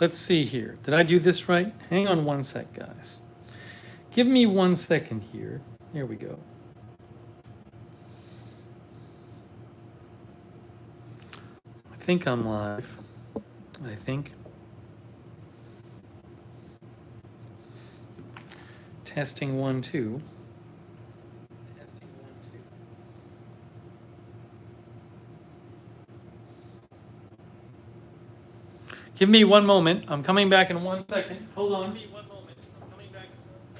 let's see here. Did I do this right? Hang on one sec, guys. Give me 1 second here. There we go. I think I'm live. I think. Testing 1, 2. Testing 1, 2. Give me 1 moment. I'm coming back in 1 second. Hold on. Give me 1 moment. I'm coming back in 1 second.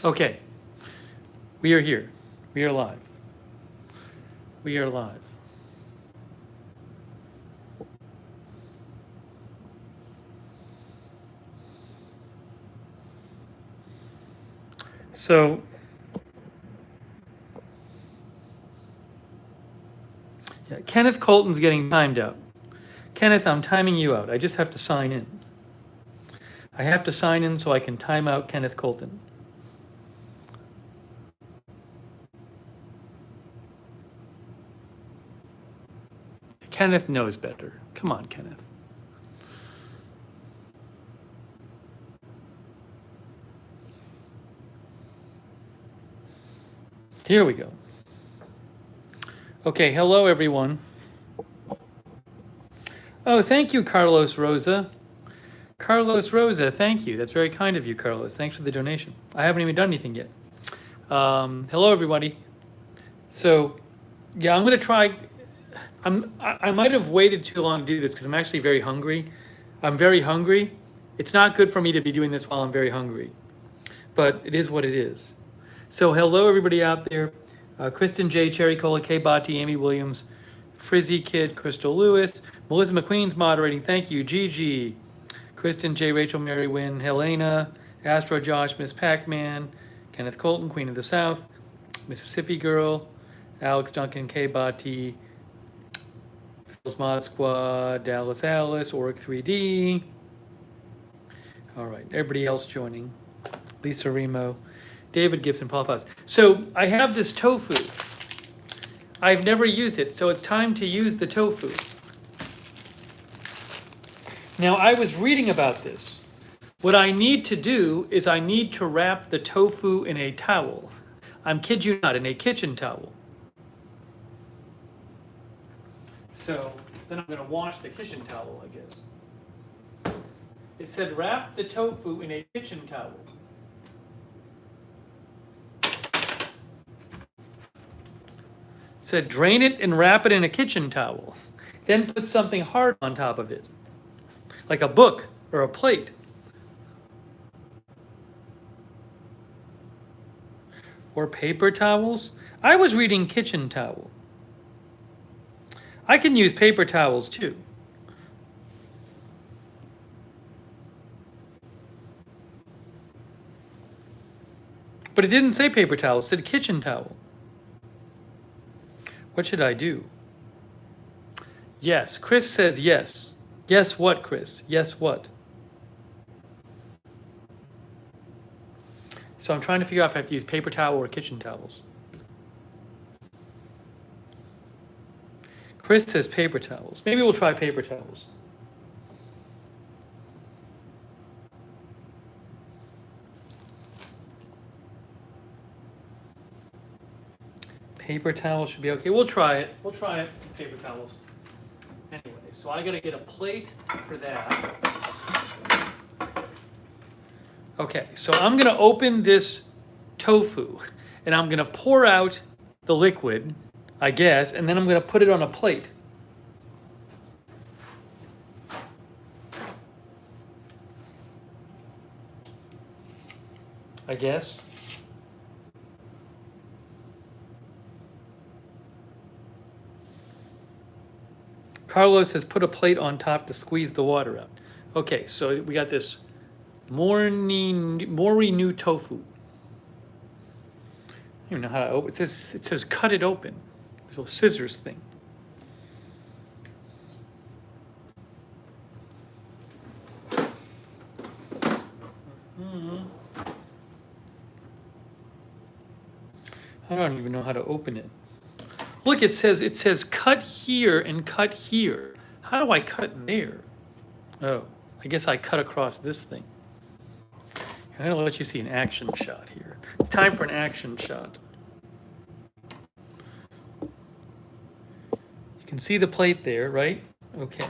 Okay, we are here. We are live. We are live. So, yeah, Kenneth Colton's getting timed out. Kenneth, I'm timing you out. I just have to sign in. I have to sign in so I can time out Kenneth Colton. Kenneth knows better. Come on, Kenneth. Here we go. Okay, hello everyone. Oh, thank you, Carlos Rosa. Carlos Rosa, thank you. That's very kind of you, Carlos. Thanks for the donation. I haven't even done anything yet. Hello, everybody. So, yeah, I'm going to try. I might have waited too long to do this because I'm actually very hungry. I'm very hungry. It's not good for me to be doing this while I'm very hungry, but it is what it is. So hello everybody out there. Kristen J, Cherry Cola, K Botti, Amy Williams, Frizzy Kid, Crystal Lewis, Melissa McQueen's moderating. Thank you. Gigi, Kristen J, Rachel, Mary Wynn, Helena, Astro Josh, Miss Pac-Man, Kenneth Colton, Queen of the South, Mississippi Girl, Alex Duncan, K Botti, Phil's Mod Squad, Dallas Alice, Oric 3D. All right, everybody else joining. Lisa Remo, David Gibson, Paul Foss. So I have this tofu. I've never used it, so it's time to use the tofu. Now I was reading about this. What I need to do is I need to wrap the tofu in a towel. I'm kid you not, in a kitchen towel. So then I'm going to wash the kitchen towel, I guess. It said wrap the tofu in a kitchen towel. It said drain it and wrap it in a kitchen towel. Then put something hard on top of it, like a book or a plate. Or paper towels. I was reading kitchen towel. I can use paper towels too. But it didn't say paper towel, it said kitchen towel. What should I do? Yes, Chris says yes. Yes what, Chris? Yes what? So I'm trying to figure out if I have to use paper towel or kitchen towels. Chris says paper towels. Maybe we'll try paper towels. Paper towels should be okay. We'll try it. We'll try it. Paper towels. Anyway, so I gotta get a plate for that. Okay, so I'm gonna open this tofu and I'm gonna pour out the liquid, I guess, and then I'm gonna put it on a plate. I guess. Carlos has put a plate on top to squeeze the water out. Okay, so we got this Mori new tofu. I don't even know how to open it. It says cut it open. There's a little scissors thing. I don't even know how to open it. Look, it says cut here and cut here. How do I cut there? Oh, I guess I cut across this thing. I'm gonna let you see an action shot here. It's time for an action shot. You can see the plate there, right? Okay.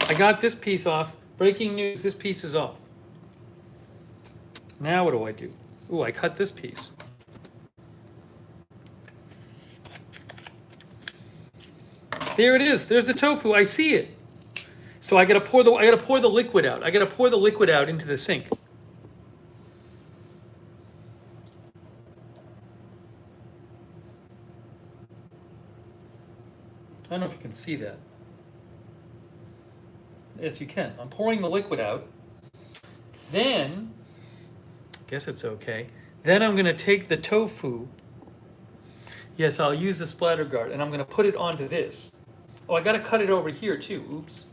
I got this piece off. Breaking news, this piece is off. Now what do I do? Ooh, I cut this piece. There it is. There's the tofu. I see it. So I gotta pour the liquid out. I gotta pour the liquid out into the sink. I don't know if you can see that. Yes, you can. I'm pouring the liquid out. Then, I guess it's okay. Then I'm gonna take the tofu. Yes, I'll use the splatter guard, and I'm gonna put it onto this. Oh, I gotta cut it over here too. Oops.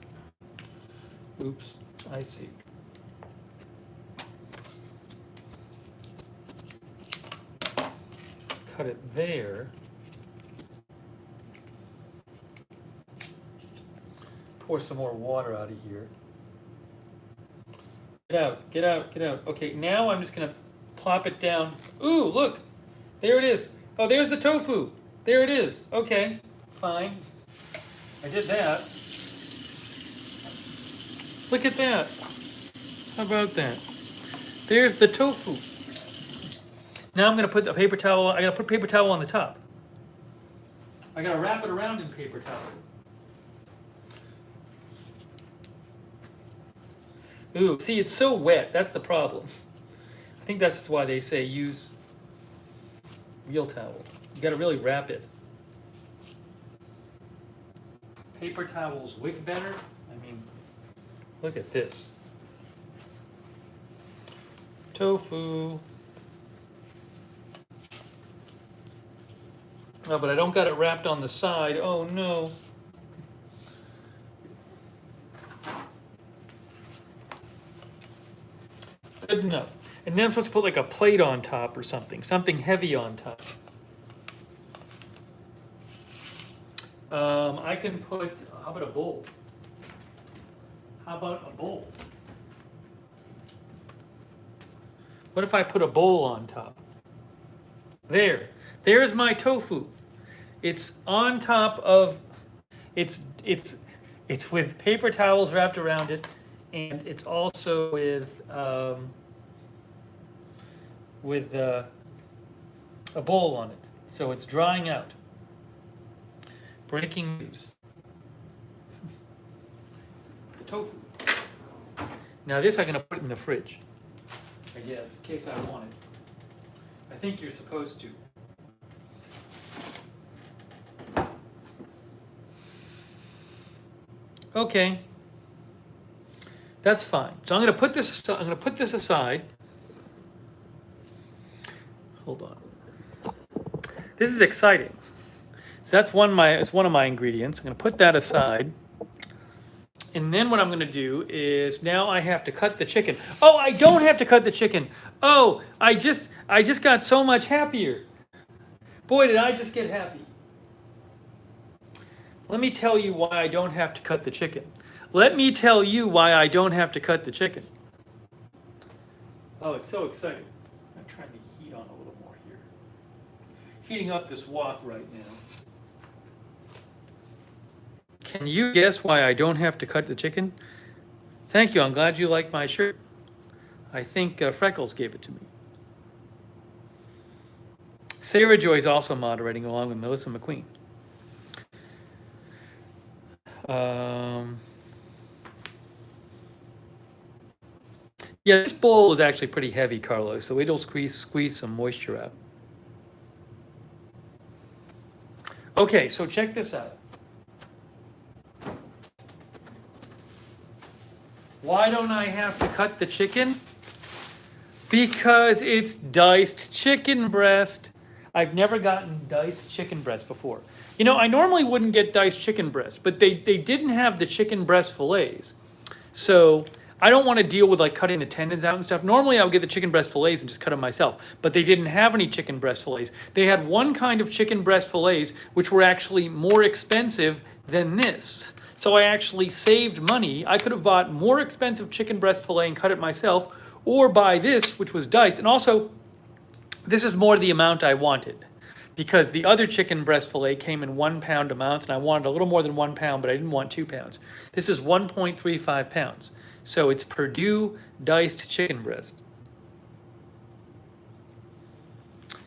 Oops, I see. Cut it there. Pour some more water out of here. Get out, get out, get out. Okay, now I'm just gonna plop it down. Ooh, look, there it is. Oh, there's the tofu. There it is. Okay, fine. I did that. Look at that. How about that? There's the tofu. Now I'm gonna put the paper towel, I gotta put paper towel on the top. I gotta wrap it around in paper towel. Ooh, see, it's so wet. That's the problem. I think that's why they say use real towel. You got to really wrap it. Paper towels wick better. I mean, look at this. Tofu. Oh, but I don't got it wrapped on the side. Oh, no. Good enough. And then I'm supposed to put like a plate on top or something heavy on top. I can put, how about a bowl? How about a bowl? What if I put a bowl on top? There's my tofu. It's on top of, it's with paper towels wrapped around it, and it's also with a bowl on it. So it's drying out. Breaking news. The tofu. Now this I'm gonna put in the fridge, I guess, in case I want it. I think you're supposed to. Okay. That's fine. So I'm gonna put this aside. Hold on. This is exciting. So that's it's one of my ingredients. I'm gonna put that aside. And then what I'm gonna do is now I have to cut the chicken. Oh, I don't have to cut the chicken. Oh, I just got so much happier. Boy, did I just get happy. Let me tell you why I don't have to cut the chicken. Let me tell you why I don't have to cut the chicken. Oh, it's so exciting. I'm trying to heat on a little more here. Heating up this wok right now. Can you guess why I don't have to cut the chicken? Thank you. I'm glad you like my shirt. I think Freckles gave it to me. Sarah Joy is also moderating along with Melissa McQueen. Um, yeah, this bowl is actually pretty heavy, Carlos, so it'll squeeze some moisture out. Okay, so check this out. Why don't I have to cut the chicken? Because it's diced chicken breast. I've never gotten diced chicken breast before. You know, I normally wouldn't get diced chicken breast, but they didn't have the chicken breast fillets. So I don't want to deal with like cutting the tendons out and stuff. Normally I would get the chicken breast fillets and just cut them myself, but they didn't have any chicken breast fillets. They had one kind of chicken breast fillets, which were actually more expensive than this. So I actually saved money. I could have bought more expensive chicken breast fillet and cut it myself, or buy this, which was diced. And also, this is more the amount I wanted, because the other chicken breast fillet came in 1 pound amounts, and I wanted a little more than 1 pound, but I didn't want 2 pounds. This is 1.35 pounds. So it's Purdue diced chicken breast.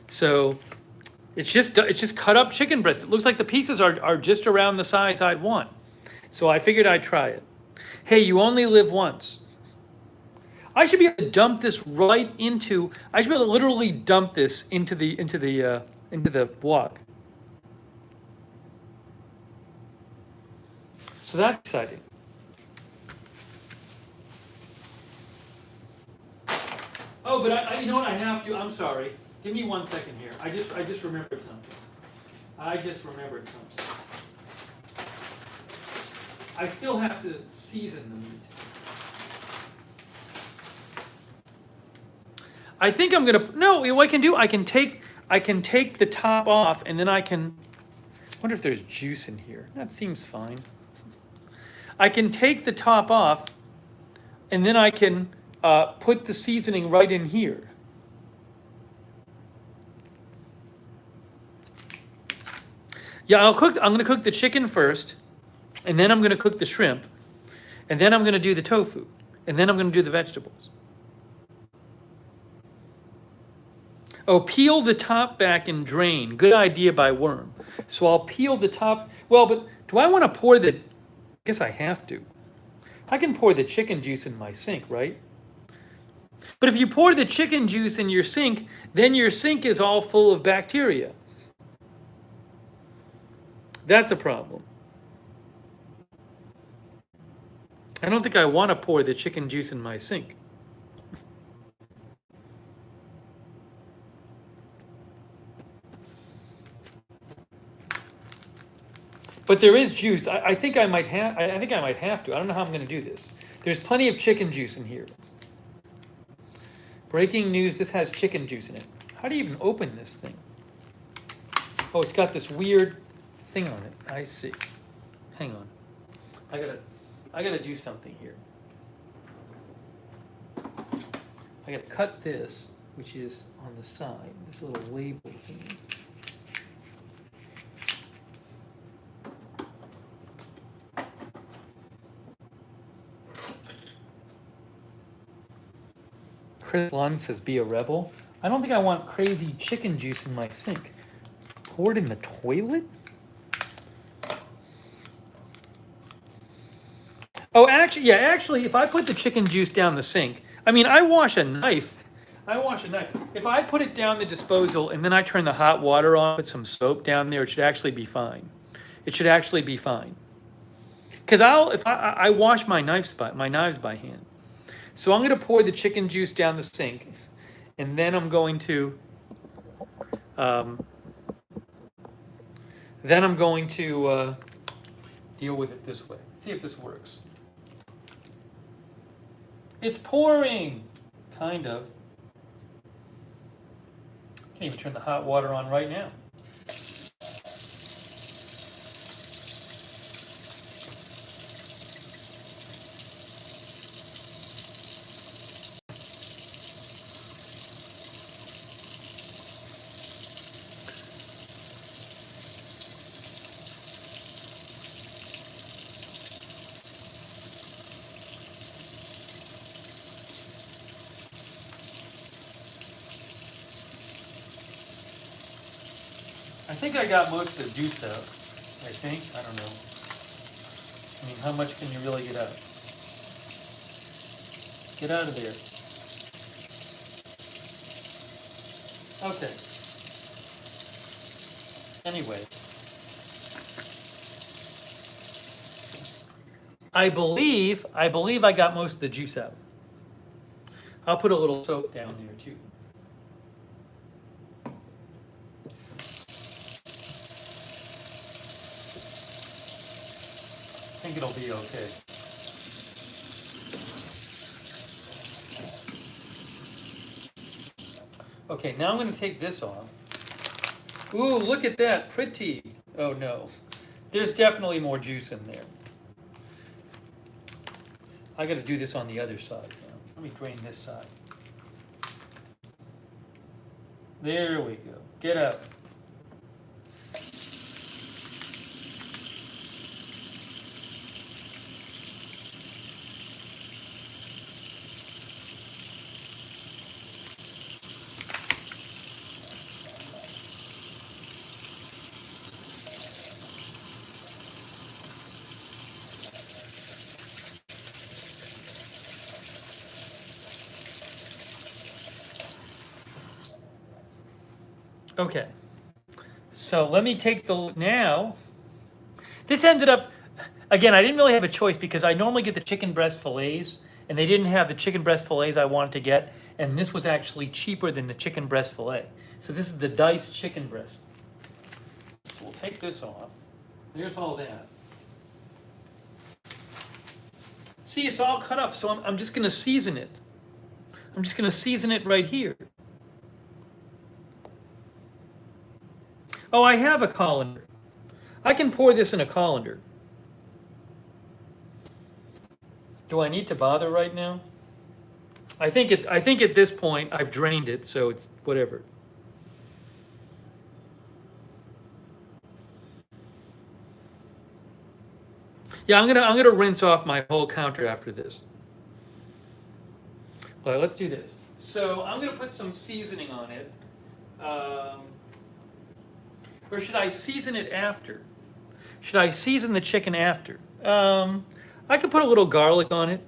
So it's just cut up chicken breast. It looks like the pieces are just around the size I'd want. So I figured I'd try it. Hey, you only live once. I should be able to dump this right into. I should be able to literally dump this into the wok. So that's exciting. Oh, but you know what? I have to. I'm sorry. Give me 1 second here. I just remembered something. I still have to season the meat. I think I'm gonna. No, what I can do? I can take the top off, and then I can. Wonder if there's juice in here. That seems fine. I can take the top off, and then I can put the seasoning right in here. Yeah, I'm gonna cook the chicken first, and then I'm gonna cook the shrimp, and then I'm gonna do the tofu, and then I'm gonna do the vegetables. Oh, peel the top back and drain. Good idea by Worm. So I'll peel the top. Well, but do I want to pour the... I guess I have to. I can pour the chicken juice in my sink, right? But if you pour the chicken juice in your sink, then your sink is all full of bacteria. That's a problem. I don't think I want to pour the chicken juice in my sink. But there is juice. I think I might have. I think I might have to. I don't know how I'm going to do this. There's plenty of chicken juice in here. Breaking news: this has chicken juice in it. How do you even open this thing? Oh, it's got this weird thing on it. I see. Hang on. I gotta do something here. I gotta cut this, which is on the side. This little label thing. Chris Lund says, be a rebel. I don't think I want crazy chicken juice in my sink. Pour it in the toilet? Oh, actually, if I put the chicken juice down the sink, I mean, I wash a knife. If I put it down the disposal and then I turn the hot water on, put some soap down there, it should actually be fine. Because I wash my knives by hand. So I'm going to pour the chicken juice down the sink, and then I'm going to deal with it this way. Let's see if this works. It's pouring, kind of. Can't even turn the hot water on right now. I think I got most of the juice out. I don't know. I mean, how much can you really get out? Get out of there. Okay. Anyway. I believe I got most of the juice out. I'll put a little soap down there too. I think it'll be okay. Okay, now I'm going to take this off. Ooh, look at that, pretty. Oh no, there's definitely more juice in there. I got to do this on the other side now. Let me drain this side. There we go. Get out. Okay, so let me take the, now, this ended up, again, I didn't really have a choice because I normally get the chicken breast fillets, and they didn't have the chicken breast fillets I wanted to get, and this was actually cheaper than the chicken breast fillet. So this is the diced chicken breast. So we'll take this off. There's all that. See, it's all cut up, so I'm just gonna season it. I'm just gonna season it right here. Oh, I have a colander. I can pour this in a colander. Do I need to bother right now? I think at this point I've drained it, so it's whatever. Yeah, I'm gonna rinse off my whole counter after this. All right, let's do this. So I'm gonna put some seasoning on it. Or should I season it after? Should I season the chicken after? I could put a little garlic on it.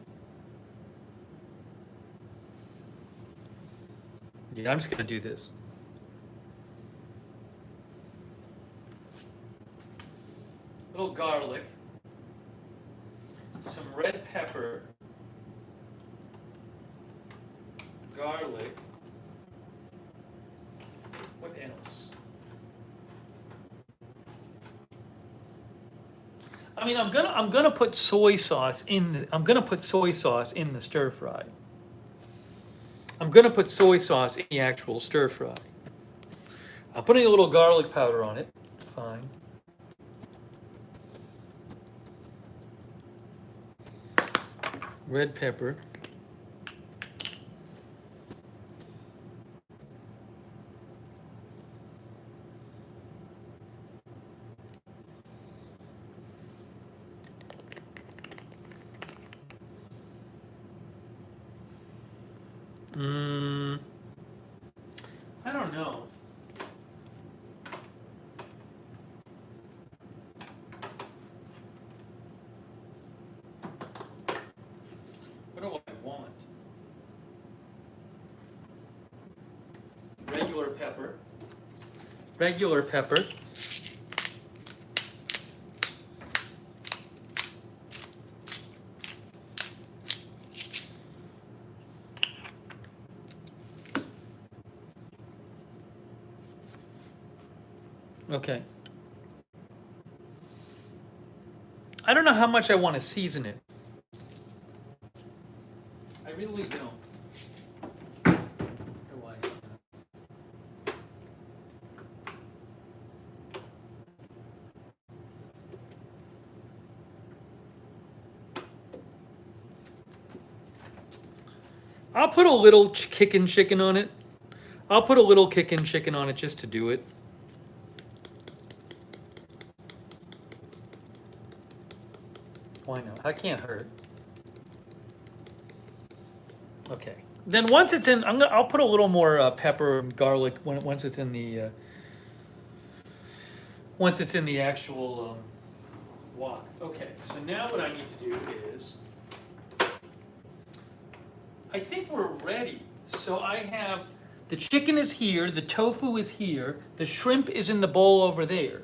Yeah, I'm just gonna do this. A little garlic, some red pepper, garlic. What else? I mean, I'm gonna put soy sauce in the stir fry. I'm gonna put soy sauce in the actual stir fry. I'm putting a little garlic powder on it. Fine. Red pepper. I don't know. What do I want? Regular pepper. Regular pepper. Okay. I don't know how much I want to season it. I really don't. Where do I have that? I'll put a little kickin' chicken on it. I'll put a little kickin' chicken on it just to do it. Why not? That can't hurt. Okay. Then once it's in, I'll put a little more pepper and garlic once it's in the actual wok. Okay, so now what I need to do is, I think we're ready. So I have, the chicken is here, the tofu is here, the shrimp is in the bowl over there.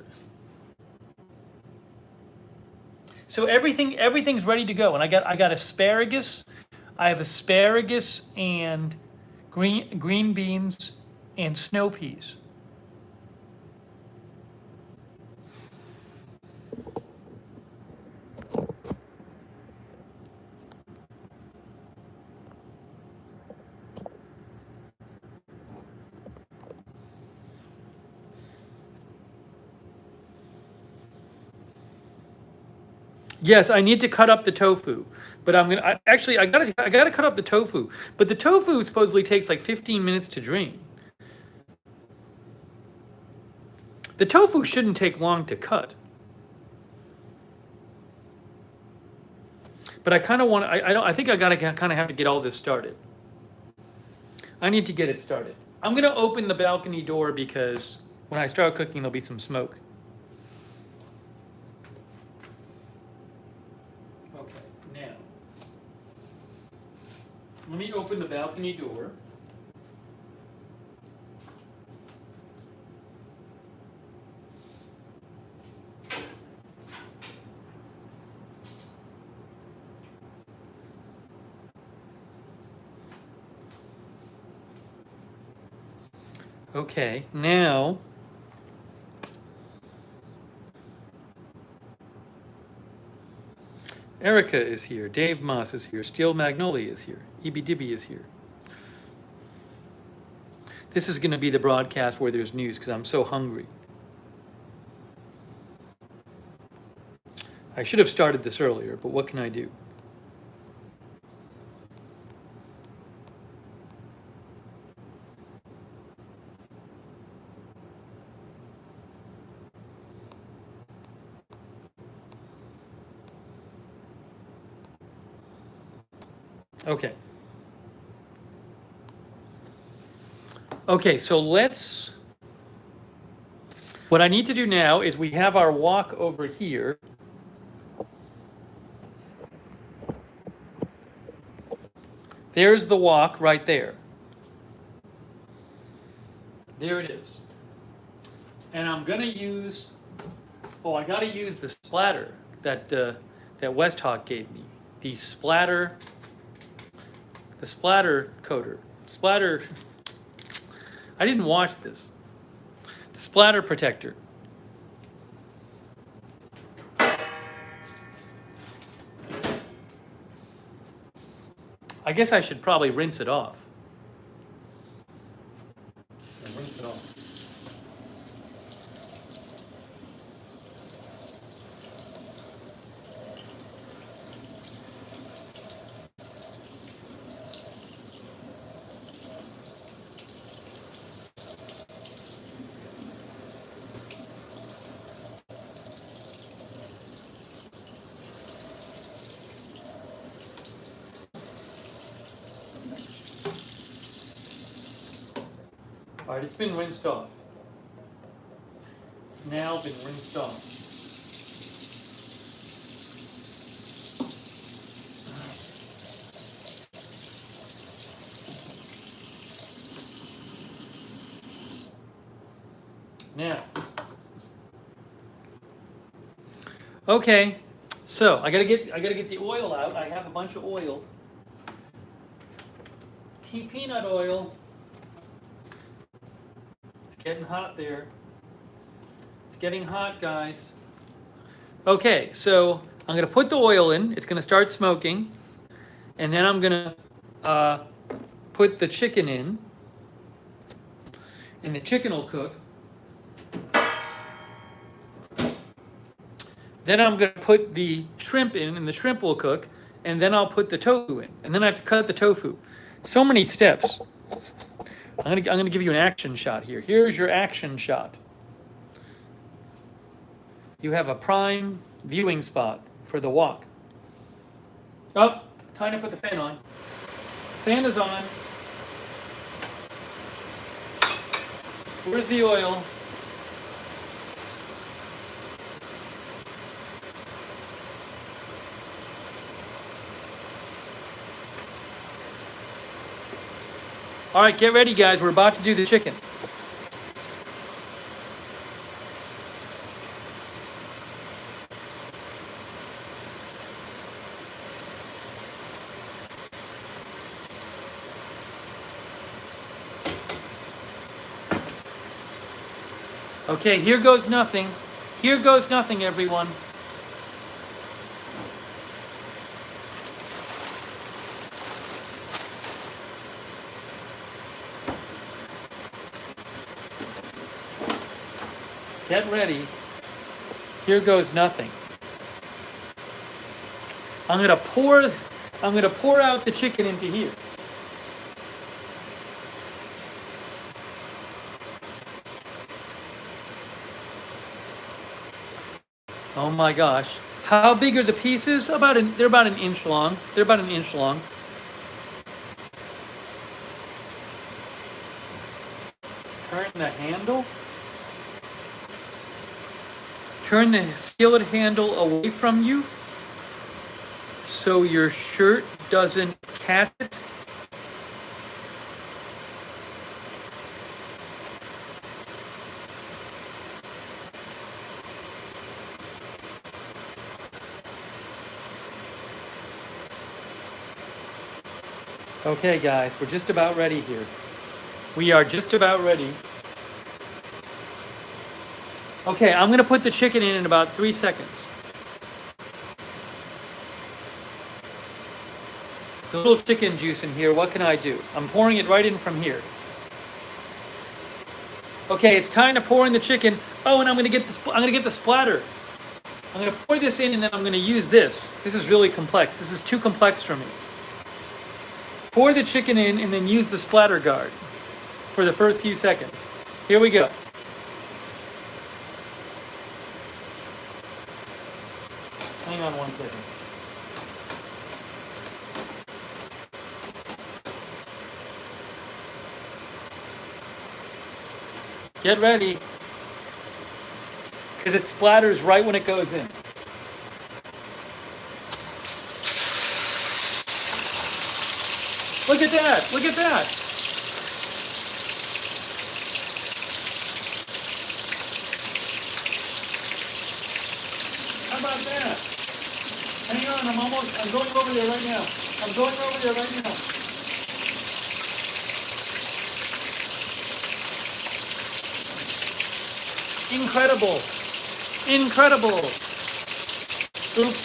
So everything's ready to go. And I got asparagus. I have asparagus and green beans and snow peas. Yes, I need to cut up the tofu, but I gotta cut up the tofu. But the tofu supposedly takes like 15 minutes to drain. The tofu shouldn't take long to cut. But I kind of want. I think I gotta kind of have to get all this started. I need to get it started. I'm gonna open the balcony door because when I start cooking, there'll be some smoke. Now, let me open the balcony door. Okay, now Erica is here, Dave Moss is here, Steel Magnolia is here, EB Dibby is here. This is going to be the broadcast where there's news because I'm so hungry. I should have started this earlier, but what can I do? Okay. Okay, so what I need to do now is we have our wok over here. There's the wok right there. There it is. And I'm gonna use, I gotta use the splatter that Westhawk gave me. The splatter coater. I didn't watch this. The splatter protector. I guess I should probably rinse it off. Rinse it off. All right, it's been rinsed off. It's now been rinsed off. Now, okay, so I gotta get the oil out. I have a bunch of oil. Tea peanut oil. Getting hot there. It's getting hot, guys. Okay, so I'm gonna put the oil in. It's gonna start smoking, and then I'm gonna put the chicken in, and the chicken will cook. Then I'm gonna put the shrimp in, and the shrimp will cook, and then I'll put the tofu in, and then I have to cut the tofu. So many steps. I'm gonna give you an action shot here. Here's your action shot. You have a prime viewing spot for the wok. Oh, time to put the fan on. Fan is on. Where's the oil? All right, get ready, guys. We're about to do the chicken. Okay, here goes nothing. Here goes nothing, everyone. Get ready. Here goes nothing. I'm gonna pour out the chicken into here. Oh my gosh. How big are the pieces? They're about an inch long. They're about an inch long. Turn the handle. Turn the skillet handle away from you so your shirt doesn't catch it. Okay, guys, we're just about ready here. We are just about ready. Okay, I'm gonna put the chicken in about 3 seconds. There's a little chicken juice in here. What can I do? I'm pouring it right in from here. Okay, it's time to pour in the chicken. Oh, and I'm gonna get the splatter. I'm gonna pour this in, and then I'm gonna use this. This is really complex. This is too complex for me. Pour the chicken in, and then use the splatter guard for the first few seconds. Here we go. Hang on 1 second. Get ready, because it splatters right when it goes in. Look at that! Look at that! How about that? Hang on, I'm going over there right now. I'm going over there right now. Incredible. Incredible. Oops.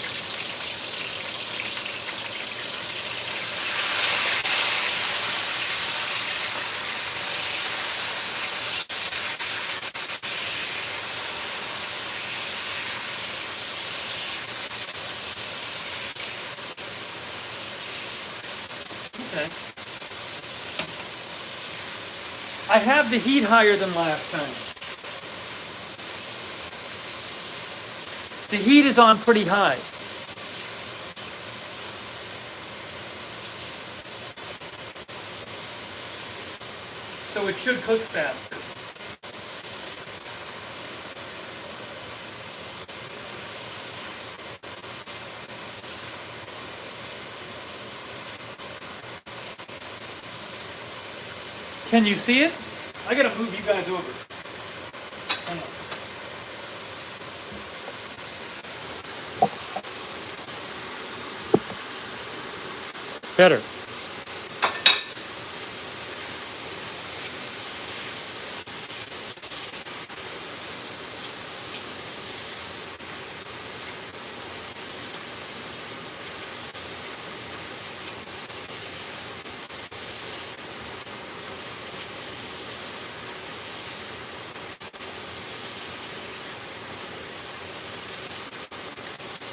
Okay. I have the heat higher than last time. The heat is on pretty high. So it should cook faster. Can you see it? I gotta move you guys over. Hang on. Better.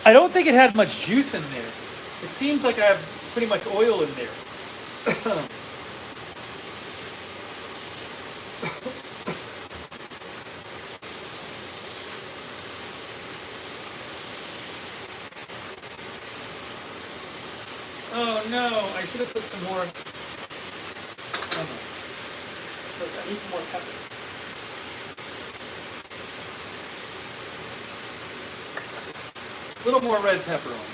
I don't think it had much juice in there. It seems like I have pretty much oil in there. Oh no, I should have put some more. Oh, no. I need some more pepper. A little more red pepper on it.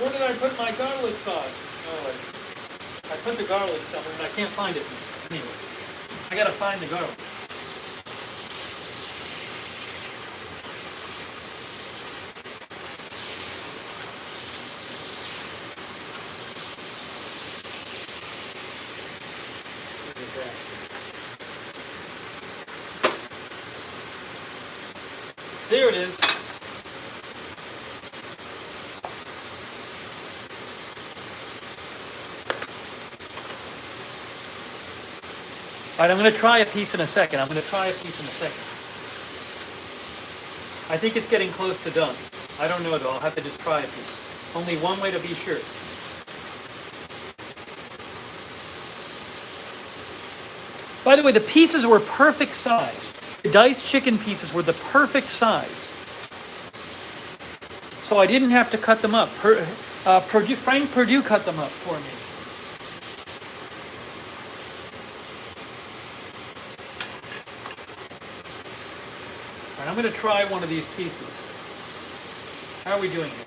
Where did I put my garlic sauce? Oh, I put the garlic somewhere and I can't find it. Anyway, I gotta find the garlic. Where is that? There it is. All right, I'm going to try a piece in a second. I think it's getting close to done. I don't know though. I'll have to just try a piece. Only one way to be sure. By the way, the pieces were perfect size. The diced chicken pieces were the perfect size. So I didn't have to cut them up. Frank Perdue cut them up for me. All right, I'm going to try one of these pieces. How are we doing here?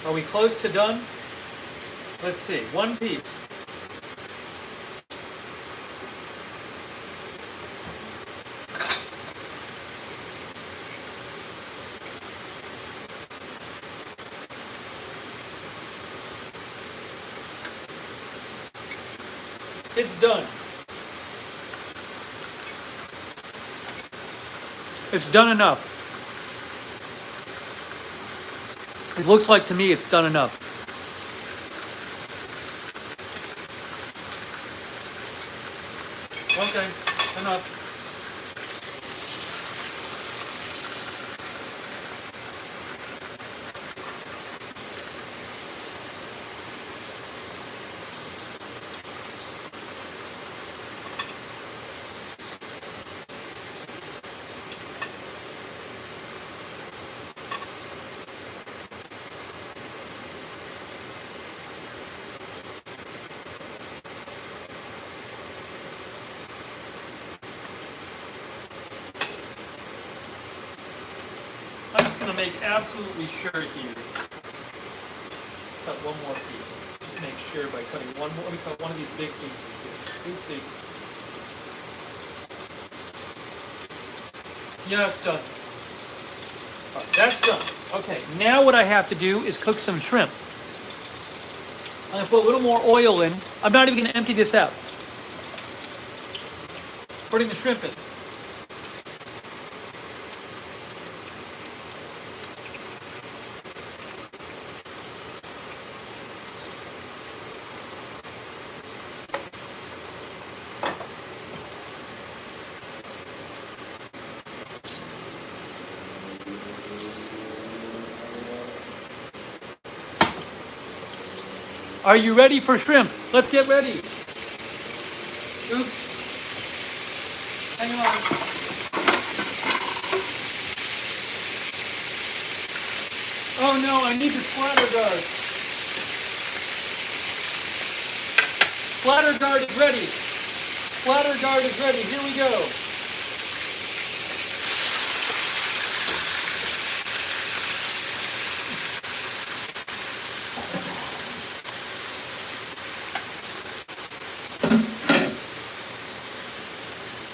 Are we close to done? Let's see. One piece. It's done. It's done enough. It looks like to me it's done enough. Okay, enough. I'm just going to make absolutely sure here. Cut one more piece. Just make sure by cutting one more. Let me cut one of these big pieces here. Oopsie. Yeah, it's done. All right, that's done. Okay, now what I have to do is cook some shrimp. I'm going to put a little more oil in. I'm not even going to empty this out. Putting the shrimp in. Are you ready for shrimp? Let's get ready. Oops. Hang on. Oh no, I need the splatter guard. Splatter guard is ready. Splatter guard is ready. Here we go.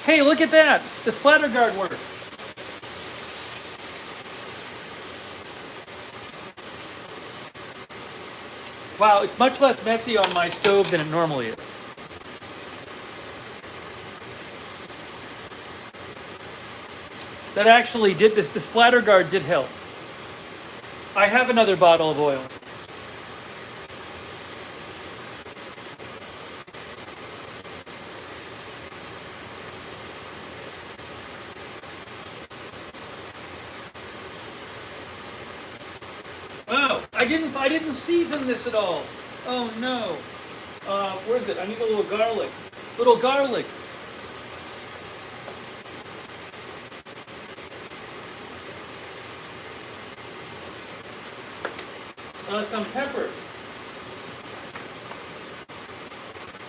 Hey, look at that! The splatter guard worked. Wow, it's much less messy on my stove than it normally is. That actually did this. The splatter guard did help. I have another bottle of oil. I didn't season this at all. Oh no. Where is it? I need a little garlic. Little garlic. Some pepper.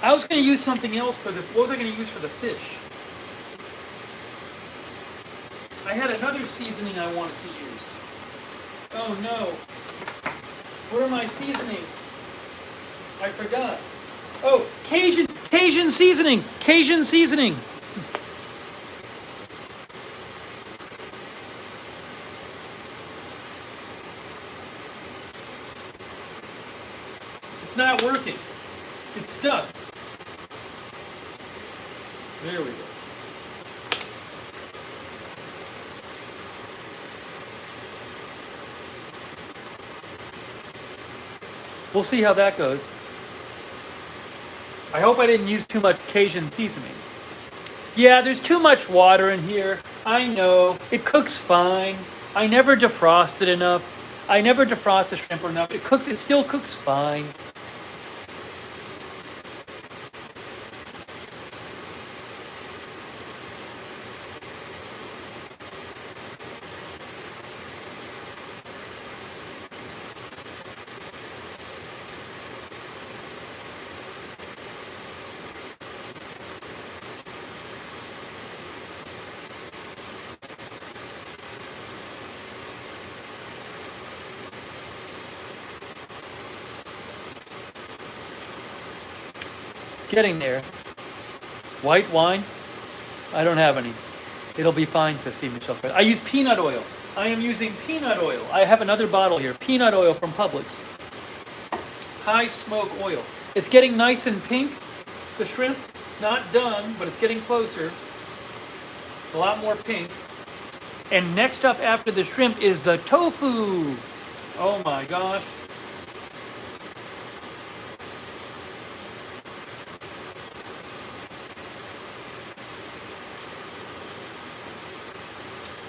I was going to use something else for the. What was I going to use for the fish? I had another seasoning I wanted to use. Oh no. What are my seasonings? I forgot. Oh, Cajun seasoning. Cajun seasoning. It's not working. It's stuck. There we go. We'll see how that goes. I hope I didn't use too much Cajun seasoning. Yeah, there's too much water in here. I know. It cooks fine. I never defrosted enough. I never defrost the shrimp enough. It still cooks fine. It's getting there. White wine? I don't have any. It'll be fine, says C. Michelle Fred. I use peanut oil. I am using peanut oil. I have another bottle here. Peanut oil from Publix. High smoke oil. It's getting nice and pink, the shrimp. It's not done, but it's getting closer. It's a lot more pink. And next up after the shrimp is the tofu. Oh my gosh.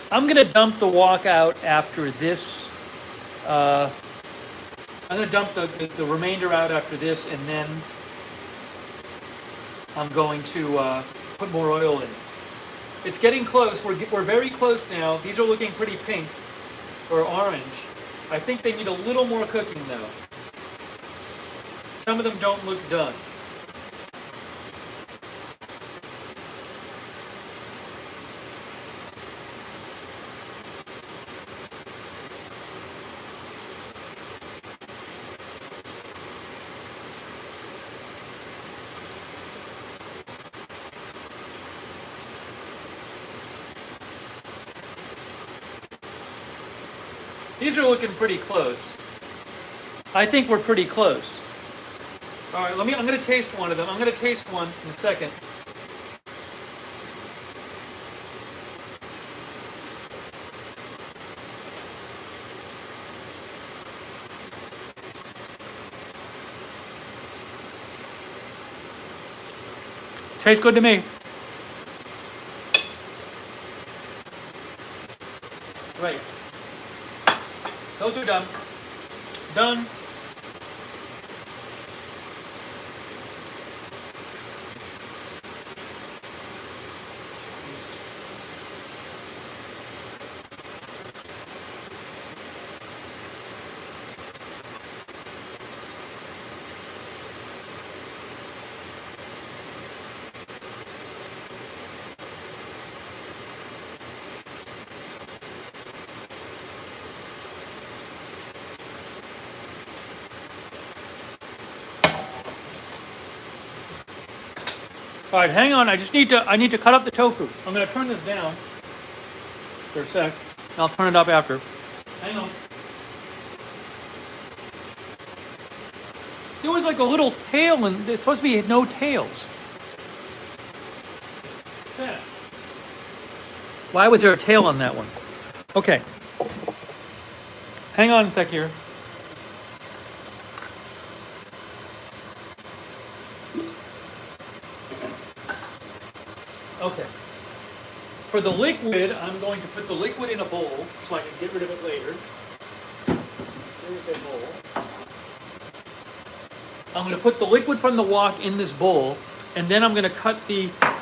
I'm going to dump the wok out after this. I'm going to dump the remainder out after this, and then I'm going to put more oil in. It's getting close. We're very close now. These are looking pretty pink or orange. I think they need a little more cooking, though. Some of them don't look done. These are looking pretty close. I think we're pretty close. All right, I'm going to taste one of them. I'm going to taste one in a second. Tastes good to me. Right. Those are done. Done. All right, hang on. I need to cut up the tofu. I'm going to turn this down for a sec. I'll turn it up after. Hang on. There was like a little tail, and there's supposed to be no tails. Yeah. Why was there a tail on that one? Okay. Hang on a sec here. Okay. For the liquid, I'm going to put the liquid in a bowl so I can get rid of it later. Here's a bowl. I'm going to put the liquid from the wok in this bowl, and then I'm going to cut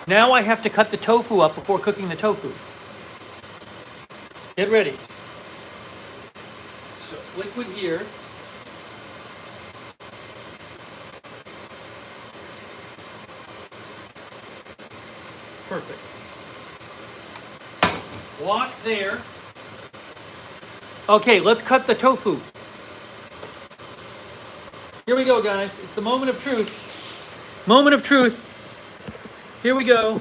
now I have to cut the tofu up before cooking the tofu. Get ready. So, liquid here. Perfect. Wok there. Okay, let's cut the tofu. Here we go, guys. It's the moment of truth. Moment of truth. Here we go.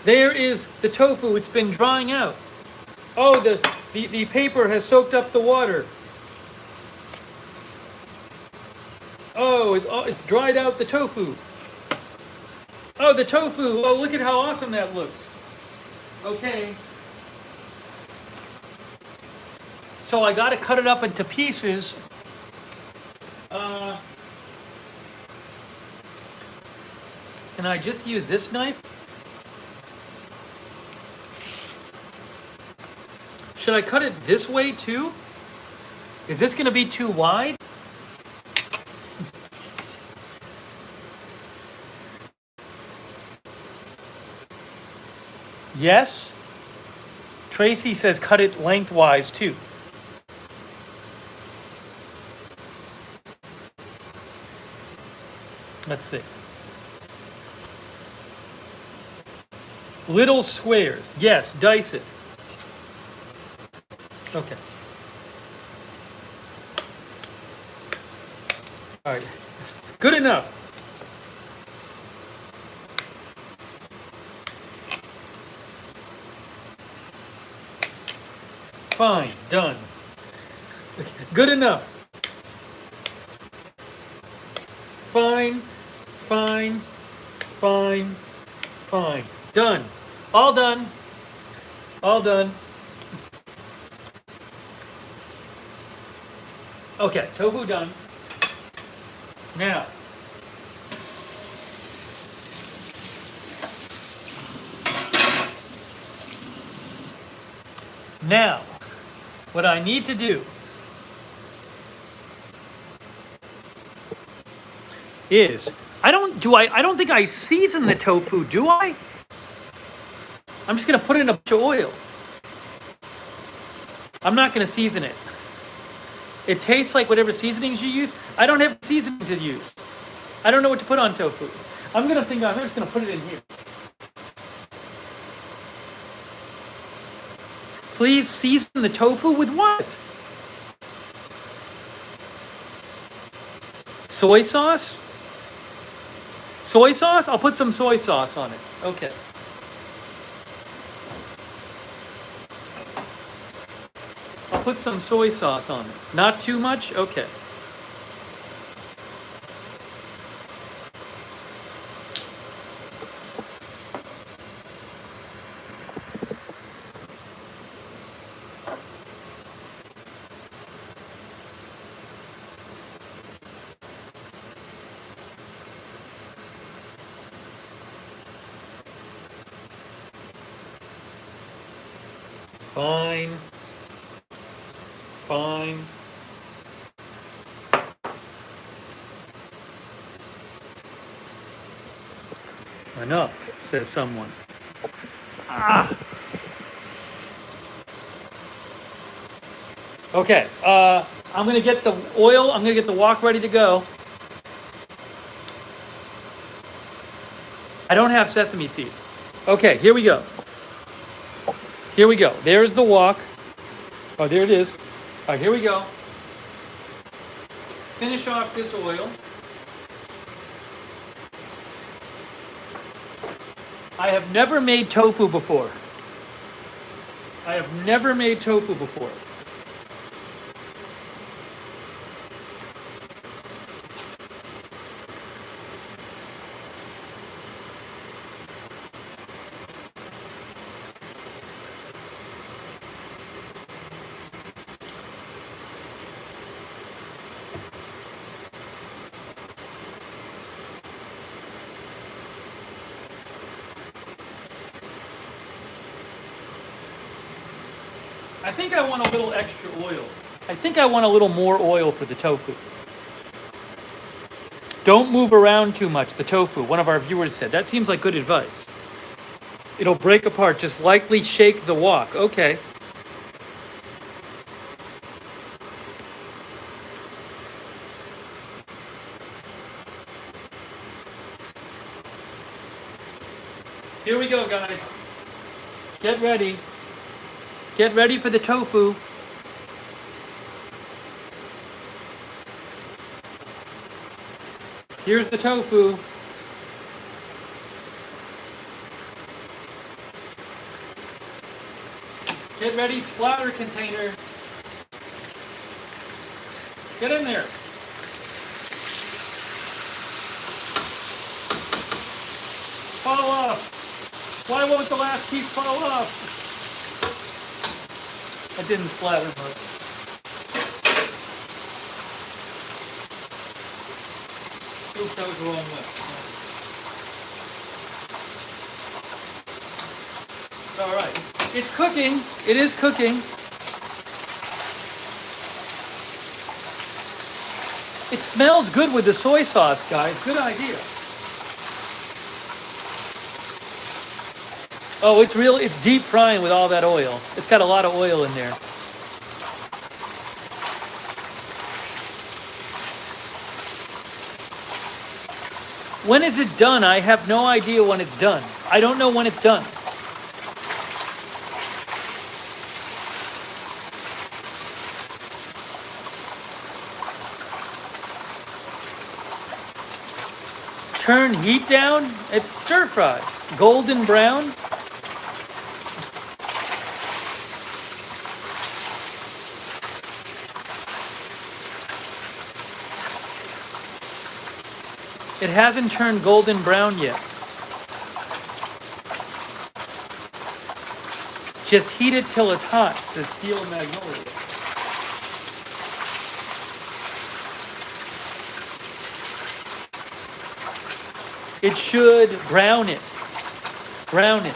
There is the tofu. It's been drying out. Oh, the paper has soaked up the water. Oh, it's dried out the tofu. Oh, the tofu. Oh, look at how awesome that looks. Okay. So I got to cut it up into pieces. Can I just use this knife? Should I cut it this way too? Is this going to be too wide? Yes. Tracy says cut it lengthwise too. Let's see. Little squares. Yes, dice it. Okay. All right. Good enough. Fine. Done. Okay. Good enough. Fine. Fine. Fine. Fine. Done. All done. All done. Okay, tofu done. Now, what I need to do is I don't think I season the tofu, do I? I'm just gonna put it in a bunch of oil. I'm not gonna season it. It tastes like whatever seasonings you use. I don't have seasoning to use. I don't know what to put on tofu. I'm just gonna put it in here. Please season the tofu with what? Soy sauce? Soy sauce? I'll put some soy sauce on it. Okay. I'll put some soy sauce on it. Not too much? Okay. Fine. Fine. Enough, says someone. Ah. Okay, I'm gonna get the oil, I'm gonna get the wok ready to go. I don't have sesame seeds. Okay, here we go. Here we go. There's the wok. Oh, there it is. All right, here we go. Finish off this oil. I have never made tofu before. I have never made tofu before. I think I want a little extra oil. I think I want a little more oil for the tofu. Don't move around too much, the tofu, one of our viewers said. That seems like good advice. It'll break apart. Just lightly shake the wok. Okay. Here we go, guys. Get ready. Get ready for the tofu. Here's the tofu. Get ready, splatter container. Get in there. Fall off. Why won't the last piece fall off? It didn't splatter much. Oops, that was the wrong way. It's all right. It's cooking. It is cooking. It smells good with the soy sauce, guys. Good idea. Oh, it's deep frying with all that oil. It's got a lot of oil in there. When is it done? I have no idea when it's done. I don't know when it's done. Turn heat down. It's stir fry. Golden brown. It hasn't turned golden brown yet. Just heat it till it's hot, says Steel Magnolia. It should brown it. Brown it.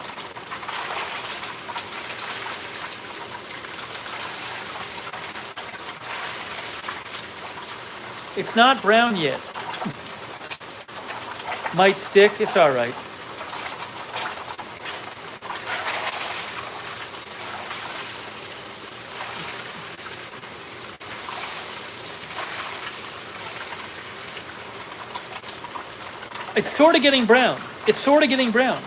It's not brown yet. Might stick, it's all right. It's sort of getting brown. It's sort of getting brown.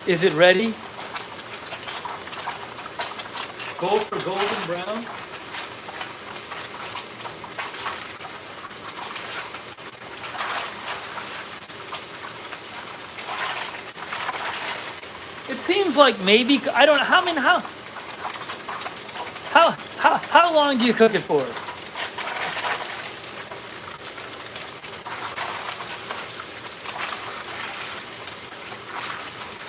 Is it ready? Go for golden brown. It seems like maybe, I don't know, how long do you cook it for?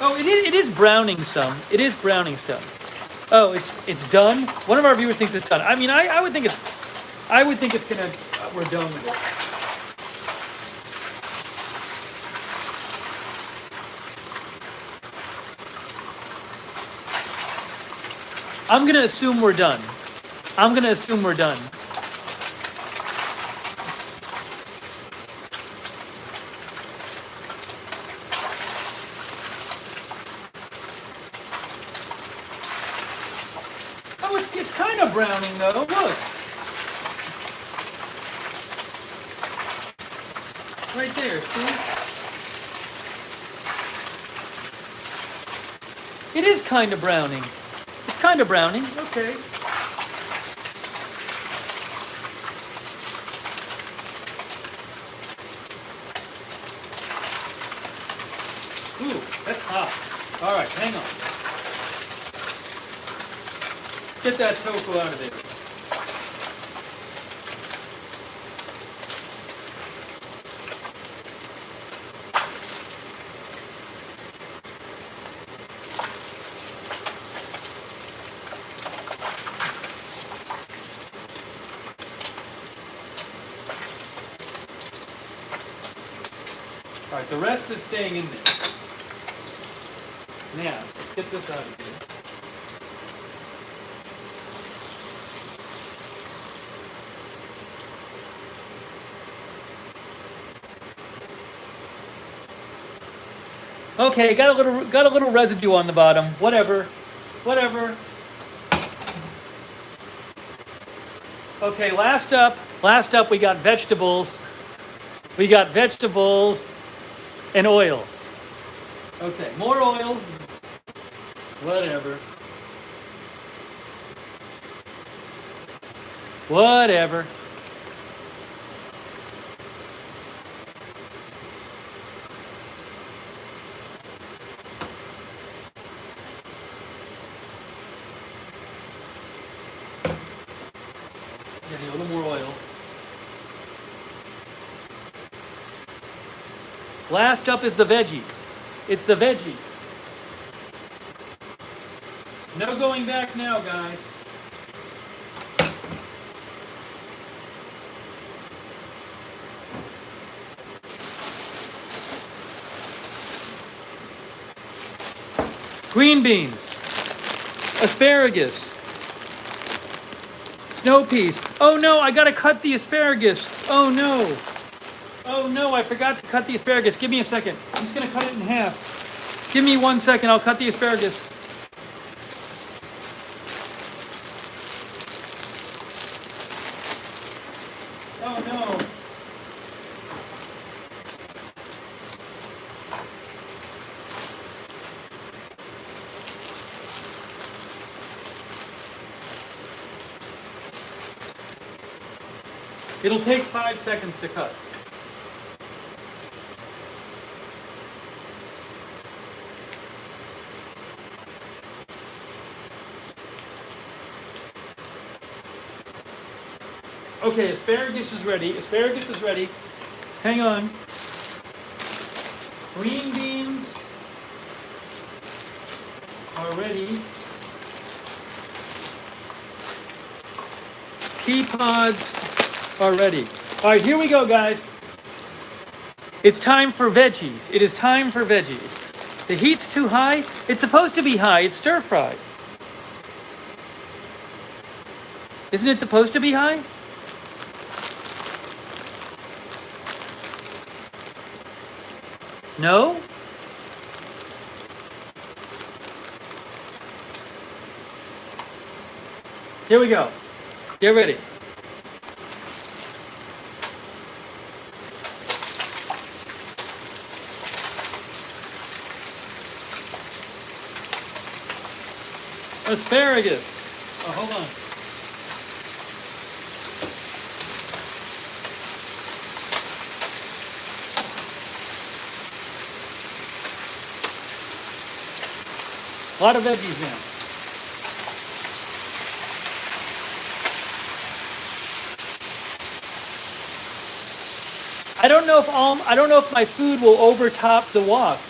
Oh, it is browning some. It is browning some. Oh, it's done. One of our viewers thinks it's done. I mean, I would think it's gonna. We're done with it. I'm gonna assume we're done. I'm gonna assume we're done. It's kind of browning though. Look. Right there, see? It is kind of browning. It's kind of browning. Okay. Ooh, that's hot. All right, hang on. Get that tofu out of there. All right, the rest is staying in there. Now, let's get this out of here. Okay, got a little residue on the bottom. Whatever. Whatever. Okay, last up we got vegetables. We got vegetables and oil. Okay, more oil. Whatever. Whatever. Getting a little more oil. Last up is the veggies. It's the veggies. No going back now, guys. Green beans, asparagus, snow peas. Oh no, I gotta cut the asparagus. Oh no. Oh no, I forgot to cut the asparagus. Give me a second. I'm just gonna cut it in half. Give me 1 second, I'll cut the asparagus. Oh no. It'll take 5 seconds to cut. Okay, asparagus is ready. Asparagus is ready. Hang on. Green beans are ready. Pea pods are ready. All right, here we go, guys. It's time for veggies. It is time for veggies. The heat's too high. It's supposed to be high. It's stir fried. Isn't it supposed to be high? No? Here we go. Get ready. Asparagus. Oh, hold on. A lot of veggies now. I don't know if my food will overtop the wok.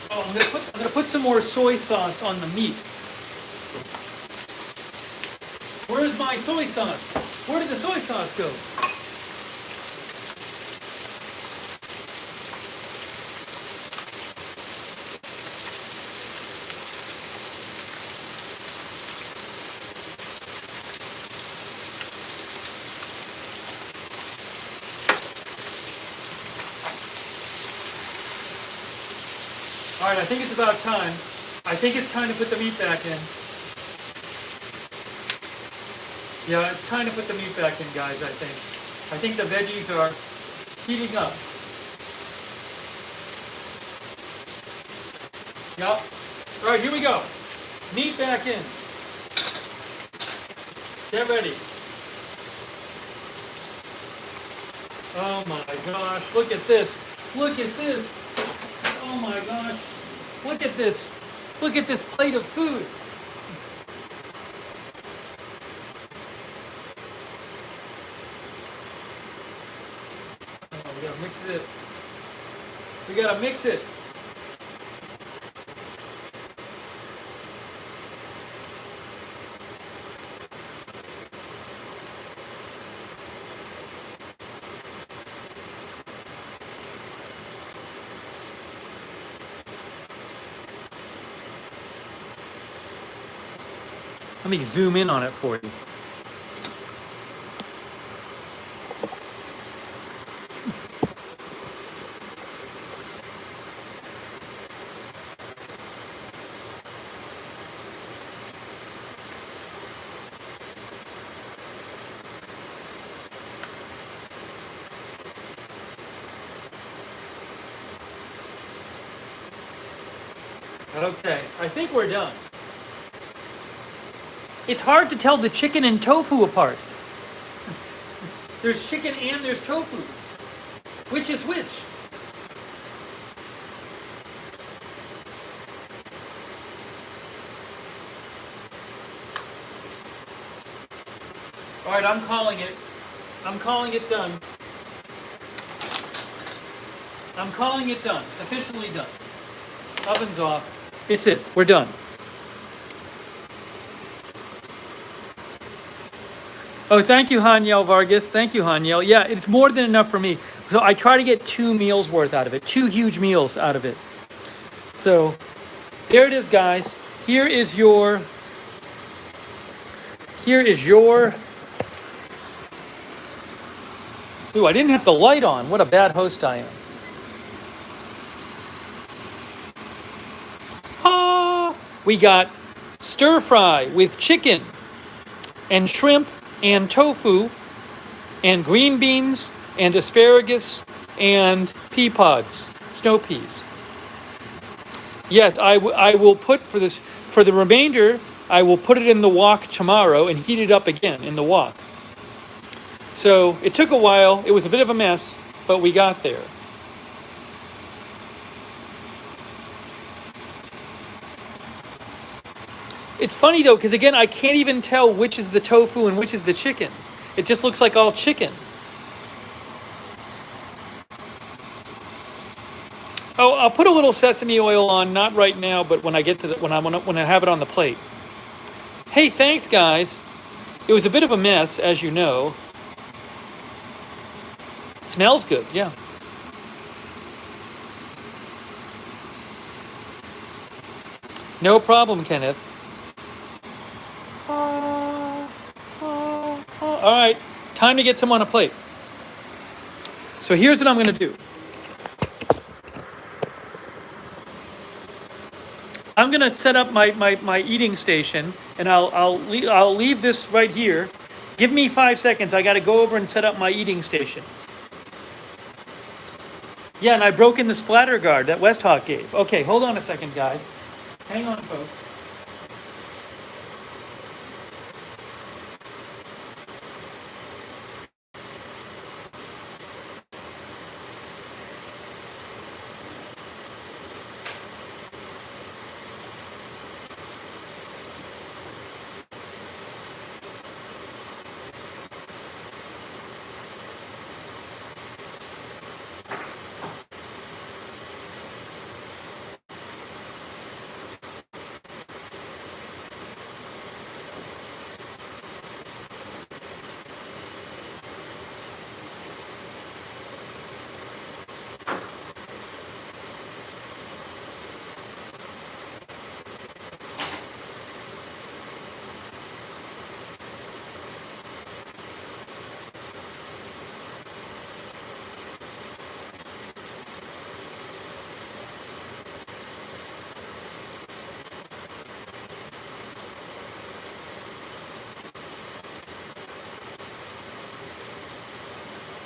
Oh, I'm gonna put some more soy sauce on the meat. Where's my soy sauce? Where did the soy sauce go? All right, I think it's about time. I think it's time to put the meat back in. Yeah, it's time to put the meat back in, guys, I think. I think the veggies are heating up. Yep. All right, here we go. Meat back in. Get ready. Oh my gosh, look at this. Look at this. Oh my gosh. Look at this. Look at this plate of food. Oh, we gotta mix it. We gotta mix it. Let me zoom in on it for you. Okay, I think we're done. It's hard to tell the chicken and tofu apart. There's chicken and there's tofu. Which is which? All right, I'm calling it. I'm calling it done. I'm calling it done. It's officially done. Oven's off. It's it. We're done. Oh, thank you, Haniel Vargas. Thank you, Haniel. Yeah, it's more than enough for me. So I try to get 2 meals worth out of it, 2 huge meals out of it. So there it is, guys. Here is your. Ooh, I didn't have the light on. What a bad host I am. Ah, we got stir fry with chicken and shrimp and tofu and green beans and asparagus and pea pods, snow peas. Yes, I will put for the remainder, I will put it in the wok tomorrow and heat it up again in the wok. So it took a while. It was a bit of a mess, but we got there. It's funny though, because again, I can't even tell which is the tofu and which is the chicken. It just looks like all chicken. Oh, I'll put a little sesame oil on, not right now, but when I get to when I have it on the plate. Hey, thanks guys. It was a bit of a mess, as you know. It smells good, yeah. No problem, Kenneth. All right, time to get some on a plate. So here's what I'm going to do. I'm going to set up my eating station, and I'll leave this right here. Give me 5 seconds. I got to go over and set up my eating station. Yeah, and I broke in the splatter guard that Westhawk gave. Okay, hold on a second, guys. Hang on, folks.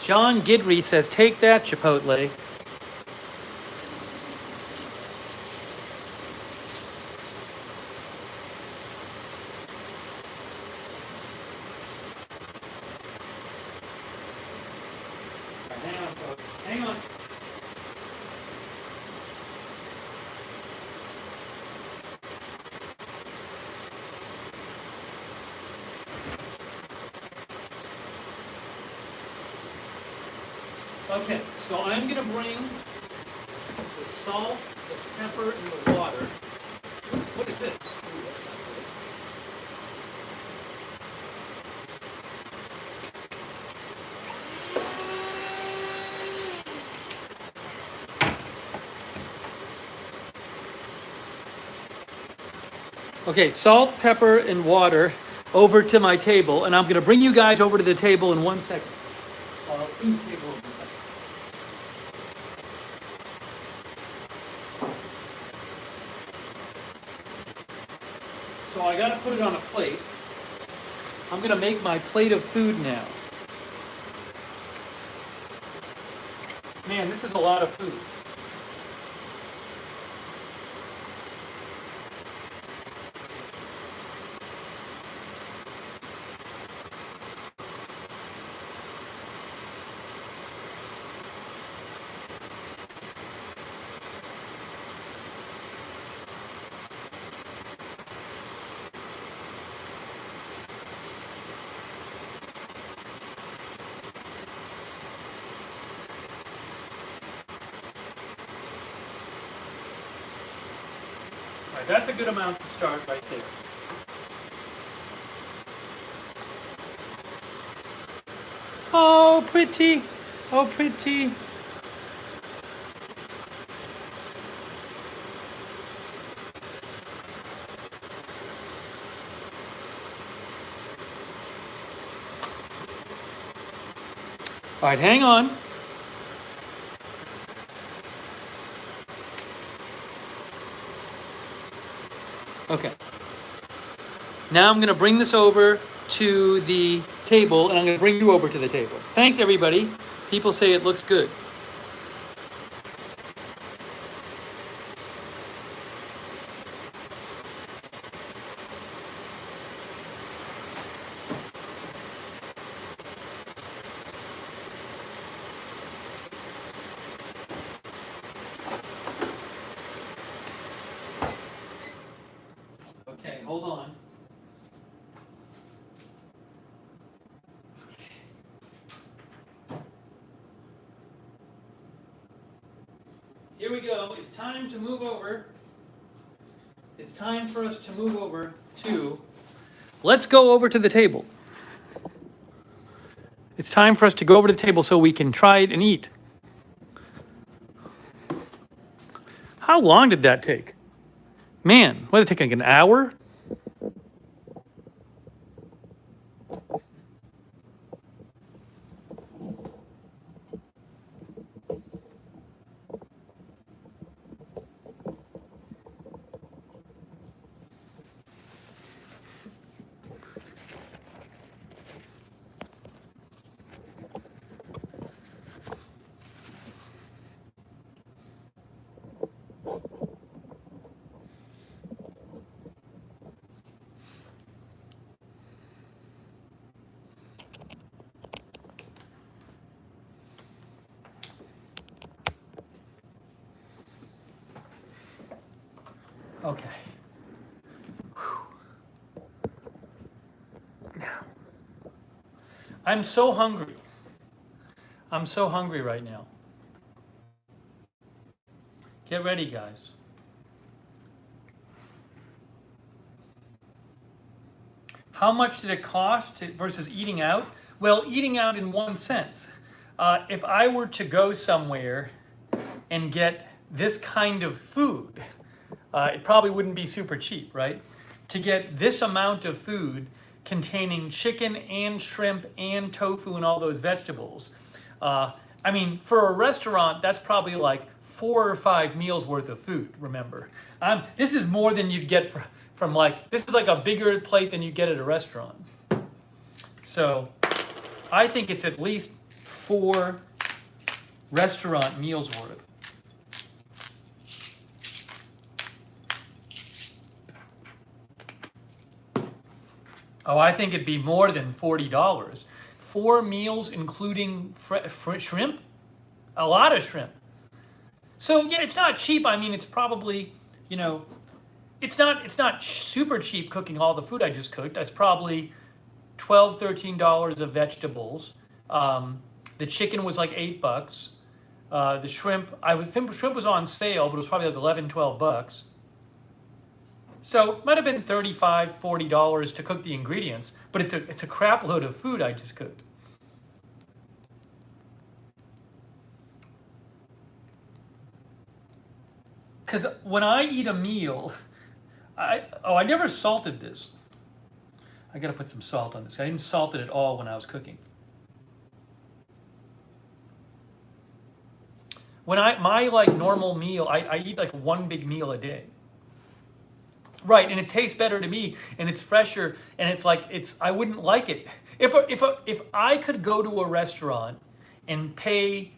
John Gidry says, take that, Chipotle. Hang on, folks. Hang on. Okay, so I'm going to bring the salt, the pepper, and the water. What is this? Ooh, that's not good. Okay, salt, pepper, and water over to my table, and I'm going to bring you guys over to the table in 1 second. Bring the table over a second. So I got to put it on a plate. I'm going to make my plate of food now. Man, this is a lot of food. All right, that's a good amount to start right there. Oh, pretty. Oh, pretty. All right, hang on. Okay. Now I'm going to bring this over to the table, and I'm going to bring you over to the table. Thanks, everybody. People say it looks good. Okay, hold on. Here we go. It's time to move over. It's time for us to move over to, let's go over to the table. It's time for us to go over to the table so we can try it and eat. How long did that take? Man, what did it take, like an hour? Okay. Now, I'm so hungry. I'm so hungry right now. Get ready, guys. How much did it cost versus eating out? Well, eating out in one sense. If I were to go somewhere and get this kind of food, it probably wouldn't be super cheap, right? To get this amount of food containing chicken and shrimp and tofu and all those vegetables, I mean, for a restaurant, that's probably like 4 or 5 meals worth of food, remember. This is more than you'd get from like, this is like a bigger plate than you get at a restaurant. So I think it's at least 4 restaurant meals worth. Oh, I think it'd be more than $40. 4 meals including shrimp? A lot of shrimp. So yeah, it's not cheap. I mean, it's probably, you know, it's not super cheap cooking all the food I just cooked. That's probably $12, $13 of vegetables. The chicken was like $8. The shrimp, I would think shrimp was on sale, but it was probably like 11, $12. So it might have been $35, $40 to cook the ingredients, but it's a crap load of food I just cooked. Because when I eat a meal, I never salted this. I gotta put some salt on this. I didn't salt it at all when I was cooking. When my like normal meal, I eat like one big meal a day. Right, and it tastes better to me, and it's fresher, and it's like I wouldn't like it if I could go to a restaurant and pay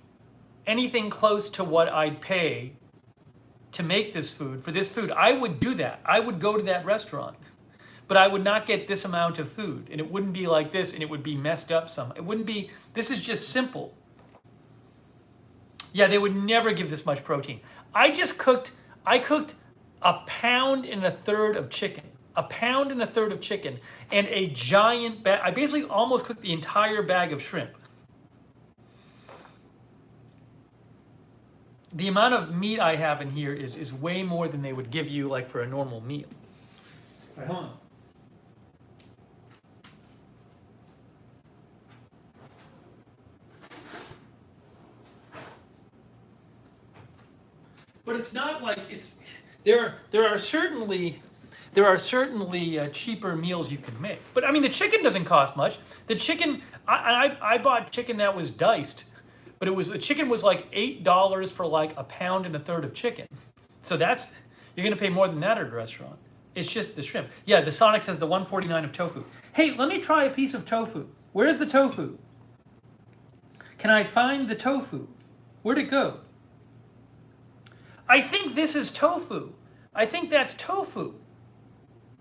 anything close to what I'd pay to make this food for this food. I would do that. I would go to that restaurant, but I would not get this amount of food, and it wouldn't be like this, and it would be messed up some. It wouldn't be. This is just simple. Yeah, they would never give this much protein. I cooked 1.33 pounds of chicken. 1.33 pounds of chicken and a giant bag. I basically almost cooked the entire bag of shrimp. The amount of meat I have in here is way more than they would give you like for a normal meal. All right, hold on. But it's not like it's there are certainly cheaper meals you can make. But I mean, the chicken doesn't cost much. The chicken, I bought chicken that was diced, but the chicken was like $8 for like 1.33 pounds of chicken. So you're gonna pay more than that at a restaurant. It's just the shrimp. Yeah, the Sonic says the $1.49 of tofu. Hey, let me try a piece of tofu. Where's the tofu? Can I find the tofu? Where'd it go? I think this is tofu. I think that's tofu.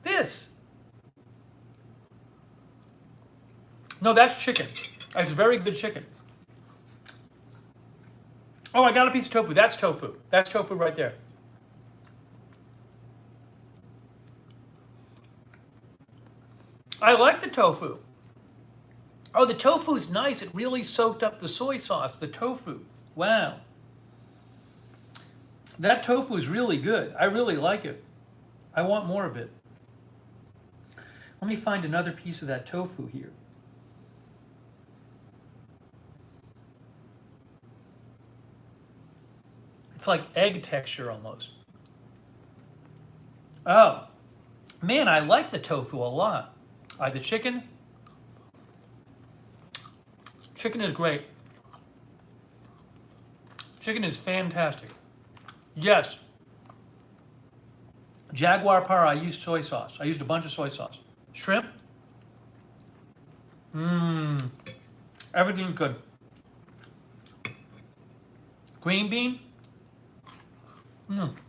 This. No, that's chicken. It's very good chicken. Oh, I got a piece of tofu. That's tofu. That's tofu right there. I like the tofu. Oh, the tofu's nice. It really soaked up the soy sauce, the tofu. Wow. That tofu is really good. I really like it. I want more of it. Let me find another piece of that tofu here. It's like egg texture almost. Oh, man, I like the tofu a lot. The chicken is great. Chicken is fantastic. Yes. Jaguar Para, I used soy sauce. I used a bunch of soy sauce. Shrimp. Everything's good. Green bean.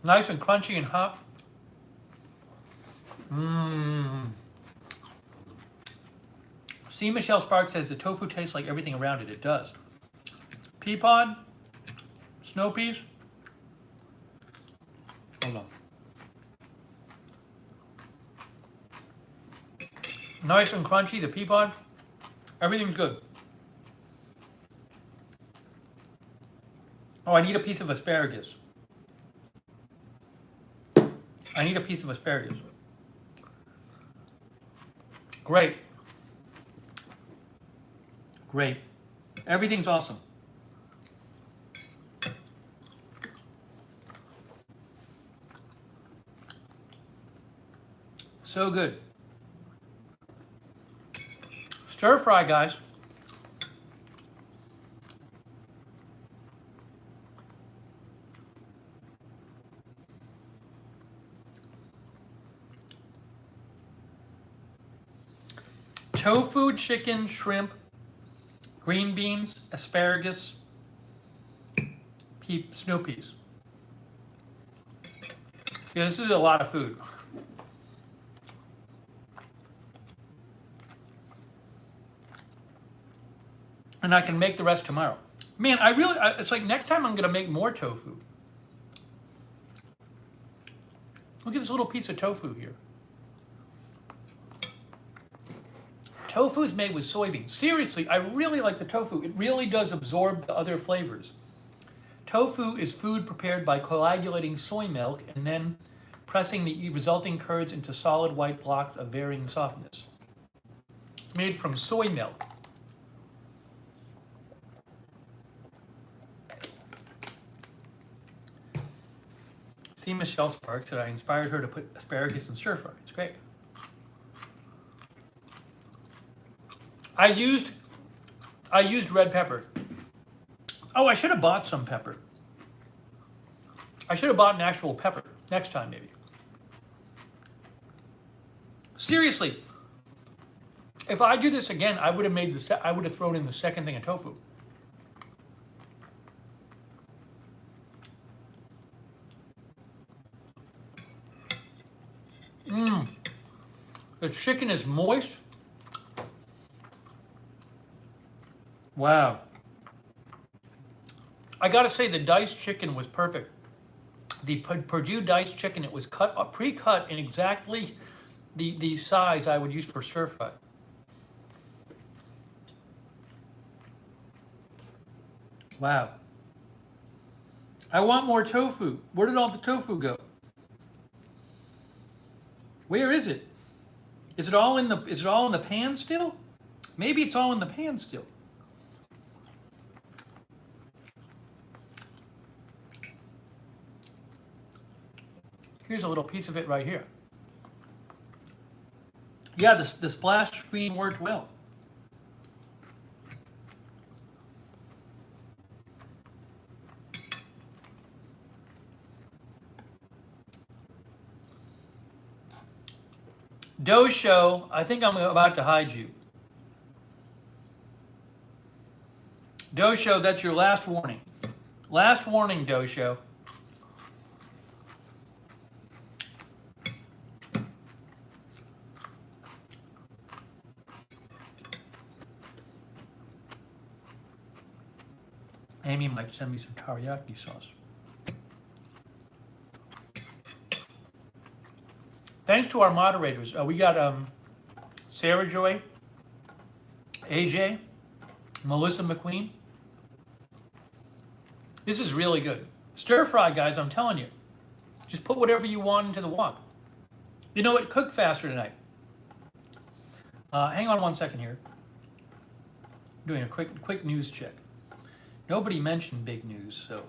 Nice and crunchy and hot. See, Michelle Sparks says the tofu tastes like everything around it. It does. Pea pod. Snow peas. Hold on. Nice and crunchy, the pea pod. Everything's good. Oh, I need a piece of asparagus. I need a piece of asparagus. Great. Great. Everything's awesome. So good. Stir fry, guys. Tofu, chicken, shrimp, green beans, asparagus, snow peas. Yeah, this is a lot of food. And I can make the rest tomorrow. Man, it's like next time I'm gonna make more tofu. Look at this little piece of tofu here. Tofu is made with soybeans. Seriously, I really like the tofu. It really does absorb the other flavors. Tofu is food prepared by coagulating soy milk and then pressing the resulting curds into solid white blocks of varying softness. It's made from soy milk. See, Michelle Sparks said I inspired her to put asparagus in stir fry. It's great. I used red pepper. Oh, I should have bought some pepper. I should have bought an actual pepper next time, maybe. Seriously, if I do this again, I would have thrown in the second thing of tofu. The chicken is moist. Wow. I gotta say, the diced chicken was perfect. The Purdue diced chicken, it was pre-cut in exactly the size I would use for stir fry. Wow. I want more tofu. Where did all the tofu go? Where is it? Is it all in the pan still? Maybe it's all in the pan still. Here's a little piece of it right here. Yeah, the splash screen worked well. Dosho, I think I'm about to hide you. Dosho, that's your last warning. Last warning, Dosho. Amy might send me some teriyaki sauce. Thanks to our moderators. We got Sarah Joy, AJ, Melissa McQueen. This is really good. Stir fry, guys, I'm telling you. Just put whatever you want into the wok. You know what? Cook faster tonight. Hang on one second here. I'm doing a quick news check. Nobody mentioned big news, so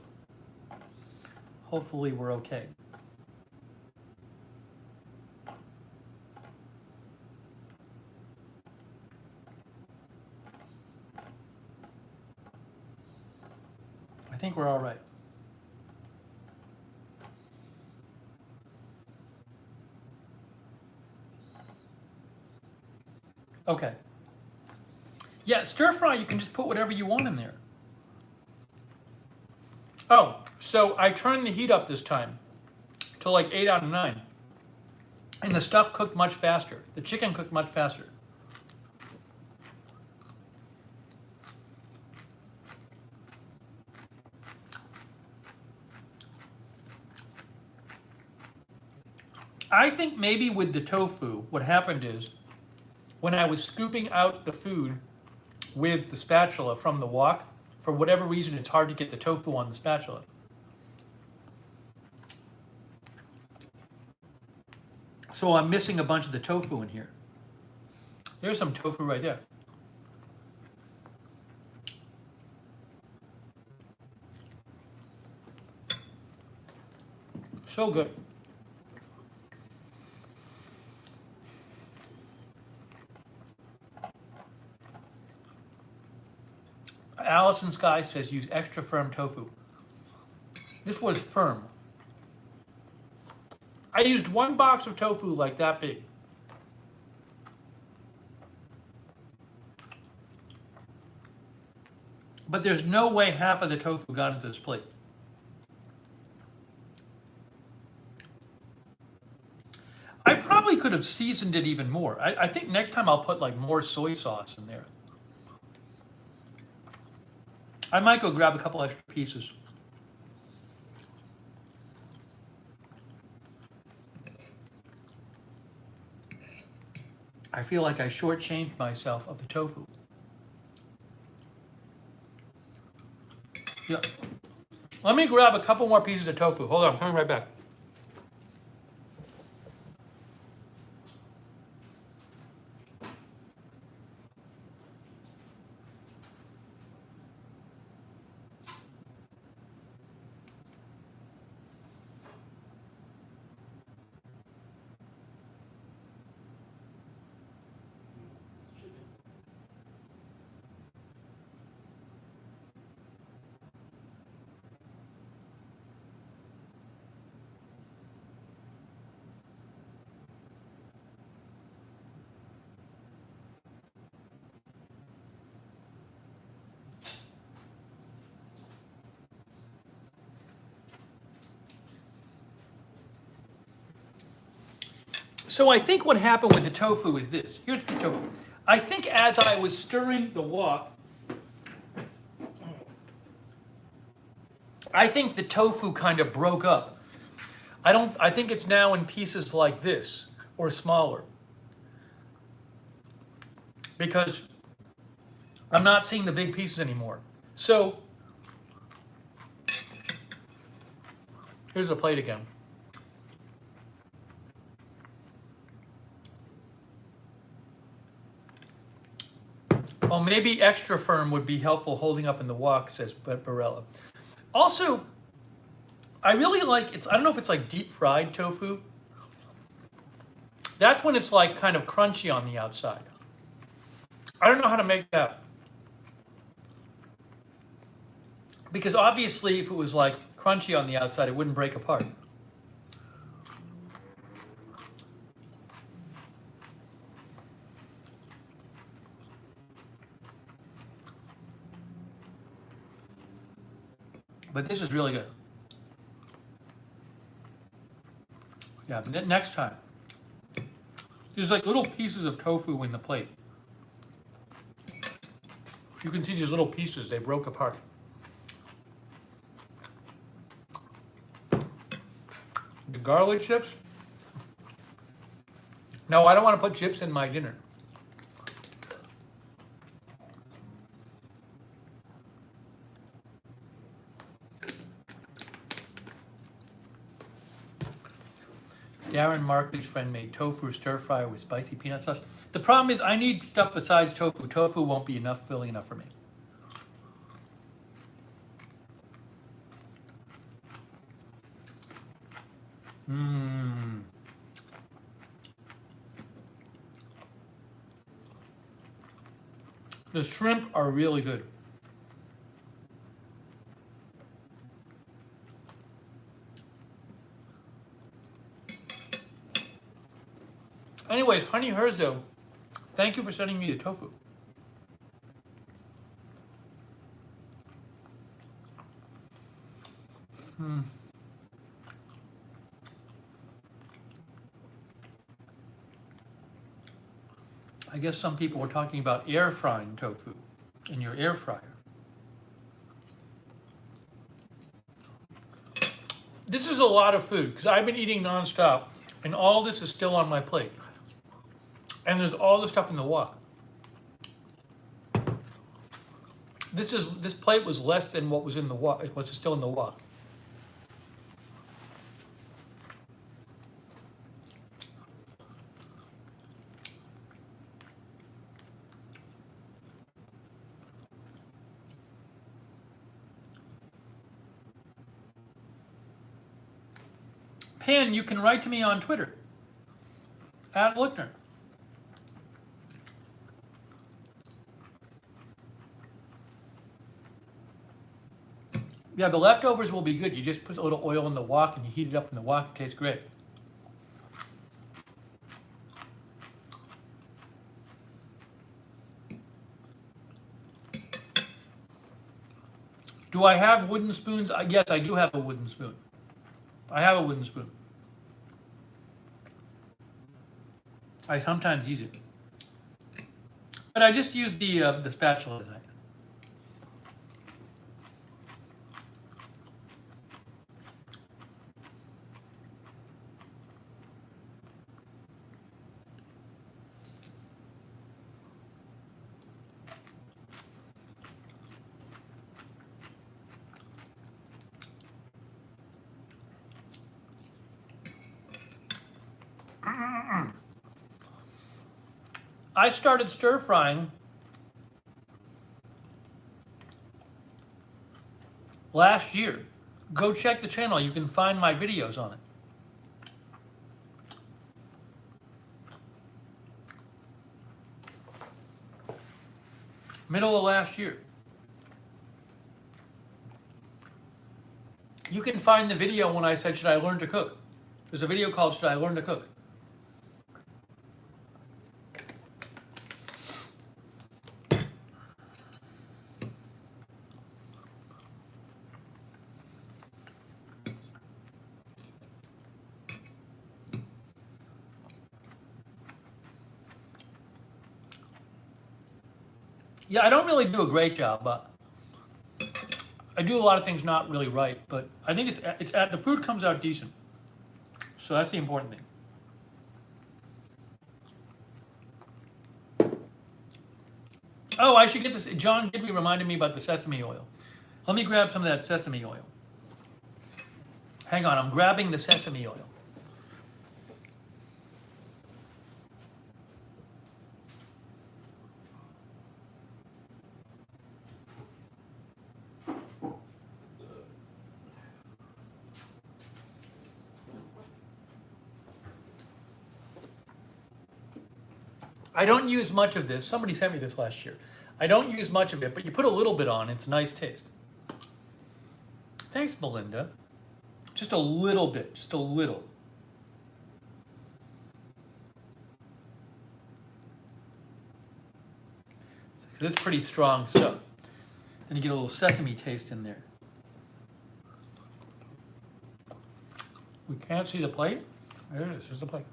hopefully we're okay. I think we're all right. Okay. Yeah, stir fry, you can just put whatever you want in there. Oh, so I turned the heat up this time to like 8 out of 9. And the stuff cooked much faster. The chicken cooked much faster. I think maybe with the tofu, what happened is when I was scooping out the food with the spatula from the wok, for whatever reason, it's hard to get the tofu on the spatula. So I'm missing a bunch of the tofu in here. There's some tofu right there. So good. Allison Sky says use extra firm tofu. This was firm. I used one box of tofu like that big. But there's no way half of the tofu got into this plate. I probably could have seasoned it even more. I think next time I'll put like more soy sauce in there. I might go grab a couple extra pieces. I feel like I shortchanged myself of the tofu. Yeah. Let me grab a couple more pieces of tofu. Hold on, I'm coming right back. So I think what happened with the tofu is this. Here's the tofu. I think as I was stirring the wok, I think the tofu kind of broke up. I think it's now in pieces like this or smaller. Because I'm not seeing the big pieces anymore. So here's the plate again. Well, maybe extra firm would be helpful holding up in the wok, says Barella. Also, I really like, I don't know if it's like deep fried tofu. That's when it's like kind of crunchy on the outside. I don't know how to make that. Because obviously if it was like crunchy on the outside, it wouldn't break apart. But this is really good. Yeah, next time. There's like little pieces of tofu in the plate. You can see these little pieces, they broke apart. The garlic chips? No, I don't want to put chips in my dinner. Darren Markley's friend made tofu stir fry with spicy peanut sauce. The problem is I need stuff besides tofu. Tofu won't be enough, filling enough for me. Mmm. The shrimp are really good. Anyways, Honey Herzo, thank you for sending me the tofu. I guess some people were talking about air frying tofu in your air fryer. This is a lot of food because I've been eating nonstop and all this is still on my plate. And there's all the stuff in the wok. This plate was less than what was in the wok, what's still in the wok. Pan, you can write to me on Twitter at Lookner. Yeah, the leftovers will be good. You just put a little oil in the wok and you heat it up in the wok. It tastes great. Do I have wooden spoons? Yes, I do have a wooden spoon. I have a wooden spoon. I sometimes use it. But I just use the spatula tonight. I started stir frying last year. Go check the channel. You can find my videos on it. Middle of last year. You can find the video when I said, should I learn to cook? There's a video called, should I learn to cook? Yeah, I don't really do a great job, but I do a lot of things not really right. But I think the food comes out decent, so that's the important thing. Oh, I should get this. John Gidry reminded me about the sesame oil. Let me grab some of that sesame oil. Hang on, I'm grabbing the sesame oil. I don't use much of this. Somebody sent me this last year. I don't use much of it, but you put a little bit on, it's a nice taste. Thanks, Melinda. Just a little bit, just a little. That's pretty strong stuff. And you get a little sesame taste in there. We can't see the plate. There it is, there's the plate.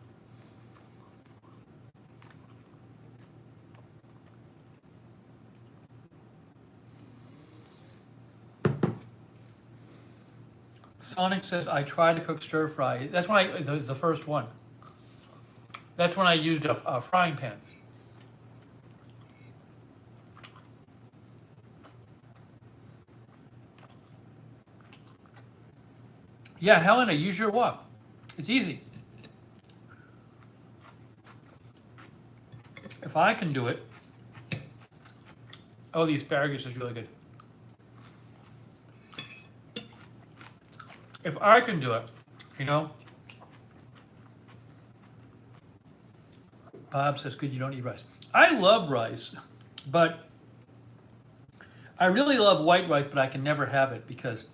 Sonic says, I try to cook stir fry. That's when that was the first one. That's when I used a frying pan. Yeah, Helena, use your wok. It's easy. If I can do it. Oh, the asparagus is really good. If I can do it, you know. Bob says, good, you don't eat rice. I love rice, but I really love white rice, but I can never have it because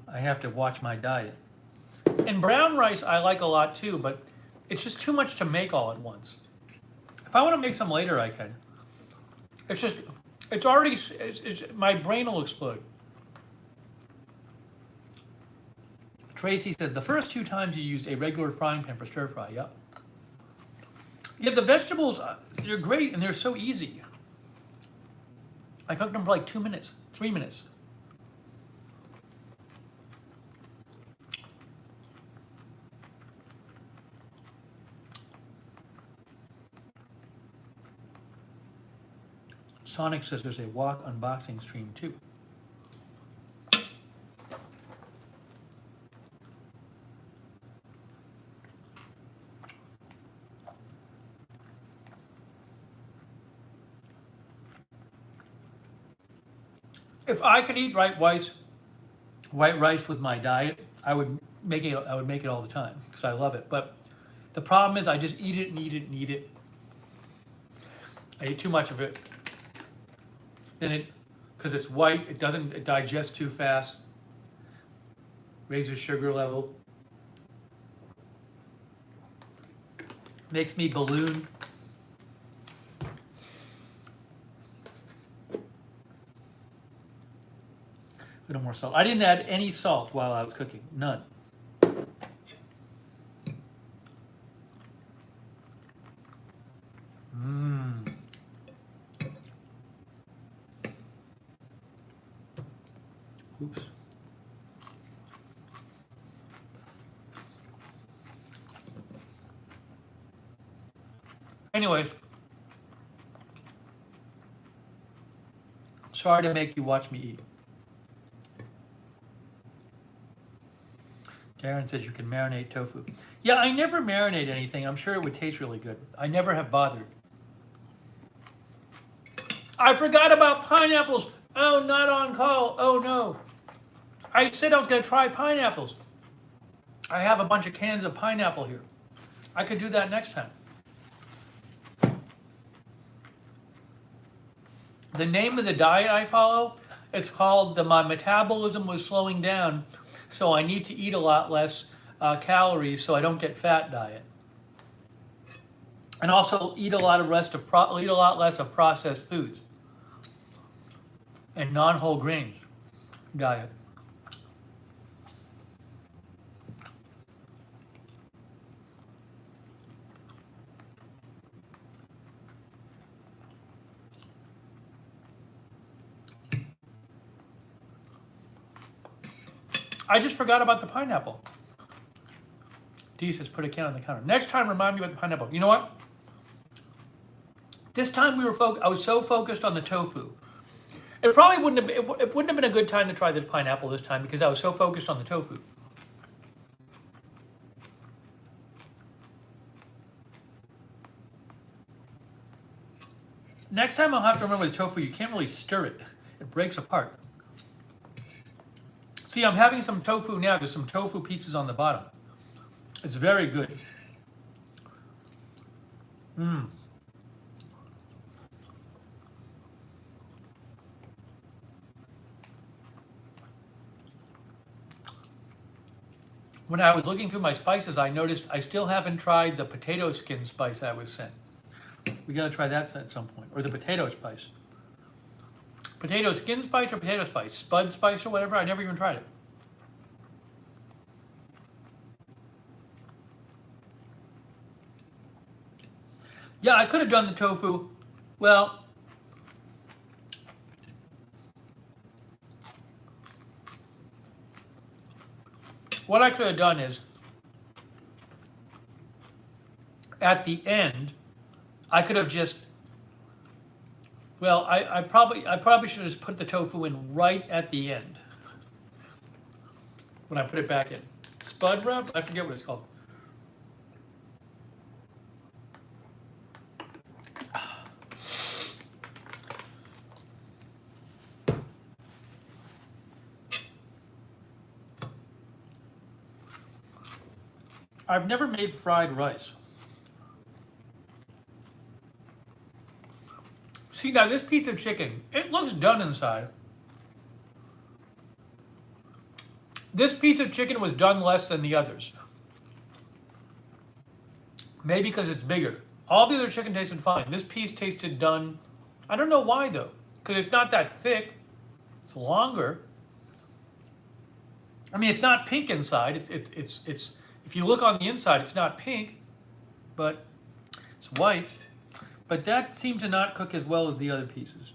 I have to watch my diet. And brown rice I like a lot too, but it's just too much to make all at once. If I want to make some later, I can. My brain will explode. Tracy says, the first 2 times you used a regular frying pan for stir fry, yep. Yeah, the vegetables, they're great and they're so easy. I cooked them for like 2 minutes, 3 minutes. Sonic says there's a wok unboxing stream too. If I could eat white rice with my diet, I would make it all the time because I love it. But the problem is I just eat it and eat it and eat it. I eat too much of it. Then because it's white, it digests too fast. Raises sugar level. Makes me balloon. A little more salt. I didn't add any salt while I was cooking. None. Oops. Anyways, sorry to make you watch me eat. Darren says you can marinate tofu. Yeah, I never marinate anything. I'm sure it would taste really good. I never have bothered. I forgot about pineapples. Oh, not on call. Oh no. I said I was gonna try pineapples. I have a bunch of cans of pineapple here. I could do that next time. The name of the diet I follow, it's called my metabolism was slowing down, so I need to eat a lot less calories so I don't get fat diet. And also eat a lot less of processed foods and non-whole grains diet. I just forgot about the pineapple. D says put a can on the counter. Next time, remind me about the pineapple. You know what? This time I was so focused on the tofu. It probably wouldn't have been a good time to try this pineapple this time because I was so focused on the tofu. Next time I'll have to remember the tofu, you can't really stir it. It breaks apart. See, I'm having some tofu now. There's some tofu pieces on the bottom. It's very good. When I was looking through my spices, I noticed I still haven't tried the potato skin spice I was sent. We gotta try that at some point, or the potato spice. Potato skin spice or potato spice? Spud spice or whatever? I never even tried it. Yeah, I could have done the tofu. Well, what I could have done is, at the end, I could have just, well, I probably should have just put the tofu in right at the end when I put it back in. Spud rub? I forget what it's called. I've never made fried rice. See, now this piece of chicken, it looks done inside. This piece of chicken was done less than the others. Maybe because it's bigger. All the other chicken tasted fine. This piece tasted done. I don't know why though, because it's not that thick. It's longer. I mean, it's not pink inside. It's if you look on the inside, it's not pink, but it's white. But that seemed to not cook as well as the other pieces.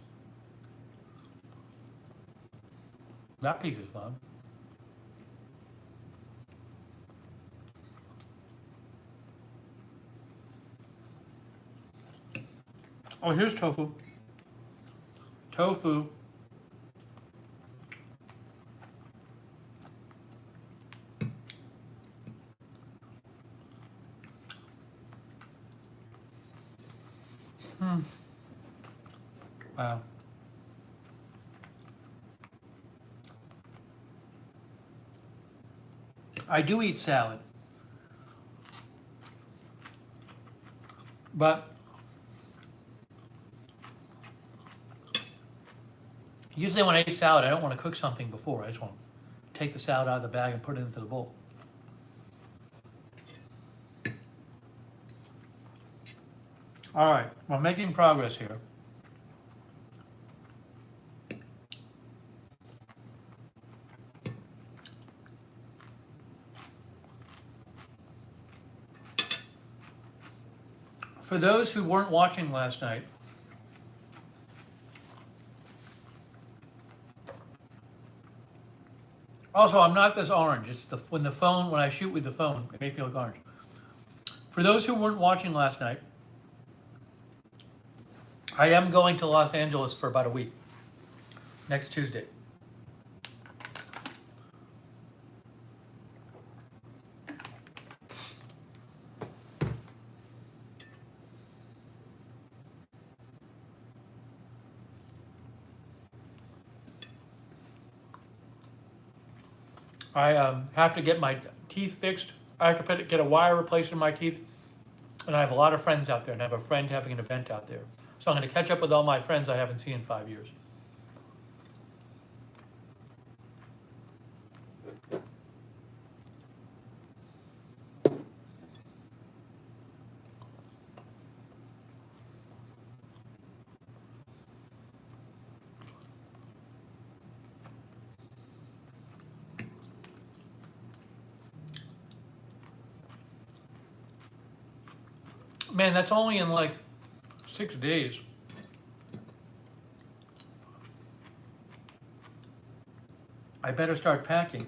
That piece is fun. Oh, here's tofu. Tofu. Wow. I do eat salad. But usually when I eat salad, I don't want to cook something before. I just want to take the salad out of the bag and put it into the bowl. All right, we're making progress here. For those who weren't watching last night, also I'm not this orange. It's when I shoot with the phone, it makes me look orange. For those who weren't watching last night, I am going to Los Angeles for about a week, next Tuesday. I have to get my teeth fixed. I have to get a wire replaced in my teeth. And I have a lot of friends out there, and I have a friend having an event out there. So I'm going to catch up with all my friends I haven't seen in 5 years. Man, that's only in like 6 days. I better start packing.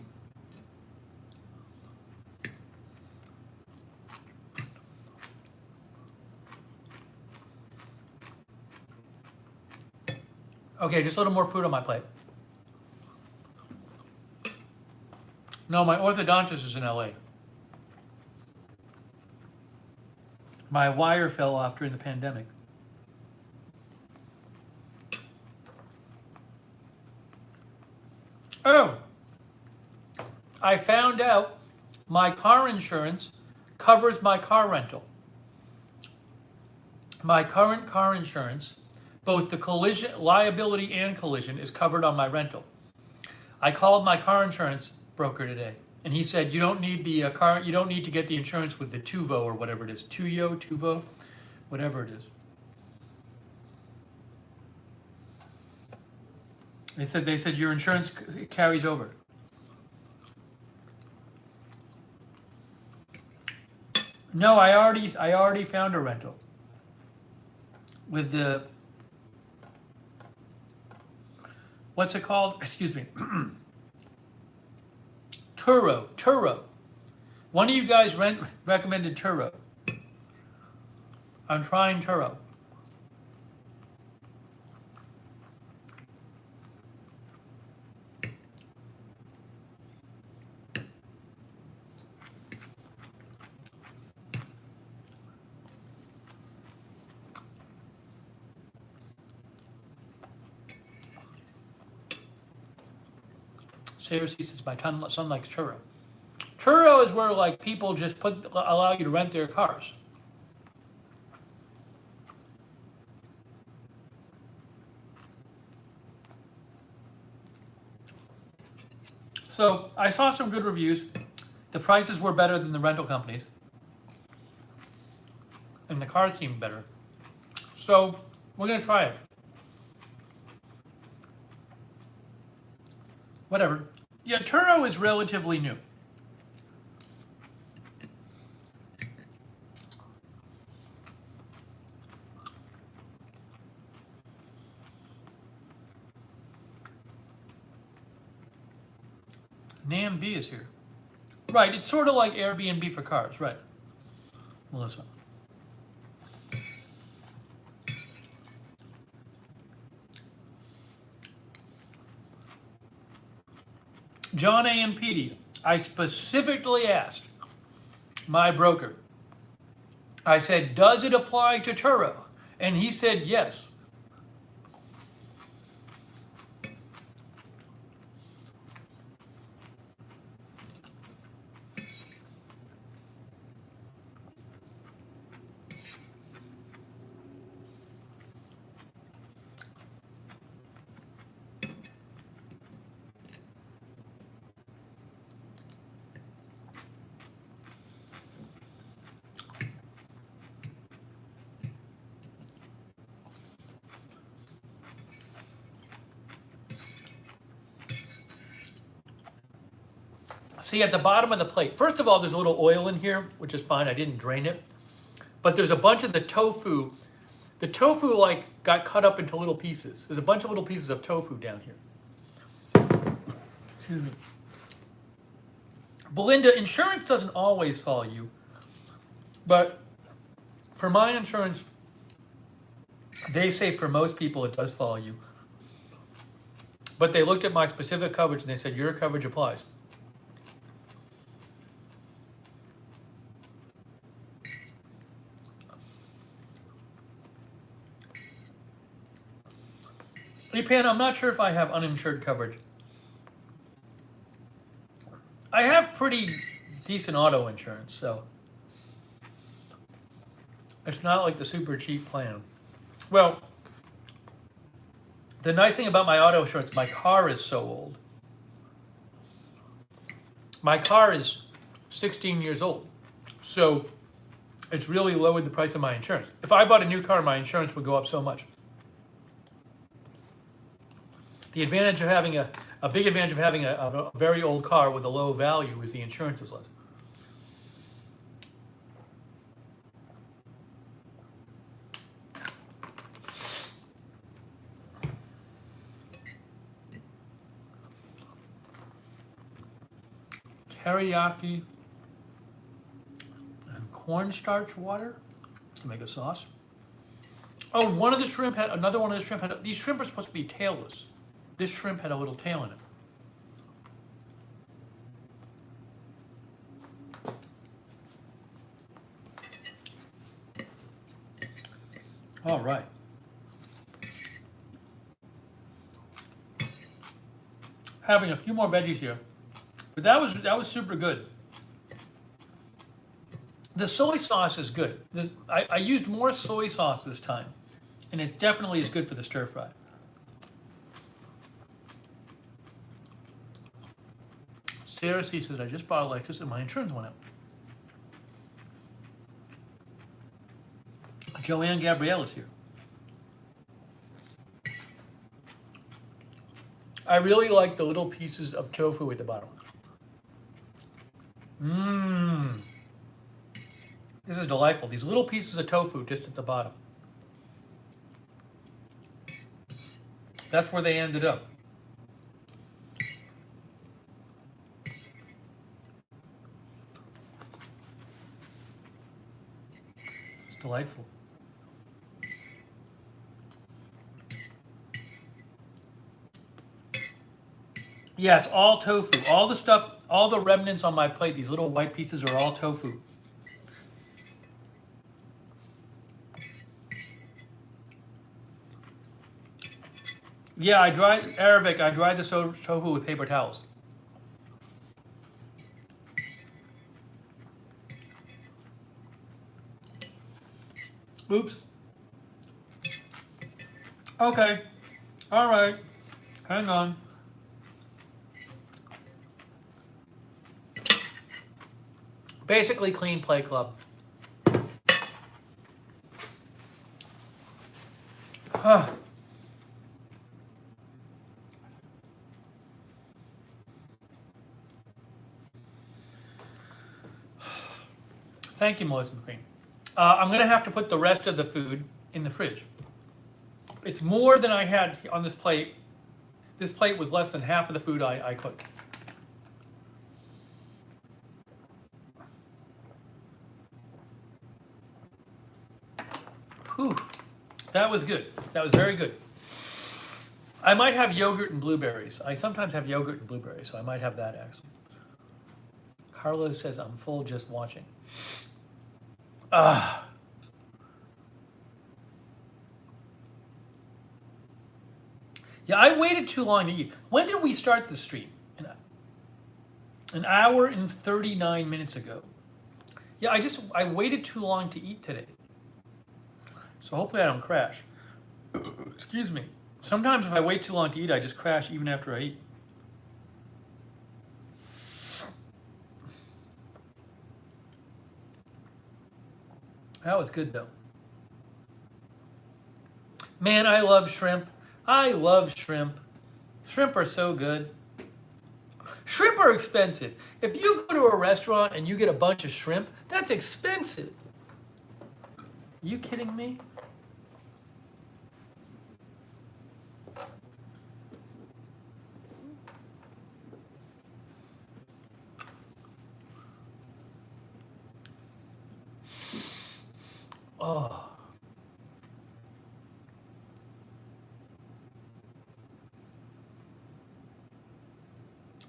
Okay, just a little more food on my plate. No, my orthodontist is in LA. My wire fell off during the pandemic. Oh, I found out my car insurance covers my car rental. My current car insurance, both the collision, liability and collision, is covered on my rental. I called my car insurance broker today, and he said you don't need the you don't need to get the insurance with the TOFU or whatever it is, TOFU, whatever it is. They said your insurance carries over. No, I already found a rental with the, what's it called? Excuse me. Turo. One of you guys recommended Turo. I'm trying Turo. Seriously, since my son likes Turo. Turo is where like people just allow you to rent their cars. So I saw some good reviews. The prices were better than the rental companies. And the cars seemed better. So we're gonna try it. Whatever. Yeah, Turo is relatively new. Nam B is here. Right, it's sort of like Airbnb for cars, right? Melissa. John A. and Petey, I specifically asked my broker, I said, does it apply to Turo? And he said yes. See, at the bottom of the plate, first of all, there's a little oil in here, which is fine. I didn't drain it. But there's a bunch of the tofu. The tofu, like, got cut up into little pieces. There's a bunch of little pieces of tofu down here. Excuse me. Belinda, insurance doesn't always follow you. But for my insurance, they say for most people it does follow you. But they looked at my specific coverage and they said, your coverage applies. Hey, Pan, I'm not sure if I have uninsured coverage. I have pretty decent auto insurance, so it's not like the super cheap plan. Well, the nice thing about my auto insurance, my car is so old. My car is 16 years old, so it's really lowered the price of my insurance. If I bought a new car, my insurance would go up so much. The advantage of having a big advantage of having a very old car with a low value is the insurance is less. Teriyaki and cornstarch water to make a sauce. Oh, another one of the shrimp had, these shrimp are supposed to be tailless. This shrimp had a little tail in it. All right. Having a few more veggies here, but that was super good. The soy sauce is good. I used more soy sauce this time, and it definitely is good for the stir fry. Sarah C says, I just bought a Lexus and my insurance went up. Joanne Gabrielle is here. I really like the little pieces of tofu at the bottom. Mmm. This is delightful. These little pieces of tofu just at the bottom. That's where they ended up. It's delightful. Yeah, it's all tofu. All the stuff, all the remnants on my plate, these little white pieces are all tofu. Yeah, I dried the tofu with paper towels. Oops. Okay. All right. Hang on. Basically clean play club. Thank you, Melissa McQueen. I'm going to have to put the rest of the food in the fridge. It's more than I had on this plate. This plate was less than half of the food I cooked. Whew. That was good. That was very good. I might have yogurt and blueberries. I sometimes have yogurt and blueberries, so I might have that actually. Carlos says, I'm full just watching. Ah. Yeah, I waited too long to eat. When did we start the stream? An hour and 39 minutes ago. Yeah, I waited too long to eat today. So hopefully I don't crash. Excuse me. Sometimes if I wait too long to eat, I just crash even after I eat. That was good though. Man, I love shrimp. I love shrimp. Shrimp are so good. Shrimp are expensive. If you go to a restaurant and you get a bunch of shrimp, that's expensive. Are you kidding me? Oh.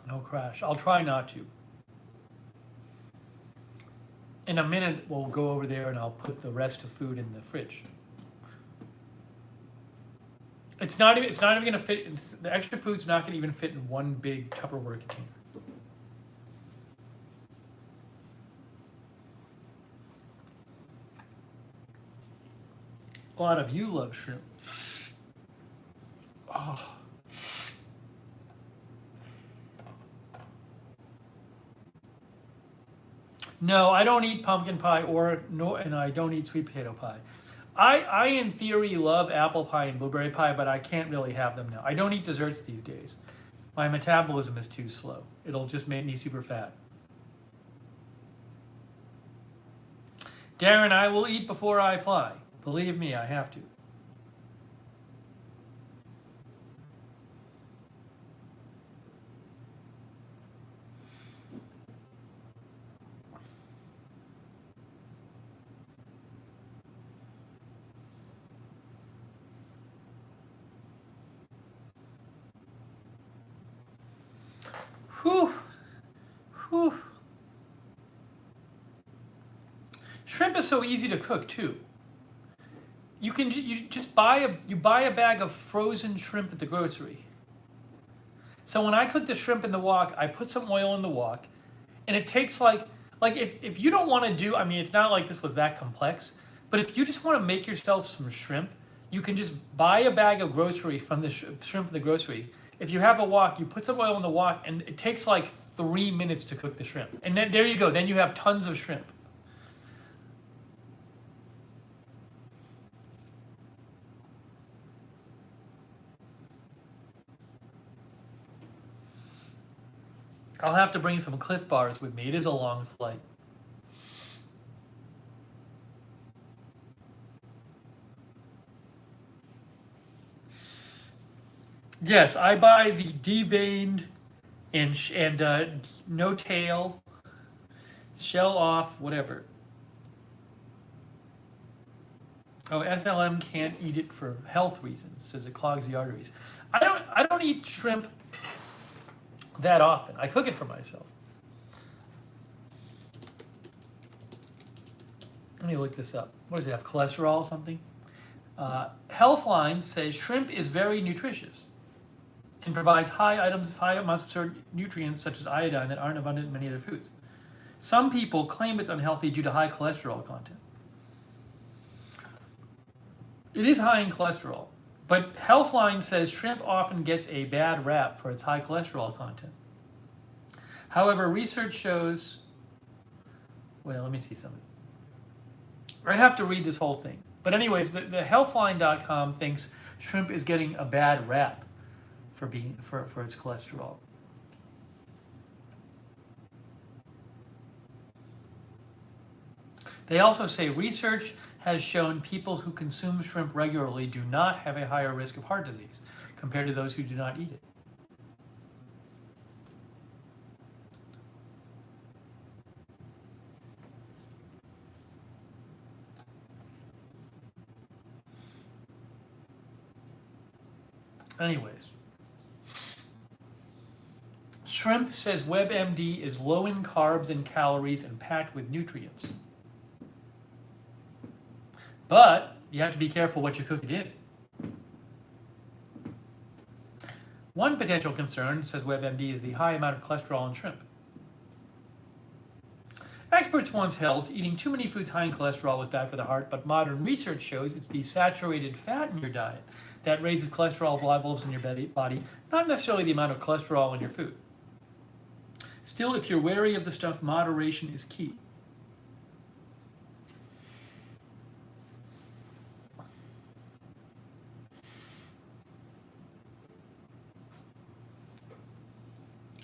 No crash. I'll try not to. In a minute, we'll go over there and I'll put the rest of food in the fridge. It's not even going to fit. The extra food's not going to even fit in one big Tupperware container. A lot of you love shrimp. Oh. No, I don't eat pumpkin pie and I don't eat sweet potato pie. I in theory love apple pie and blueberry pie, but I can't really have them now. I don't eat desserts these days. My metabolism is too slow. It'll just make me super fat. Darren, I will eat before I fly. Believe me, I have to. Whew. Whew. Shrimp is so easy to cook too. You just buy a bag of frozen shrimp at the grocery. So when I cook the shrimp in the wok, I put some oil in the wok, and it takes like if you don't want to do, I mean, it's not like this was that complex, but if you just want to make yourself some shrimp, you can just buy a bag of grocery from the shrimp from the grocery. If you have a wok, you put some oil in the wok, and it takes like 3 minutes to cook the shrimp. And then there you go. Then you have tons of shrimp. I'll have to bring some Cliff Bars with me. It is a long flight. Yes, I buy the deveined and no tail, shell off, whatever. Oh, SLM can't eat it for health reasons, says it clogs the arteries. I don't eat shrimp that often. I cook it for myself. Let me look this up. What does it have? Cholesterol or something? Healthline says shrimp is very nutritious and provides high amounts of certain nutrients such as iodine that aren't abundant in many other foods. Some people claim it's unhealthy due to high cholesterol content. It is high in cholesterol, but Healthline says shrimp often gets a bad rap for its high cholesterol content. However, research shows, well, let me see something. I have to read this whole thing. But anyways, the healthline.com thinks shrimp is getting a bad rap for its cholesterol. They also say research has shown people who consume shrimp regularly do not have a higher risk of heart disease compared to those who do not eat it. Anyways, shrimp, says WebMD, is low in carbs and calories and packed with nutrients. But you have to be careful what you cook it in. One potential concern, says WebMD, is the high amount of cholesterol in shrimp. Experts once held eating too many foods high in cholesterol was bad for the heart, but modern research shows it's the saturated fat in your diet that raises cholesterol levels in your body, not necessarily the amount of cholesterol in your food. Still, if you're wary of the stuff, moderation is key.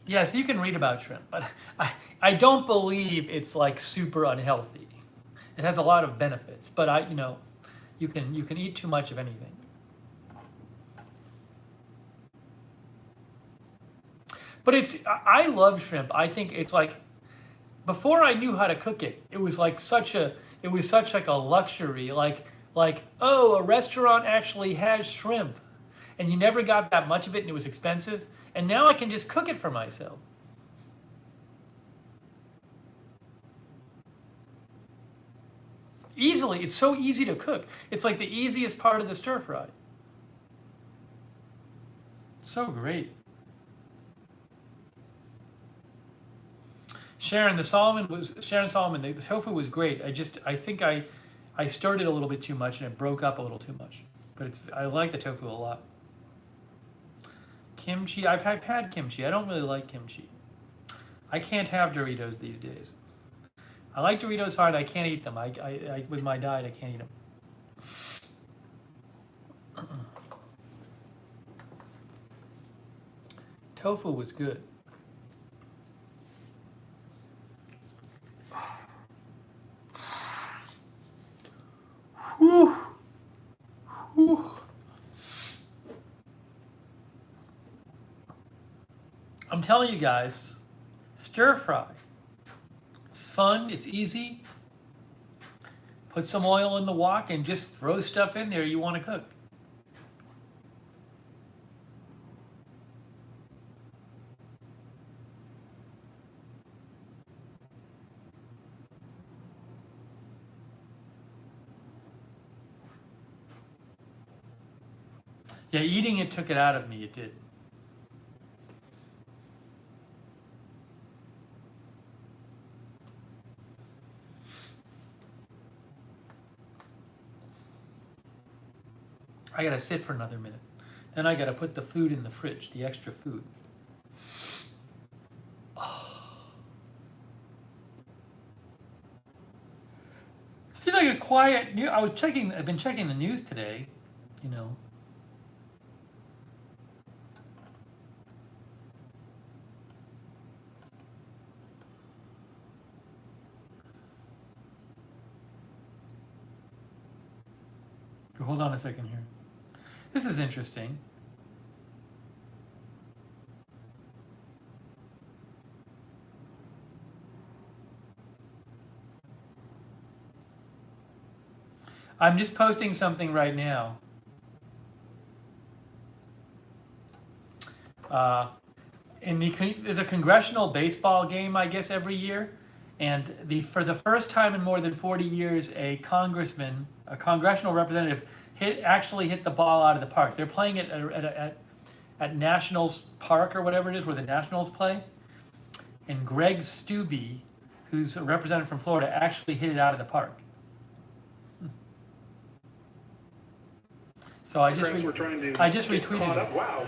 Yes, you can read about shrimp, but I don't believe it's like super unhealthy. It has a lot of benefits, but you can eat too much of anything. But I love shrimp. I think it's like, before I knew how to cook it, it was such like a luxury, like oh, a restaurant actually has shrimp, and you never got that much of it, and it was expensive. And now I can just cook it for myself. Easily, it's so easy to cook. It's like the easiest part of the stir fry. So great. Sharon Solomon, the tofu was great. I think I I stirred it a little bit too much and it broke up a little too much. But I like the tofu a lot. Kimchi, I've had kimchi. I don't really like kimchi. I can't have Doritos these days. I like Doritos hard. I can't eat them. I with my diet, I can't eat them. Tofu was good. Whew. Whew. I'm telling you guys, stir fry. It's fun, it's easy. Put some oil in the wok and just throw stuff in there you want to cook. Yeah, eating it took it out of me, it did. I gotta sit for another minute. Then I gotta put the food in the fridge, the extra food. Oh. Seems like a quiet. I've been checking the news today, you know. Hold on a second here. This is interesting. I'm just posting something right now. There's a congressional baseball game, I guess, every year. And for the first time in more than 40 years, a congressional representative actually hit the ball out of the park. They're playing it at Nationals Park or whatever it is, where the Nationals play. And Greg Stubbe, who's a representative from Florida, actually hit it out of the park. So I just retweeted it. Wow,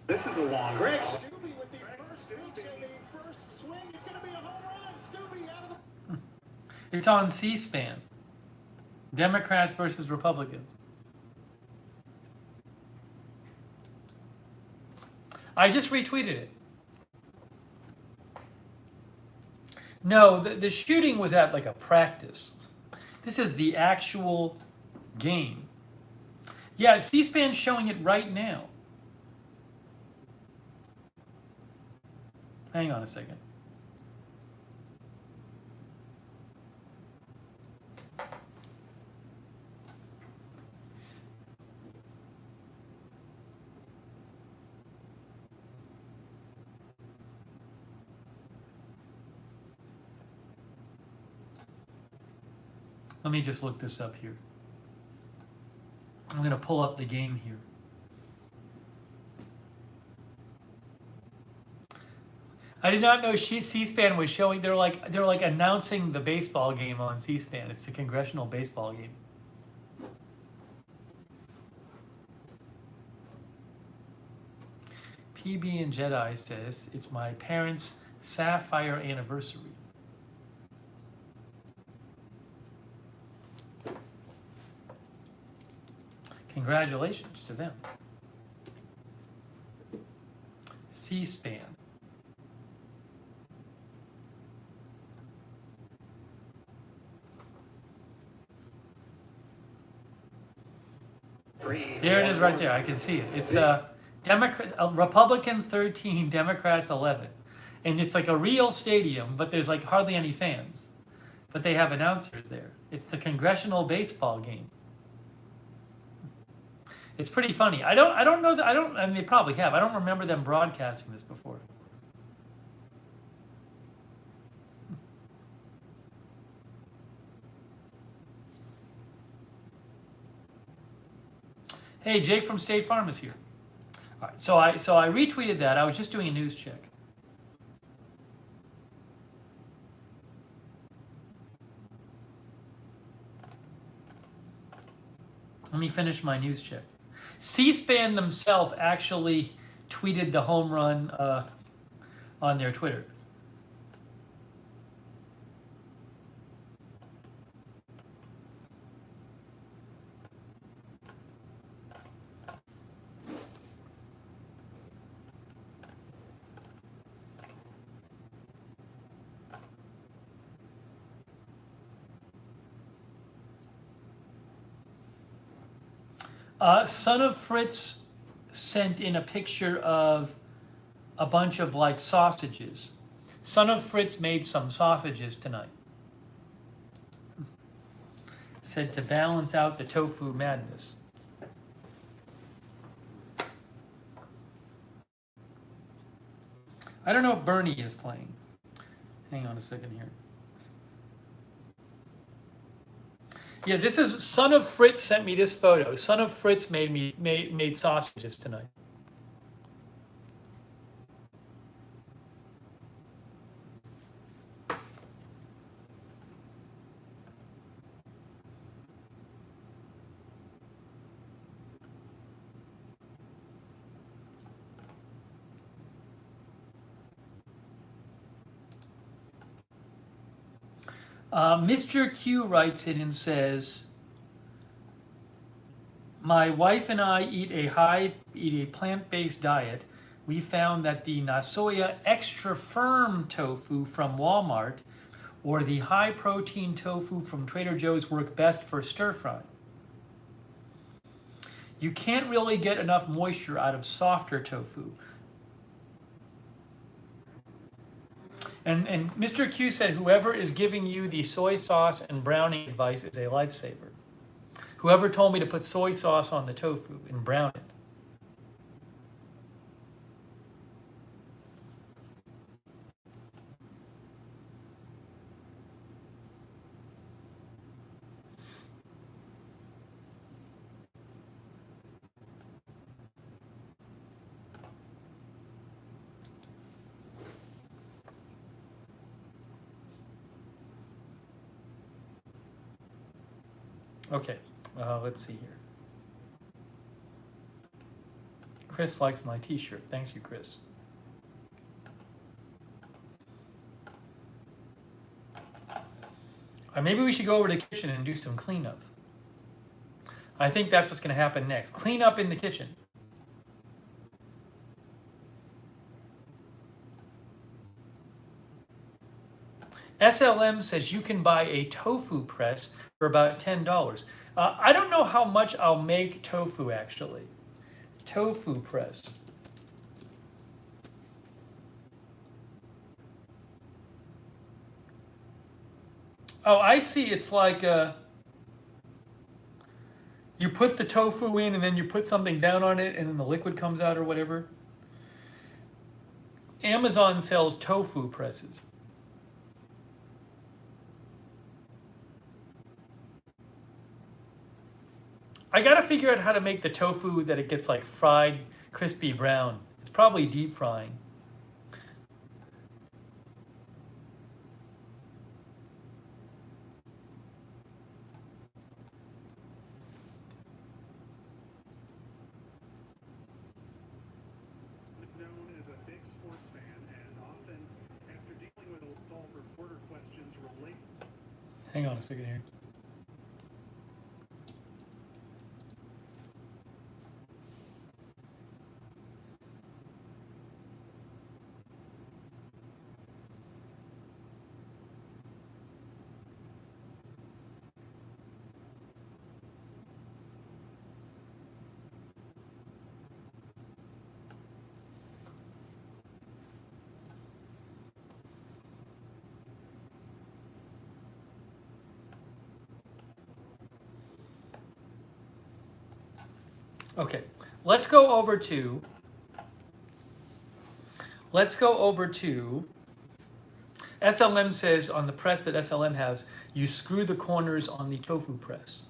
this is a long. Greg Stubbe with the first pitch and the first swing. It's going to be a home run. Stubbe out of the. It's on C-SPAN. Democrats versus Republicans. I just retweeted it. No, the shooting was at like a practice. This is the actual game. Yeah, C-SPAN's showing it right now. Hang on a second. Let me just look this up here. I'm going to pull up the game here. I did not know C-SPAN was showing. They're like announcing the baseball game on C-SPAN. It's the congressional baseball game. PB and Jedi says it's my parents' sapphire anniversary. Congratulations to them. C-SPAN. There it is right there. I can see it. It's Republicans 13, Democrats 11. And it's like a real stadium, but there's like hardly any fans. But they have announcers there. It's the congressional baseball game. It's pretty funny. I don't know that I mean they probably have. I don't remember them broadcasting this before. Hey, Jake from State Farm is here. All right, so I retweeted that. I was just doing a news check. Let me finish my news check. C-SPAN themselves actually tweeted the home run on their Twitter. Son of Fritz sent in a picture of a bunch of like sausages. Son of Fritz made some sausages tonight. Said to balance out the tofu madness. I don't know if Bernie is playing. Hang on a second here. Yeah, this is Son of Fritz sent me this photo. Son of Fritz made sausages tonight. Mr. Q writes in and says, my wife and I eat a plant-based diet. We found that the Nasoya extra firm tofu from Walmart or the high protein tofu from Trader Joe's work best for stir fry. You can't really get enough moisture out of softer tofu. And Mr. Q said, whoever is giving you the soy sauce and browning advice is a lifesaver. Whoever told me to put soy sauce on the tofu and brown it. Okay, let's see here. Chris likes my t-shirt. Thanks you, Chris. Or maybe we should go over to the kitchen and do some cleanup. I think that's what's going to happen next. Clean up in the kitchen. SLM says you can buy a tofu press for about $10. I don't know how much I'll make tofu actually. Tofu press. Oh, I see. It's like you put the tofu in and then you put something down on it and then the liquid comes out or whatever. Amazon sells tofu presses. I gotta figure out how to make the tofu that it gets like fried, crispy brown. It's probably deep frying. Known as a big sports fan, and often after dealing with all reporter questions relate. Hang on a second here. Okay, let's go over to SLM says on the press that SLM has, you screw the corners on the tofu press.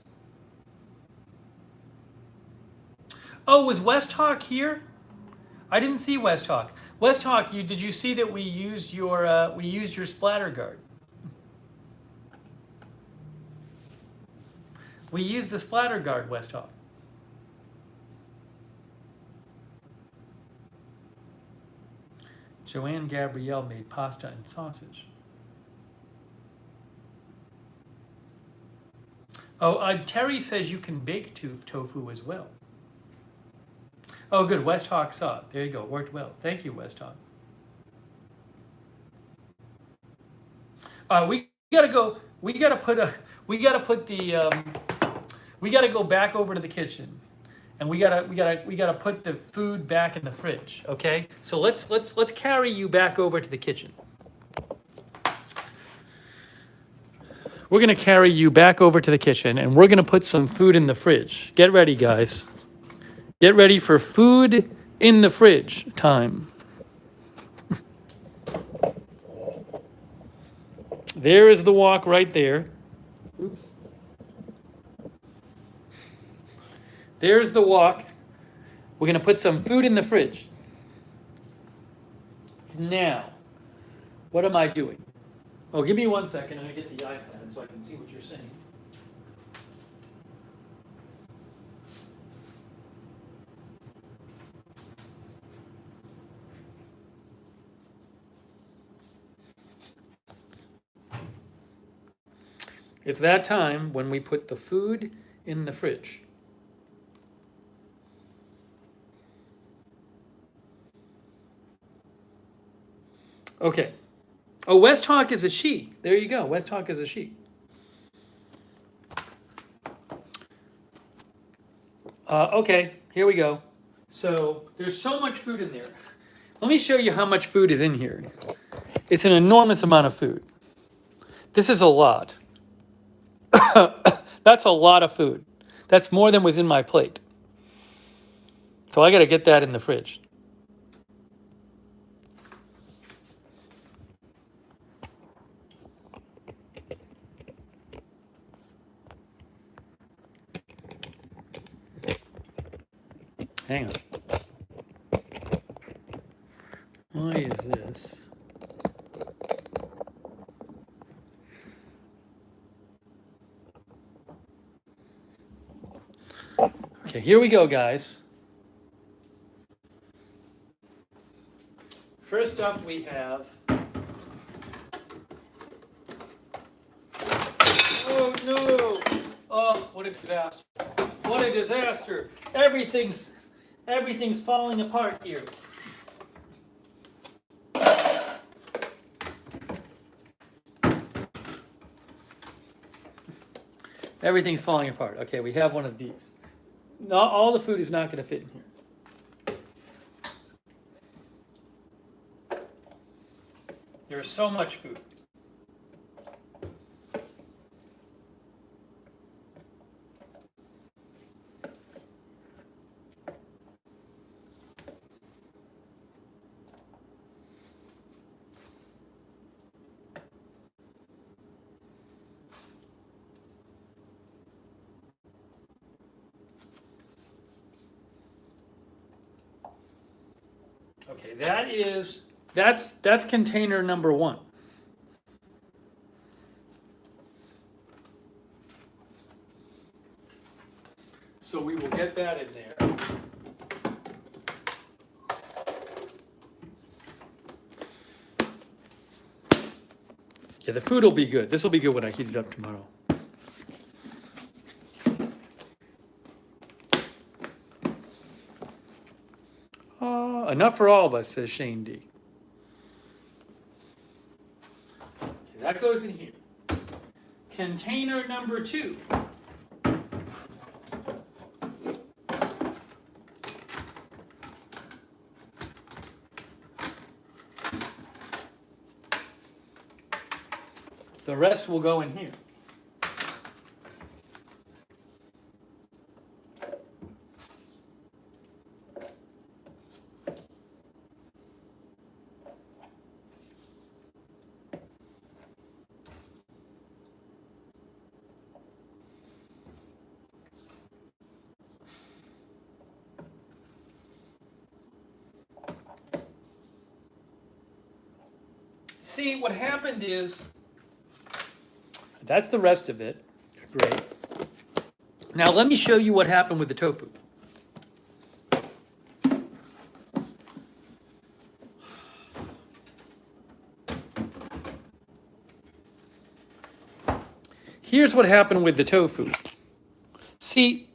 Oh, was West Hawk here? I didn't see West Hawk. West Hawk, did you see that we used your splatter guard? We used the splatter guard, West Hawk. Joanne Gabrielle made pasta and sausage. Oh, Terry says you can bake tofu as well. Oh, good. West Hawk saw it. There you go. It worked well. Thank you, West Hawk. We gotta go. We gotta put the. We gotta go back over to the kitchen, and we gotta put the food back in the fridge. Okay. So let's carry you back over to the kitchen. We're gonna carry you back over to the kitchen, and we're gonna put some food in the fridge. Get ready, guys. Get ready for food in the fridge time. There is the wok right there. Oops. There's the wok. We're going to put some food in the fridge. Now, what am I doing? Oh, give me 1 second. I'm going to get the iPad so I can see what you're saying. It's that time when we put the food in the fridge. Okay. Oh, West Hawk is a she. There you go. West Hawk is a she. Okay, here we go. So there's so much food in there. Let me show you how much food is in here. It's an enormous amount of food. This is a lot. That's a lot of food. That's more than was in my plate. So I got to get that in the fridge. Hang on. Why is this? Okay, here we go, guys. First up, we have. Oh no! Oh, what a disaster! What a disaster! Everything's falling apart here. Everything's falling apart. Okay, we have one of these. Not all the food is not going to fit in here. There's so much food. Okay, that's container number 1. So we will get that in there. Yeah, the food will be good. This will be good when I heat it up tomorrow. Enough for all of us, says Shane D. Okay, that goes in here. Container number 2. The rest will go in here. See, what happened is, that's the rest of it. Great. Now let me show you what happened with the tofu. Here's what happened with the tofu. See,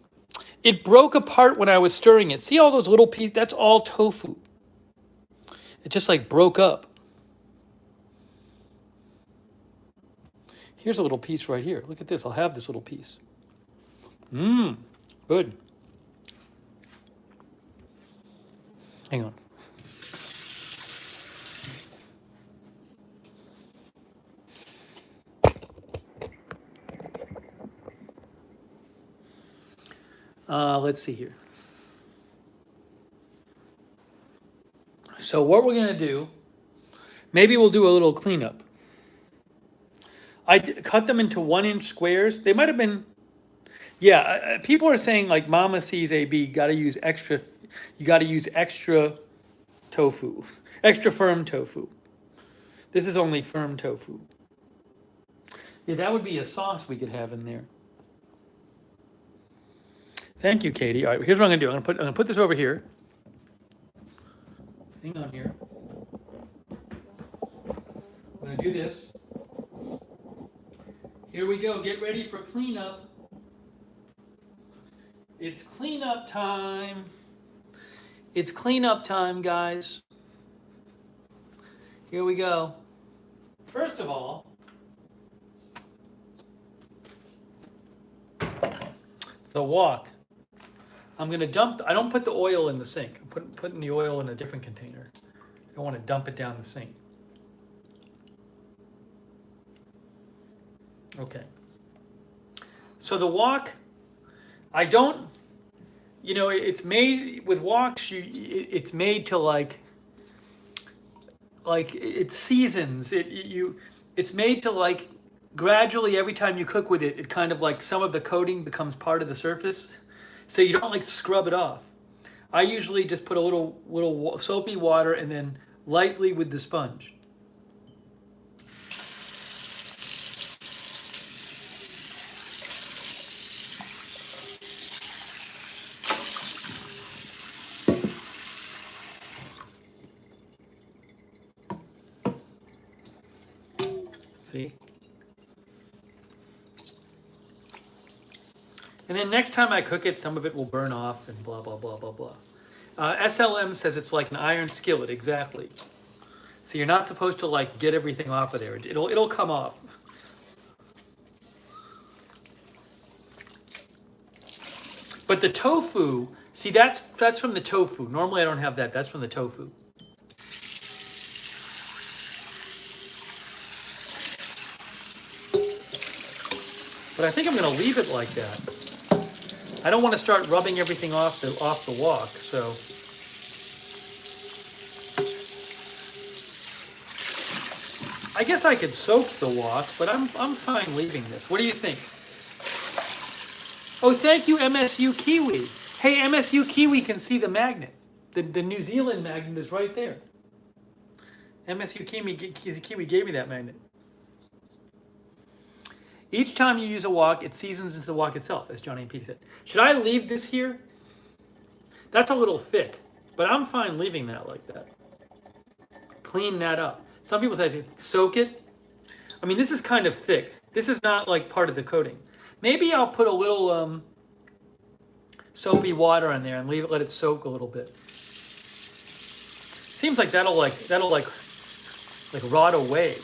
it broke apart when I was stirring it. See all those little pieces? That's all tofu. It just like broke up. Here's a little piece right here. Look at this. I'll have this little piece. Mmm, good. Hang on. Let's see here. So what we're gonna do, maybe we'll do a little cleanup. I cut them into 1-inch squares. They might have been, yeah. People are saying like Mama sees AB. Got to use extra. You got to use extra tofu, extra firm tofu. This is only firm tofu. Yeah, that would be a sauce we could have in there. Thank you, Katie. All right, here's what I'm gonna do. I'm gonna put this over here. Hang on here. I'm gonna do this. Here we go. Get ready for cleanup. It's cleanup time. It's cleanup time, guys. Here we go. First of all, the wok. I'm gonna dump. I don't put the oil in the sink. I'm putting the oil in a different container. I don't want to dump it down the sink. Okay. So the wok, I don't. You know, it's made with woks. It's made to like it seasons. It's made to like gradually every time you cook with it, it kind of like some of the coating becomes part of the surface. So you don't like scrub it off. I usually just put a little soapy water and then lightly with the sponge. See? And then next time I cook it, some of it will burn off and blah, blah, blah, blah, blah. SLM says it's like an iron skillet, exactly. So you're not supposed to like get everything off of there. It'll come off. But the tofu, see that's from the tofu. Normally I don't have that. That's from the tofu. But I think I'm going to leave it like that. I don't want to start rubbing everything off the wok, so. I guess I could soak the wok, but I'm fine leaving this. What do you think? Oh, thank you, MSU Kiwi. Hey, MSU Kiwi can see the magnet. The New Zealand magnet is right there. MSU Kiwi gave me that magnet. Each time you use a wok, it seasons into the wok itself, as Johnny and Pete said. Should I leave this here? That's a little thick, but I'm fine leaving that like that. Clean that up. Some people say, soak it. I mean, this is kind of thick. This is not like part of the coating. Maybe I'll put a little soapy water in there and let it soak a little bit. Seems like that'll rot away.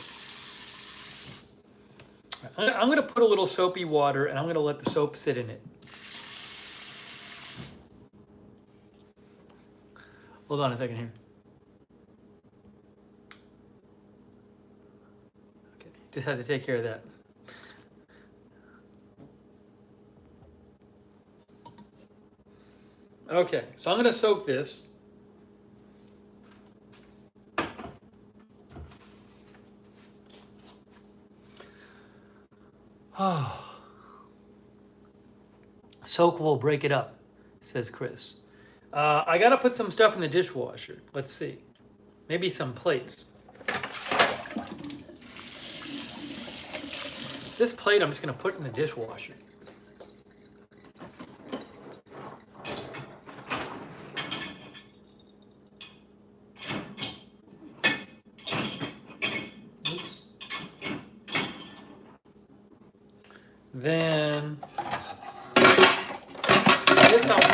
I'm going to put a little soapy water and I'm going to let the soap sit in it. Hold on a second here. Okay, just have to take care of that. Okay, so I'm going to soak this. Oh. Soak will break it up, says Chris. I got to put some stuff in the dishwasher. Let's see. Maybe some plates. This plate I'm just going to put in the dishwasher. Then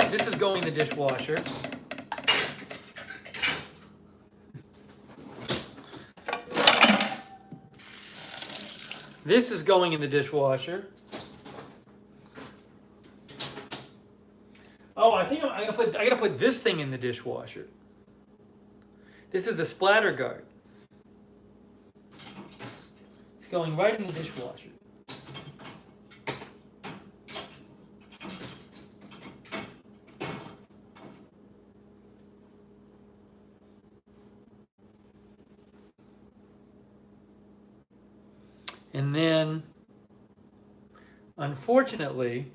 this is going in the dishwasher. This is going in the dishwasher. Oh, I think I gotta put this thing in the dishwasher. This is the splatter guard. It's going right in the dishwasher. And then, unfortunately,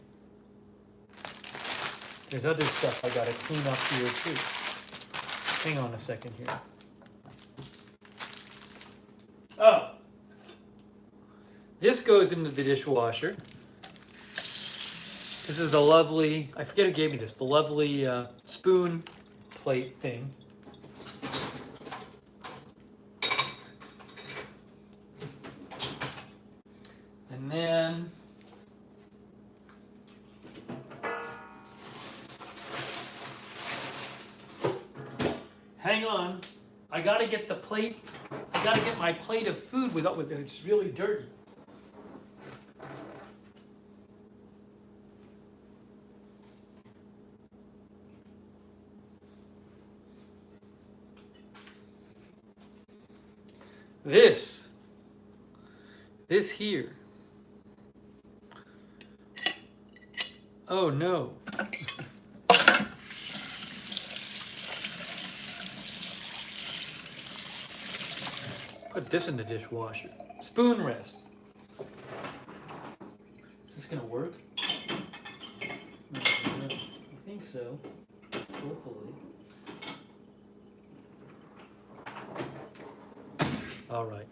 there's other stuff I gotta clean up here too. Hang on a second here. Oh, this goes into the dishwasher. This is the lovely, I forget who gave me this, the lovely spoon plate thing. And then hang on, I gotta get the plate. I gotta get my plate of food with it's really dirty. This here. Oh no. Put this in the dishwasher. Spoon rest. Is this gonna work? I think so. Hopefully. All right.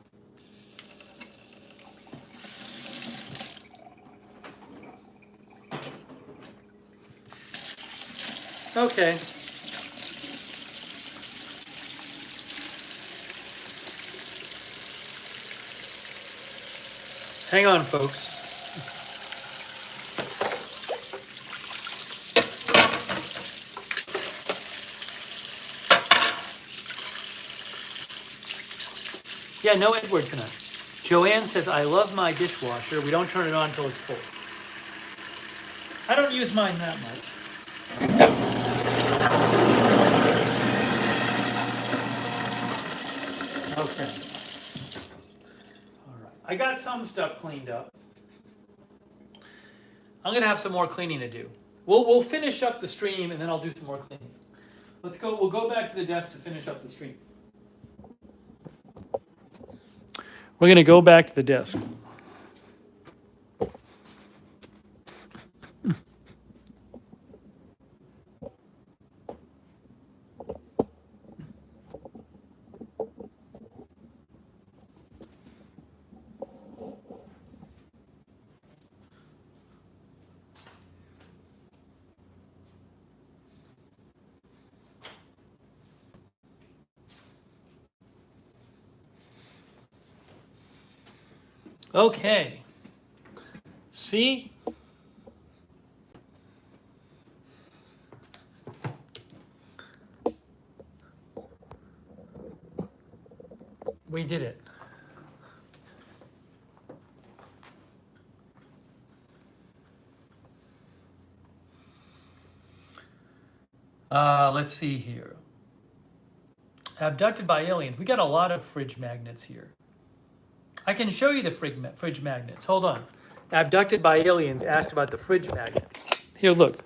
Okay. Hang on, folks. Yeah, no Edward tonight. Joanne says, I love my dishwasher. We don't turn it on until it's full. I don't use mine that much. Okay. All right. I got some stuff cleaned up. I'm gonna have some more cleaning to do. We'll finish up the stream and then I'll do some more cleaning. Let's go. We'll go back to the desk to finish up the stream. We're gonna go back to the desk. Okay. See? We did it. Let's see here. Abducted by aliens. We got a lot of fridge magnets here. I can show you the fridge magnets. Hold on. Abducted by aliens asked about the fridge magnets. Here, look.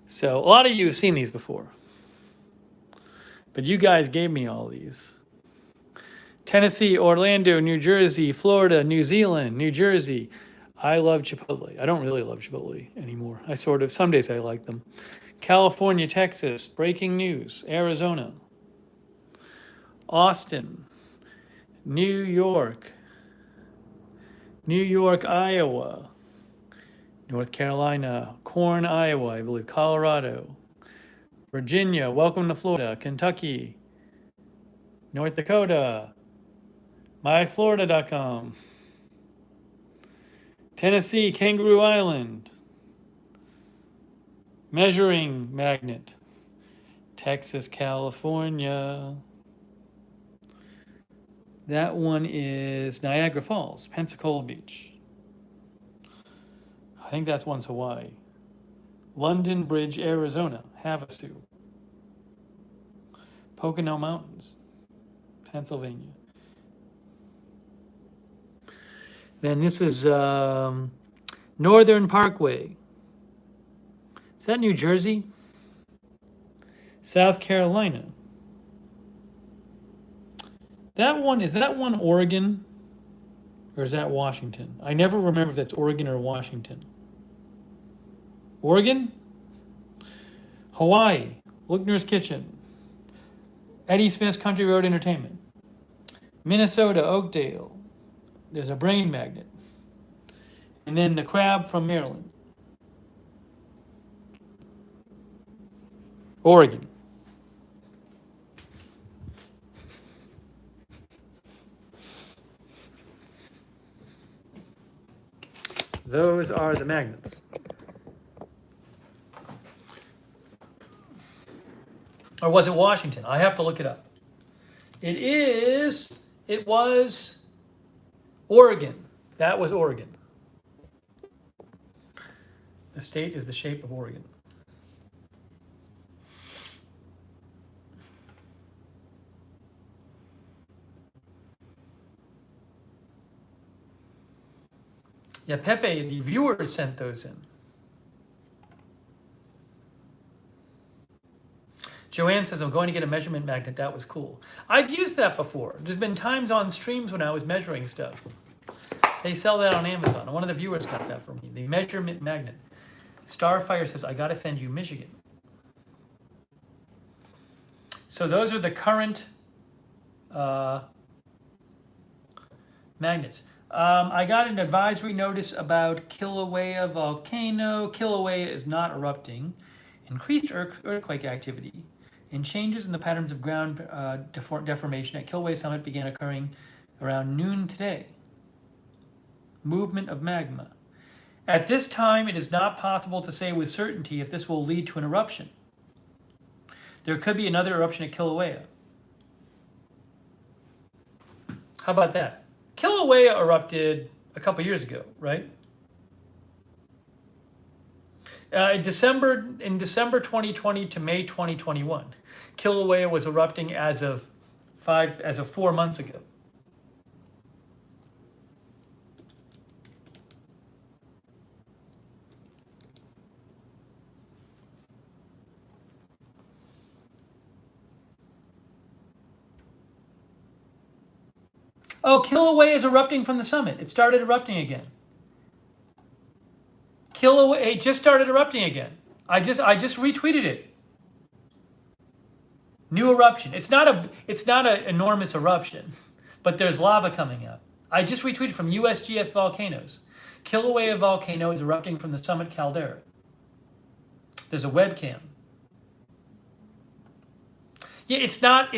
So, a lot of you have seen these before. But you guys gave me all these. Tennessee, Orlando, New Jersey, Florida, New Zealand, New Jersey. I love Chipotle. I don't really love Chipotle anymore. Some days I like them. California, Texas, breaking news, Arizona, Austin, New York, Iowa, North Carolina, Corn, Iowa, I believe, Colorado, Virginia, welcome to Florida, Kentucky, North Dakota. MyFlorida.com. Tennessee, Kangaroo Island. Measuring magnet. Texas, California. That one is Niagara Falls, Pensacola Beach. I think that's one's Hawaii. London Bridge, Arizona, Havasu. Pocono Mountains, Pennsylvania. Then this is Northern Parkway. Is that New Jersey? South Carolina. Is that one Oregon? Or is that Washington? I never remember if that's Oregon or Washington. Oregon? Hawaii. Lookner's Kitchen. Eddie Smith's Country Road Entertainment. Minnesota, Oakdale. There's a brain magnet. And then the crab from Maryland. Oregon. Those are the magnets. Or was it Washington? I have to look it up. It was Oregon. That was Oregon. The state is the shape of Oregon. Yeah, Pepe, the viewer sent those in. Joanne says, I'm going to get a measurement magnet. That was cool. I've used that before. There's been times on streams when I was measuring stuff. They sell that on Amazon. One of the viewers got that for me. The measurement magnet. Starfire says, I got to send you Michigan. So those are the current magnets. I got an advisory notice about Kilauea volcano. Kilauea is not erupting. Increased earthquake activity and changes in the patterns of ground deformation at Kilauea Summit began occurring around noon today. Movement of magma. At this time, it is not possible to say with certainty if this will lead to an eruption. There could be another eruption at Kilauea. How about that? Kilauea erupted a couple years ago, right? In December 2020 to May 2021, Kilauea was erupting as of 4 months ago. Oh, Kilauea is erupting from the summit. It started erupting again. Kilauea just started erupting again. I just retweeted it. New eruption. It's not an enormous eruption, but there's lava coming up. I just retweeted from USGS Volcanoes. Kilauea volcano is erupting from the summit caldera. There's a webcam. Yeah, it's not.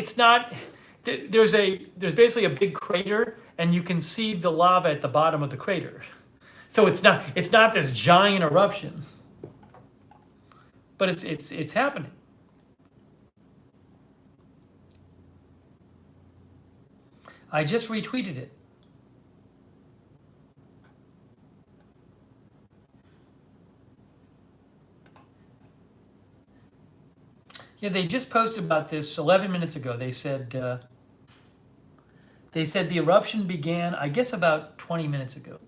There's basically a big crater, and you can see the lava at the bottom of the crater. So it's not this giant eruption, but it's happening. I just retweeted it. Yeah, they just posted about this 11 minutes ago. They said the eruption began, I guess, about 20 minutes ago.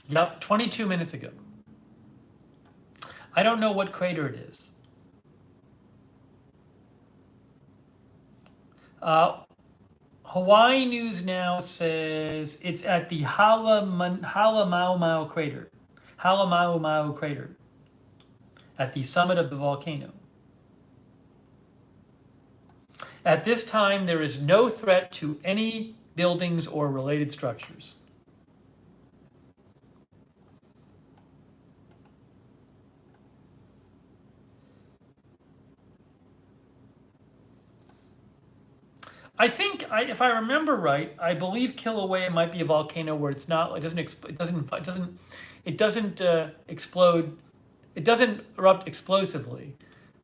Yep, 22 minutes ago. I don't know what crater it is. Hawaii News Now says it's at the Halemaumau crater. Halemaumau crater. At the summit of the volcano. At this time, there is no threat to any buildings or related structures. I think, if I remember right, I believe Kilauea might be a volcano where it's not. It doesn't explode. It doesn't erupt explosively,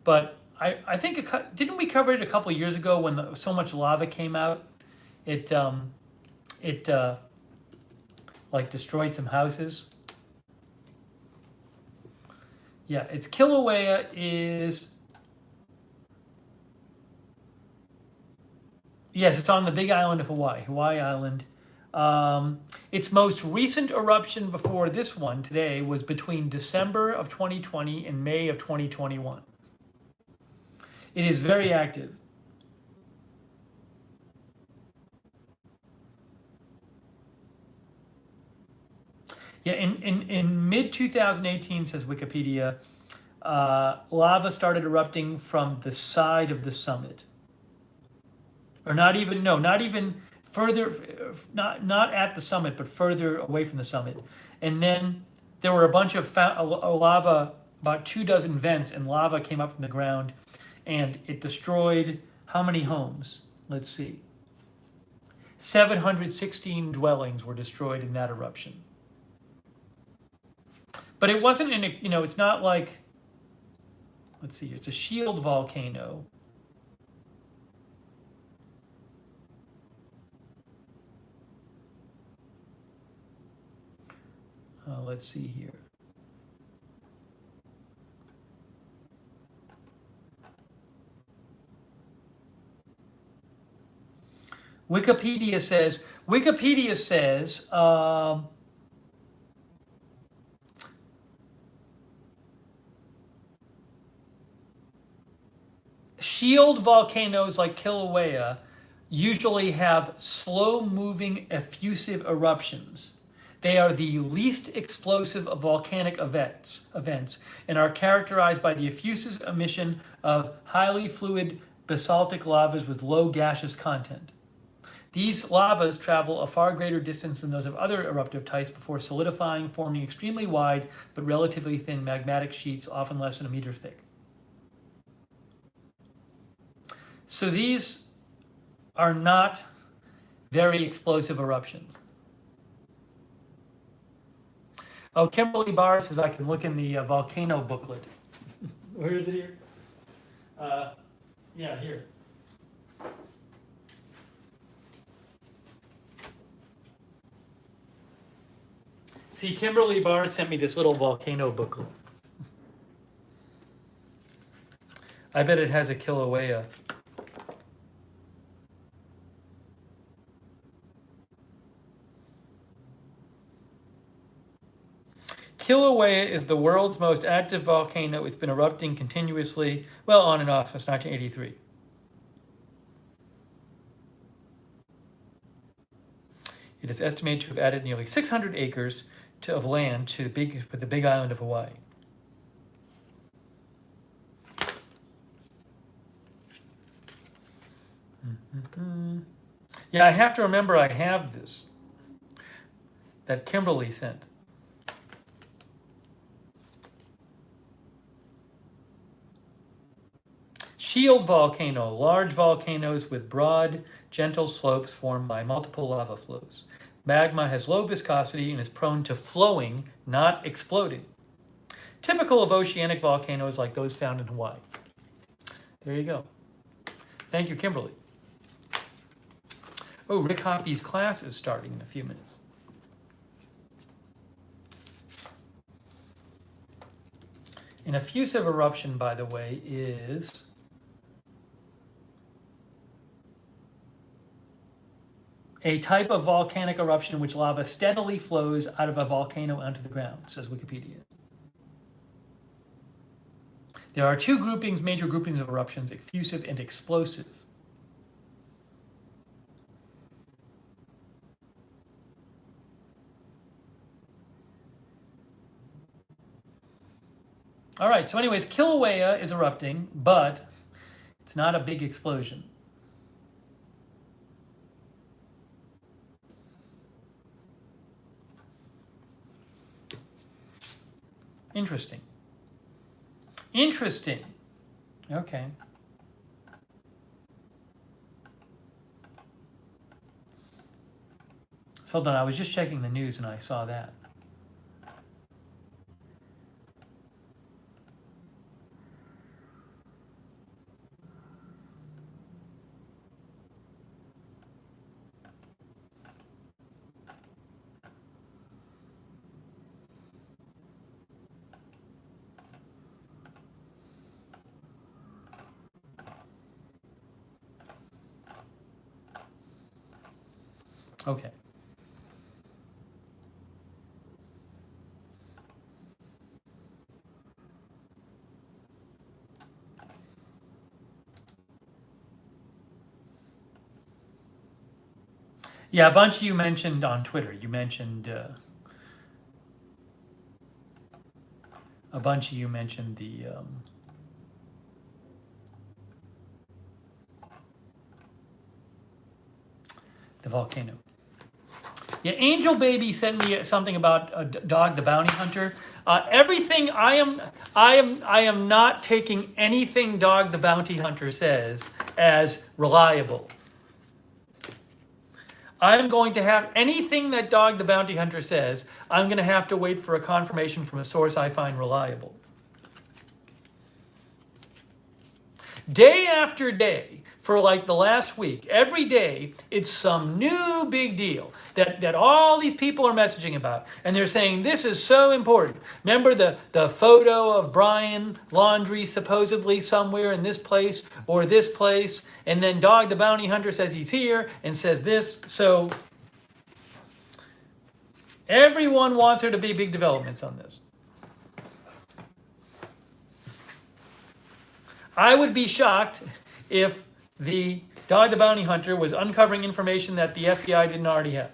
but I think didn't we cover it a couple of years ago when so much lava came out, it like destroyed some houses. Yeah, it's Kilauea is. Yes, it's on the Big Island of Hawaii, Hawaii Island. Its most recent eruption before this one today was between December of 2020 and May of 2021. It is very active. Yeah, in mid 2018, says Wikipedia, lava started erupting from the side of the summit. Or not even further, not at the summit, but further away from the summit. And then there were a bunch of lava, about 24 vents, and lava came up from the ground, and it destroyed how many homes? Let's see. 716 dwellings were destroyed in that eruption. But it wasn't it's not like, let's see, it's a shield volcano. Let's see here. Wikipedia says shield volcanoes like Kilauea usually have slow-moving effusive eruptions. They are the least explosive of volcanic events and are characterized by the effusive emission of highly fluid basaltic lavas with low gaseous content. These lavas travel a far greater distance than those of other eruptive types before solidifying, forming extremely wide but relatively thin magmatic sheets, often less than a meter thick. So these are not very explosive eruptions. Oh, Kimberly Barr says I can look in the volcano booklet. Where is it here? Yeah, here. See, Kimberly Barr sent me this little volcano booklet. I bet it has a Kilauea. Kilauea is the world's most active volcano. It's been erupting continuously, well, on and off since 1983. It is estimated to have added nearly 600 acres of land to the big island of Hawaii. Yeah, I have to remember I have this that Kimberly sent. Shield volcano, large volcanoes with broad, gentle slopes formed by multiple lava flows. Magma has low viscosity and is prone to flowing, not exploding. Typical of oceanic volcanoes like those found in Hawaii. There you go. Thank you, Kimberly. Oh, Rick Hoppy's class is starting in a few minutes. An effusive eruption, by the way, is a type of volcanic eruption in which lava steadily flows out of a volcano onto the ground, says Wikipedia. There are two major groupings of eruptions, effusive and explosive. All right, so anyways, Kilauea is erupting, but it's not a big explosion. Interesting. Interesting. Okay. So hold on, I was just checking the news and I saw that. Okay. Yeah, a bunch of you mentioned on Twitter. You mentioned a bunch of you mentioned the volcano. Yeah, Angel Baby sent me something about Dog the Bounty Hunter. Everything I am not taking anything Dog the Bounty Hunter says as reliable. I'm going to have anything that Dog the Bounty Hunter says, I'm going to have to wait for a confirmation from a source I find reliable. Day after day, for like the last week, every day, it's some new big deal that all these people are messaging about. And they're saying, this is so important. Remember the photo of Brian Laundrie supposedly somewhere in this place or this place? And then Dog the Bounty Hunter says he's here and says this. So everyone wants there to be big developments on this. I would be shocked if the Dog the Bounty Hunter was uncovering information that the FBI didn't already have.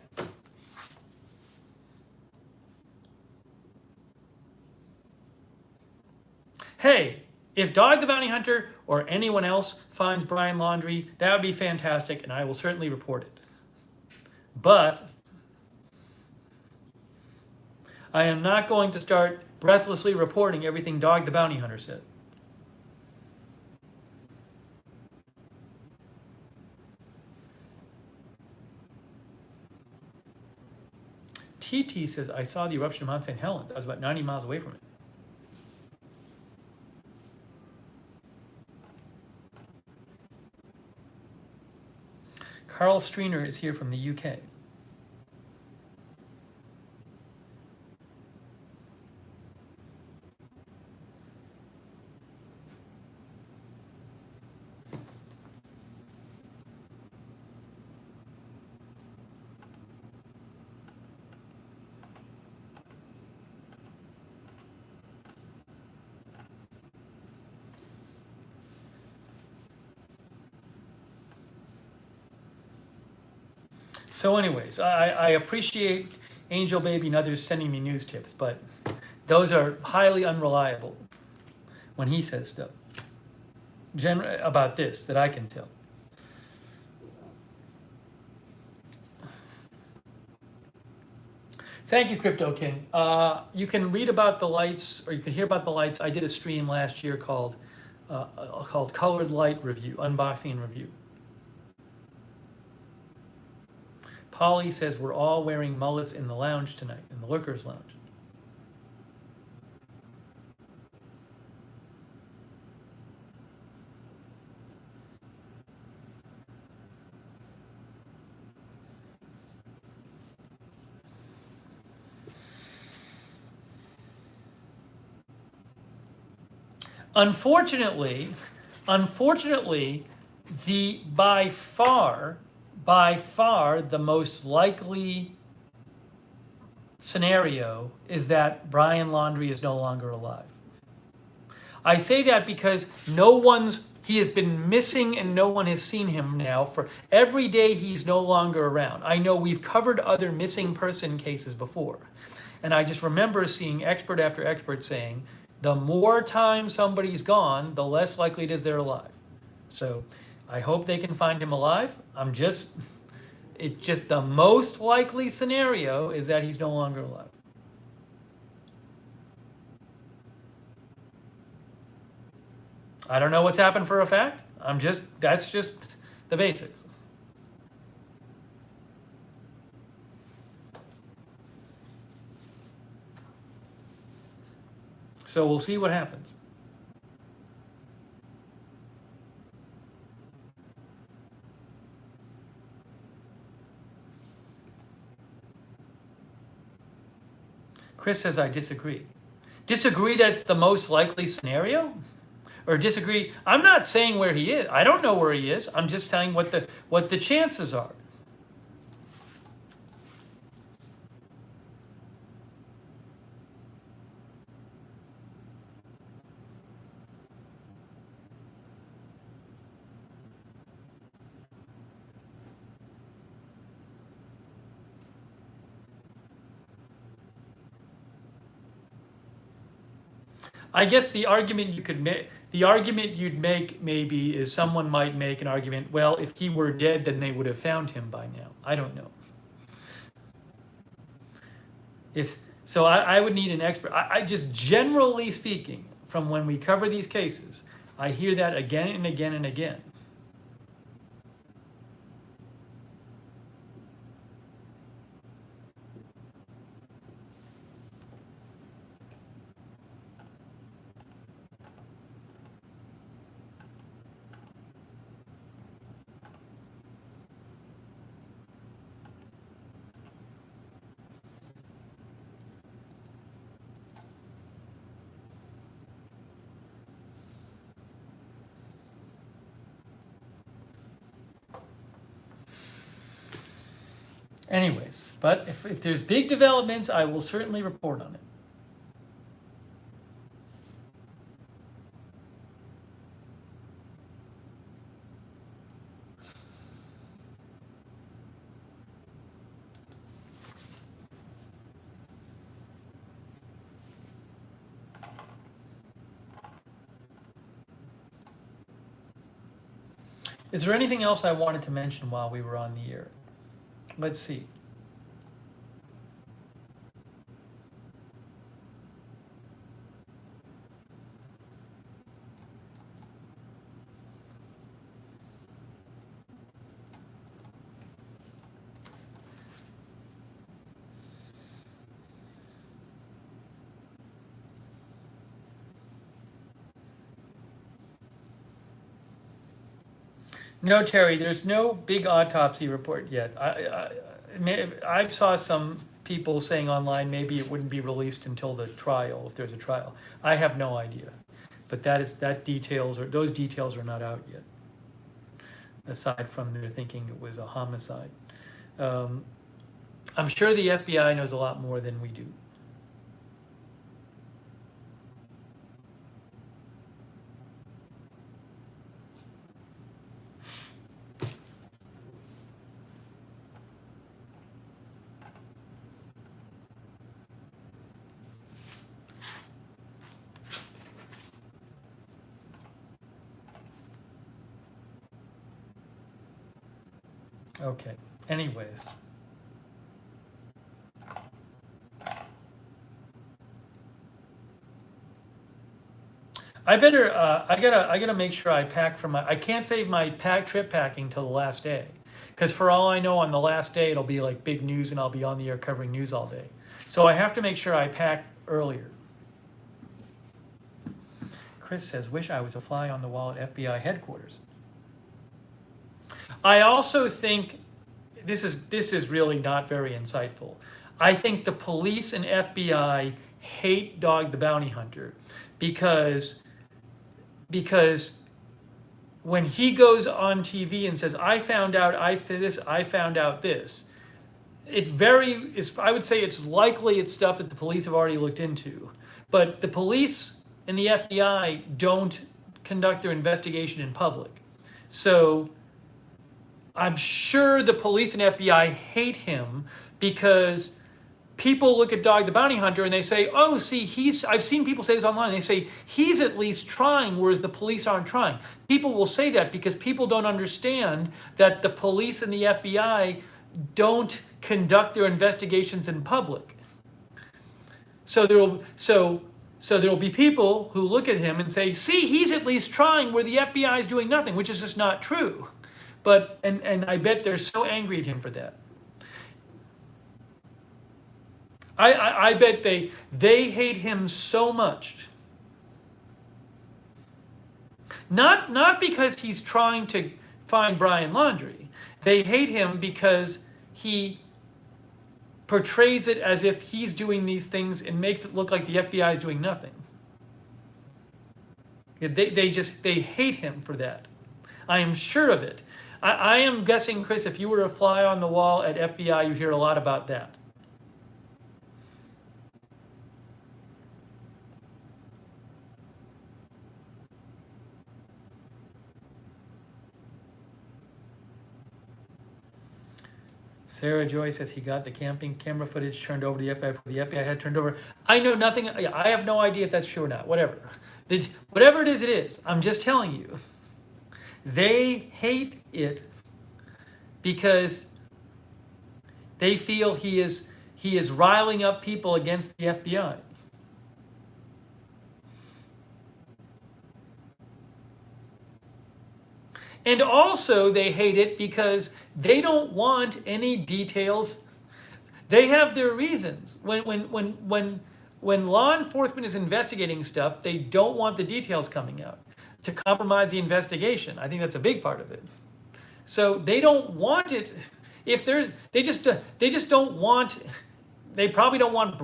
Hey, if Dog the Bounty Hunter or anyone else finds Brian Laundrie, that would be fantastic, and I will certainly report it. But I am not going to start breathlessly reporting everything Dog the Bounty Hunter said. TT says, I saw the eruption of Mount St. Helens. I was about 90 miles away from it. Carl Streener is here from the UK. So anyways, I appreciate Angel Baby and others sending me news tips, but those are highly unreliable when he says stuff about this that I can tell. Thank you, Crypto King. You can read about the lights, or you can hear about the lights. I did a stream last year called Colored Light Review, Unboxing and Review. Polly says we're all wearing mullets in the lounge tonight, in the Lurkers Lounge. Unfortunately, the by far the most likely scenario is that Brian Laundrie is no longer alive. I say that because he has been missing and no one has seen him now for every day he's no longer around. I know we've covered other missing person cases before. And I just remember seeing expert after expert saying, the more time somebody's gone, the less likely it is they're alive. So I hope they can find him alive. It's just the most likely scenario is that he's no longer alive. I don't know what's happened for a fact. That's just the basics. So we'll see what happens. Chris says, I disagree. Disagree that it's the most likely scenario? Or disagree? I'm not saying where he is. I don't know where he is. I'm just saying what the chances are. I guess the argument you could make, the argument you'd make maybe is someone might make an argument, well, if he were dead, then they would have found him by now. I don't know. So I would need an expert. I just generally speaking, from when we cover these cases, I hear that again and again and again. Anyways, but if there's big developments, I will certainly report on it. Is there anything else I wanted to mention while we were on the air? Let's see. No, Terry, there's no big autopsy report yet. I saw some people saying online maybe it wouldn't be released until the trial, if there's a trial. I have no idea, but those details are not out yet. Aside from their thinking it was a homicide, I'm sure the FBI knows a lot more than we do. Okay, anyways. I better, I gotta make sure I pack for I can't save my trip packing till the last day. Because for all I know, on the last day, it'll be like big news and I'll be on the air covering news all day. So I have to make sure I pack earlier. Chris says, wish I was a fly on the wall at FBI headquarters. I also think, this is really not very insightful. I think the police and FBI hate Dog the Bounty Hunter because when he goes on TV and says, I found out this, I would say it's likely it's stuff that the police have already looked into. But the police and the FBI don't conduct their investigation in public. So I'm sure the police and FBI hate him because people look at Dog the Bounty Hunter and they say, oh, see, I've seen people say this online, they say, he's at least trying, whereas the police aren't trying. People will say that because people don't understand that the police and the FBI don't conduct their investigations in public. So there'll be people who look at him and say, see, he's at least trying where the FBI is doing nothing, which is just not true. But, and I bet they're so angry at him for that. I bet they hate him so much Not because he's trying to find Brian Laundrie. They hate him because he portrays it as if he's doing these things and makes it look like the FBI is doing nothing. They hate him for that. I am sure of it. I am guessing, Chris, if you were a fly on the wall at FBI, you'd hear a lot about that. Sarah Joy says he got the camping camera footage turned over to the FBI before the FBI had turned over. I know nothing. I have no idea if that's true or not. Whatever. Whatever it is. I'm just telling you. They hate it because they feel he is riling up people against the FBI. And also they hate it because they don't want any details. They have their reasons. When law enforcement is investigating stuff, they don't want the details coming out to compromise the investigation. I think that's a big part of it. So they don't want it. They just don't want. They probably don't want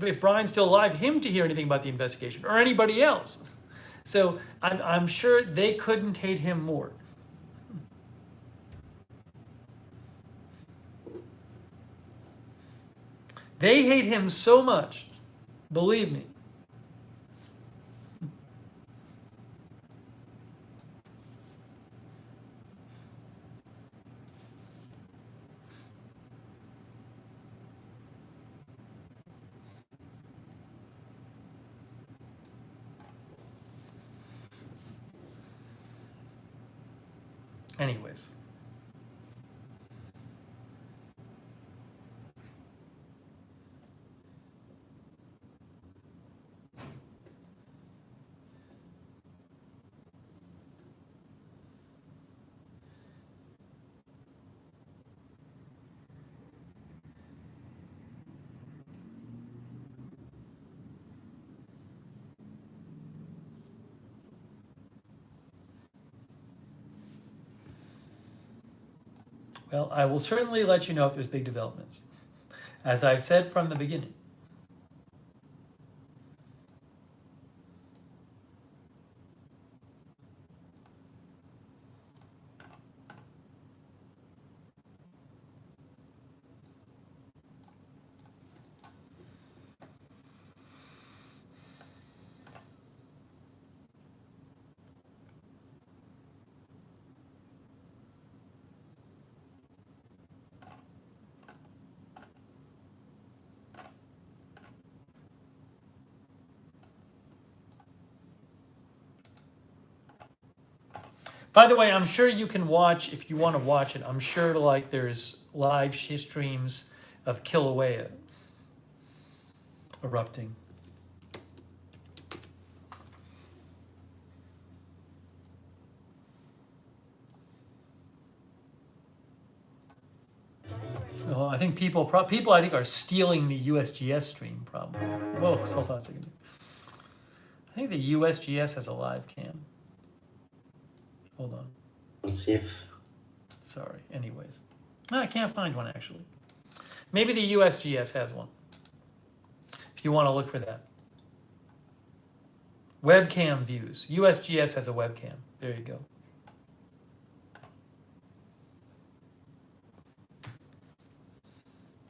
if Brian's still alive, him to hear anything about the investigation or anybody else. So I'm sure they couldn't hate him more. They hate him so much, believe me. Anyways. Well, I will certainly let you know if there's big developments. As I've said from the beginning. By the way, I'm sure you can watch, if you want to watch it, I'm sure like there's live streams of Kilauea erupting. Well, I think people I think are stealing the USGS stream probably. Whoa, hold on a second. I think the USGS has a live cam. Hold on. Let's see if. Sorry. Anyways. No, I can't find one actually. Maybe the USGS has one. If you want to look for that. Webcam views. USGS has a webcam. There you go.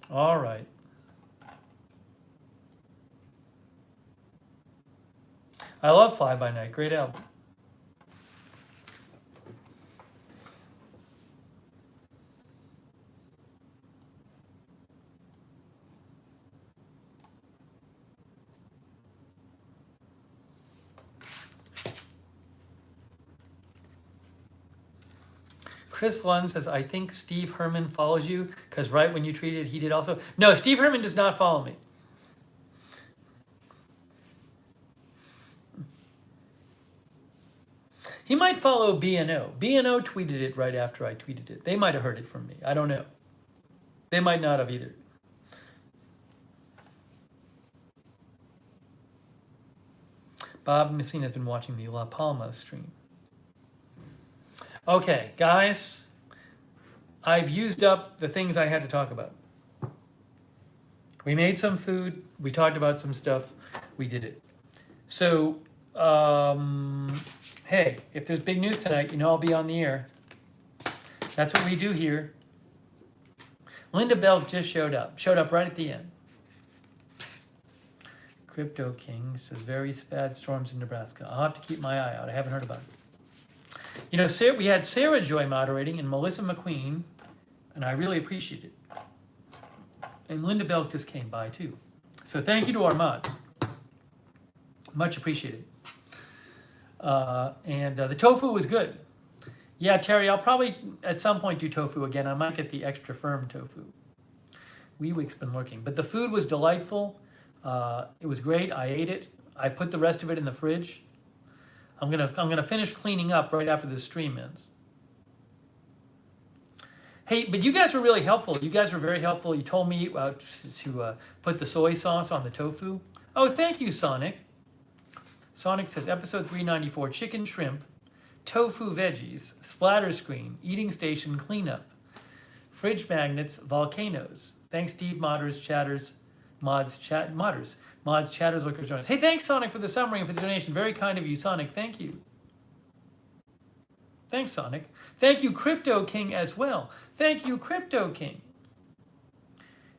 All right. I love Fly By Night. Great album. Chris Lund says, I think Steve Herman follows you because right when you tweeted, he did also. No, Steve Herman does not follow me. He might follow BNO. BNO tweeted it right after I tweeted it. They might have heard it from me. I don't know. They might not have either. Bob Messina has been watching the La Palma stream. Okay, guys, I've used up the things I had to talk about. We made some food. We talked about some stuff. We did it. So, hey, if there's big news tonight, you know I'll be on the air. That's what we do here. Linda Belk just showed up. Showed up right at the end. Crypto King says very bad storms in Nebraska. I'll have to keep my eye out. I haven't heard about it. You know, we had Sarah Joy moderating and Melissa McQueen, and I really appreciate it. And Linda Belk just came by too. So thank you to our mods. Much appreciated. And the tofu was good. Yeah, Terry, I'll probably at some point do tofu again. I might get the extra firm tofu. Weewick's been lurking. But the food was delightful. It was great. I ate it. I put the rest of it in the fridge. I'm gonna finish cleaning up right after the stream ends. Hey, but you guys were really helpful. You guys were very helpful. You told me to put the soy sauce on the tofu. Oh, thank you, Sonic. Sonic says, episode 394, chicken shrimp, tofu veggies, splatter screen, eating station cleanup, fridge magnets, volcanoes. Thanks, Steve, modders, chatters, modders, chatters, lookers, joiners. Hey, thanks, Sonic, for the summary and for the donation. Very kind of you, Sonic. Thank you. Thanks, Sonic. Thank you, Crypto King, as well. Thank you, Crypto King.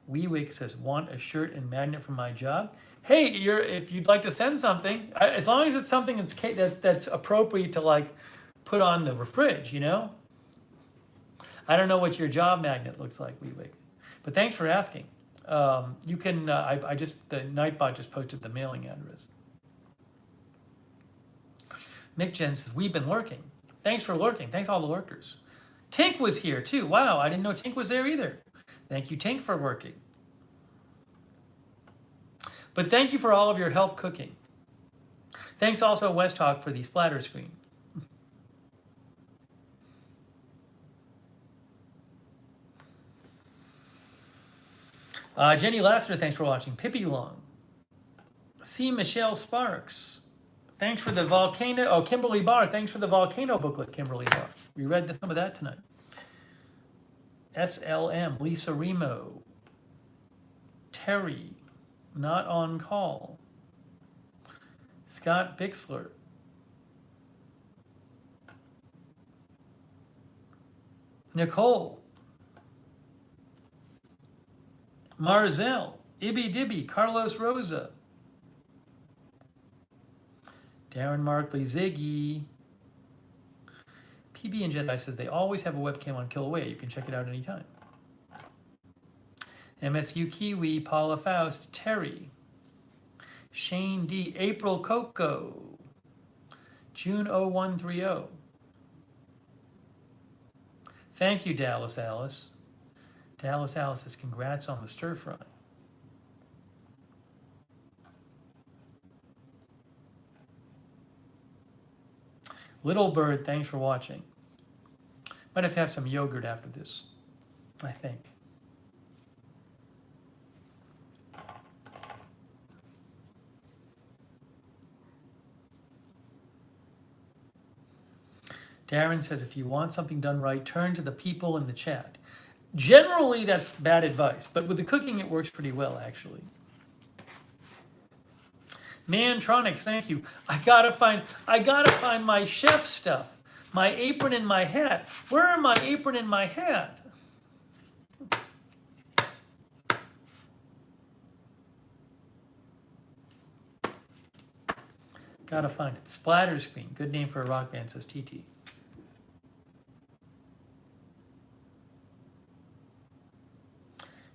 Weewick says, want a shirt and magnet for my job? Hey, if you'd like to send something, as long as it's something that's appropriate to like put on the fridge, you know? I don't know what your job magnet looks like, Weewick, but thanks for asking. You can, the Nightbot just posted the mailing address. Mick Jen says, we've been lurking. Thanks for lurking. Thanks all the lurkers. Tink was here too. Wow, I didn't know Tink was there either. Thank you, Tink, for lurking. But thank you for all of your help cooking. Thanks also, Westhawk, for the splatter screen. Jenny Lassiter, thanks for watching. Pippi Long. C. Michelle Sparks. Thanks for the volcano. Oh, Kimberly Barr, thanks for the volcano booklet, Kimberly Barr. We read some of that tonight. SLM, Lisa Remo. Terry, not on call. Scott Bixler. Nicole. Marzel. Ibby Dibby. Carlos Rosa. Darren Markley, Ziggy. PB and Jedi says they always have a webcam on Kilauea. You can check it out anytime. MSU Kiwi, Paula Faust, Terry. Shane D, April Coco. June 0130. Thank you, Dallas Alice. Dallas Alice says congrats on the stir fry. Little Bird, thanks for watching. Might have to have some yogurt after this, I think. Darren says, if you want something done right, turn to the people in the chat. Generally, that's bad advice, but with the cooking, it works pretty well, actually. Mantronics, thank you. I gotta find my chef stuff. My apron and my hat. Where are my apron and my hat? Gotta find it. Splatter Screen. Good name for a rock band, says TT.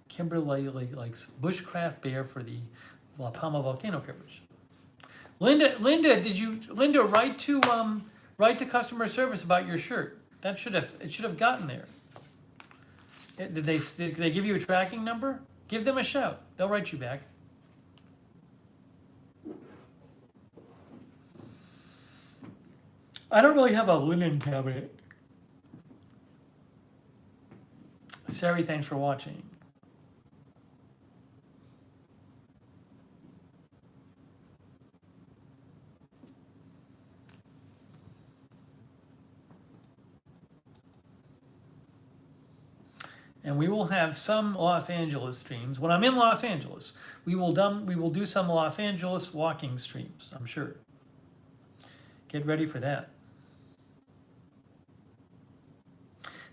Kimberly likes Bushcraft Bear for the La Palma volcano coverage. Linda, write to customer service about your shirt. It should have gotten there. Did they give you a tracking number? Give them a shout. They'll write you back. I don't really have a linen cabinet. Sari, thanks for watching. And we will have some Los Angeles streams. When I'm in Los Angeles, we will do some Los Angeles walking streams, I'm sure. Get ready for that.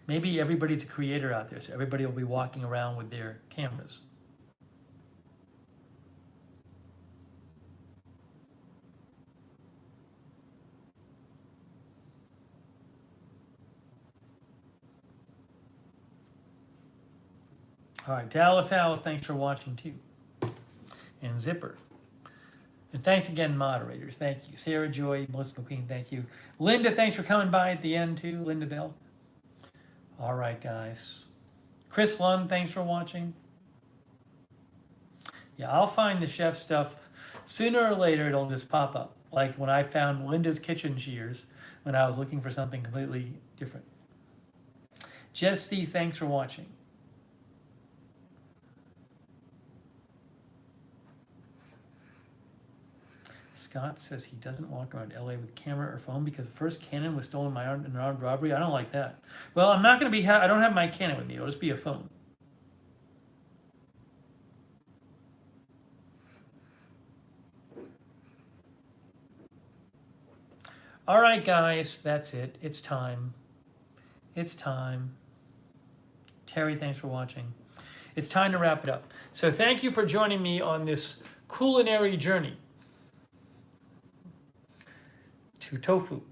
Maybe everybody's a creator out there, so everybody will be walking around with their cameras. All right, Dallas Alice, thanks for watching too. And Zipper. And thanks again, moderators. Thank you. Sarah Joy, Melissa McQueen, thank you. Linda, thanks for coming by at the end too. Linda Bell. All right, guys. Chris Lund, thanks for watching. Yeah, I'll find the chef stuff. Sooner or later, it'll just pop up. Like when I found Linda's kitchen shears when I was looking for something completely different. Jesse, thanks for watching. Scott says he doesn't walk around LA with camera or phone because the first Canon was stolen in an armed robbery. I don't like that. Well, I'm not going to be, I don't have my Canon with me. It'll just be a phone. All right, guys, that's it. It's time. It's time. Terry, thanks for watching. It's time to wrap it up. So thank you for joining me on this culinary journey to tofu.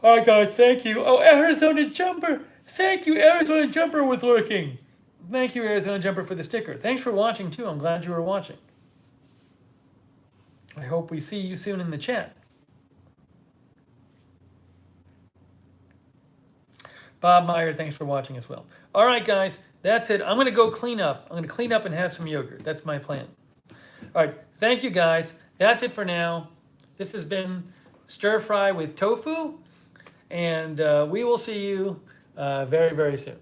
All right, guys, thank you. Oh, Arizona Jumper. Thank you, Arizona Jumper was lurking. Thank you, Arizona Jumper, for the sticker. Thanks for watching, too. I'm glad you were watching. I hope we see you soon in the chat. Bob Meyer, thanks for watching as well. All right, guys, that's it. I'm going to go clean up. I'm going to clean up and have some yogurt. That's my plan. All right, thank you, guys. That's it for now. This has been Stir Fry with Tofu, and we will see you very, very soon.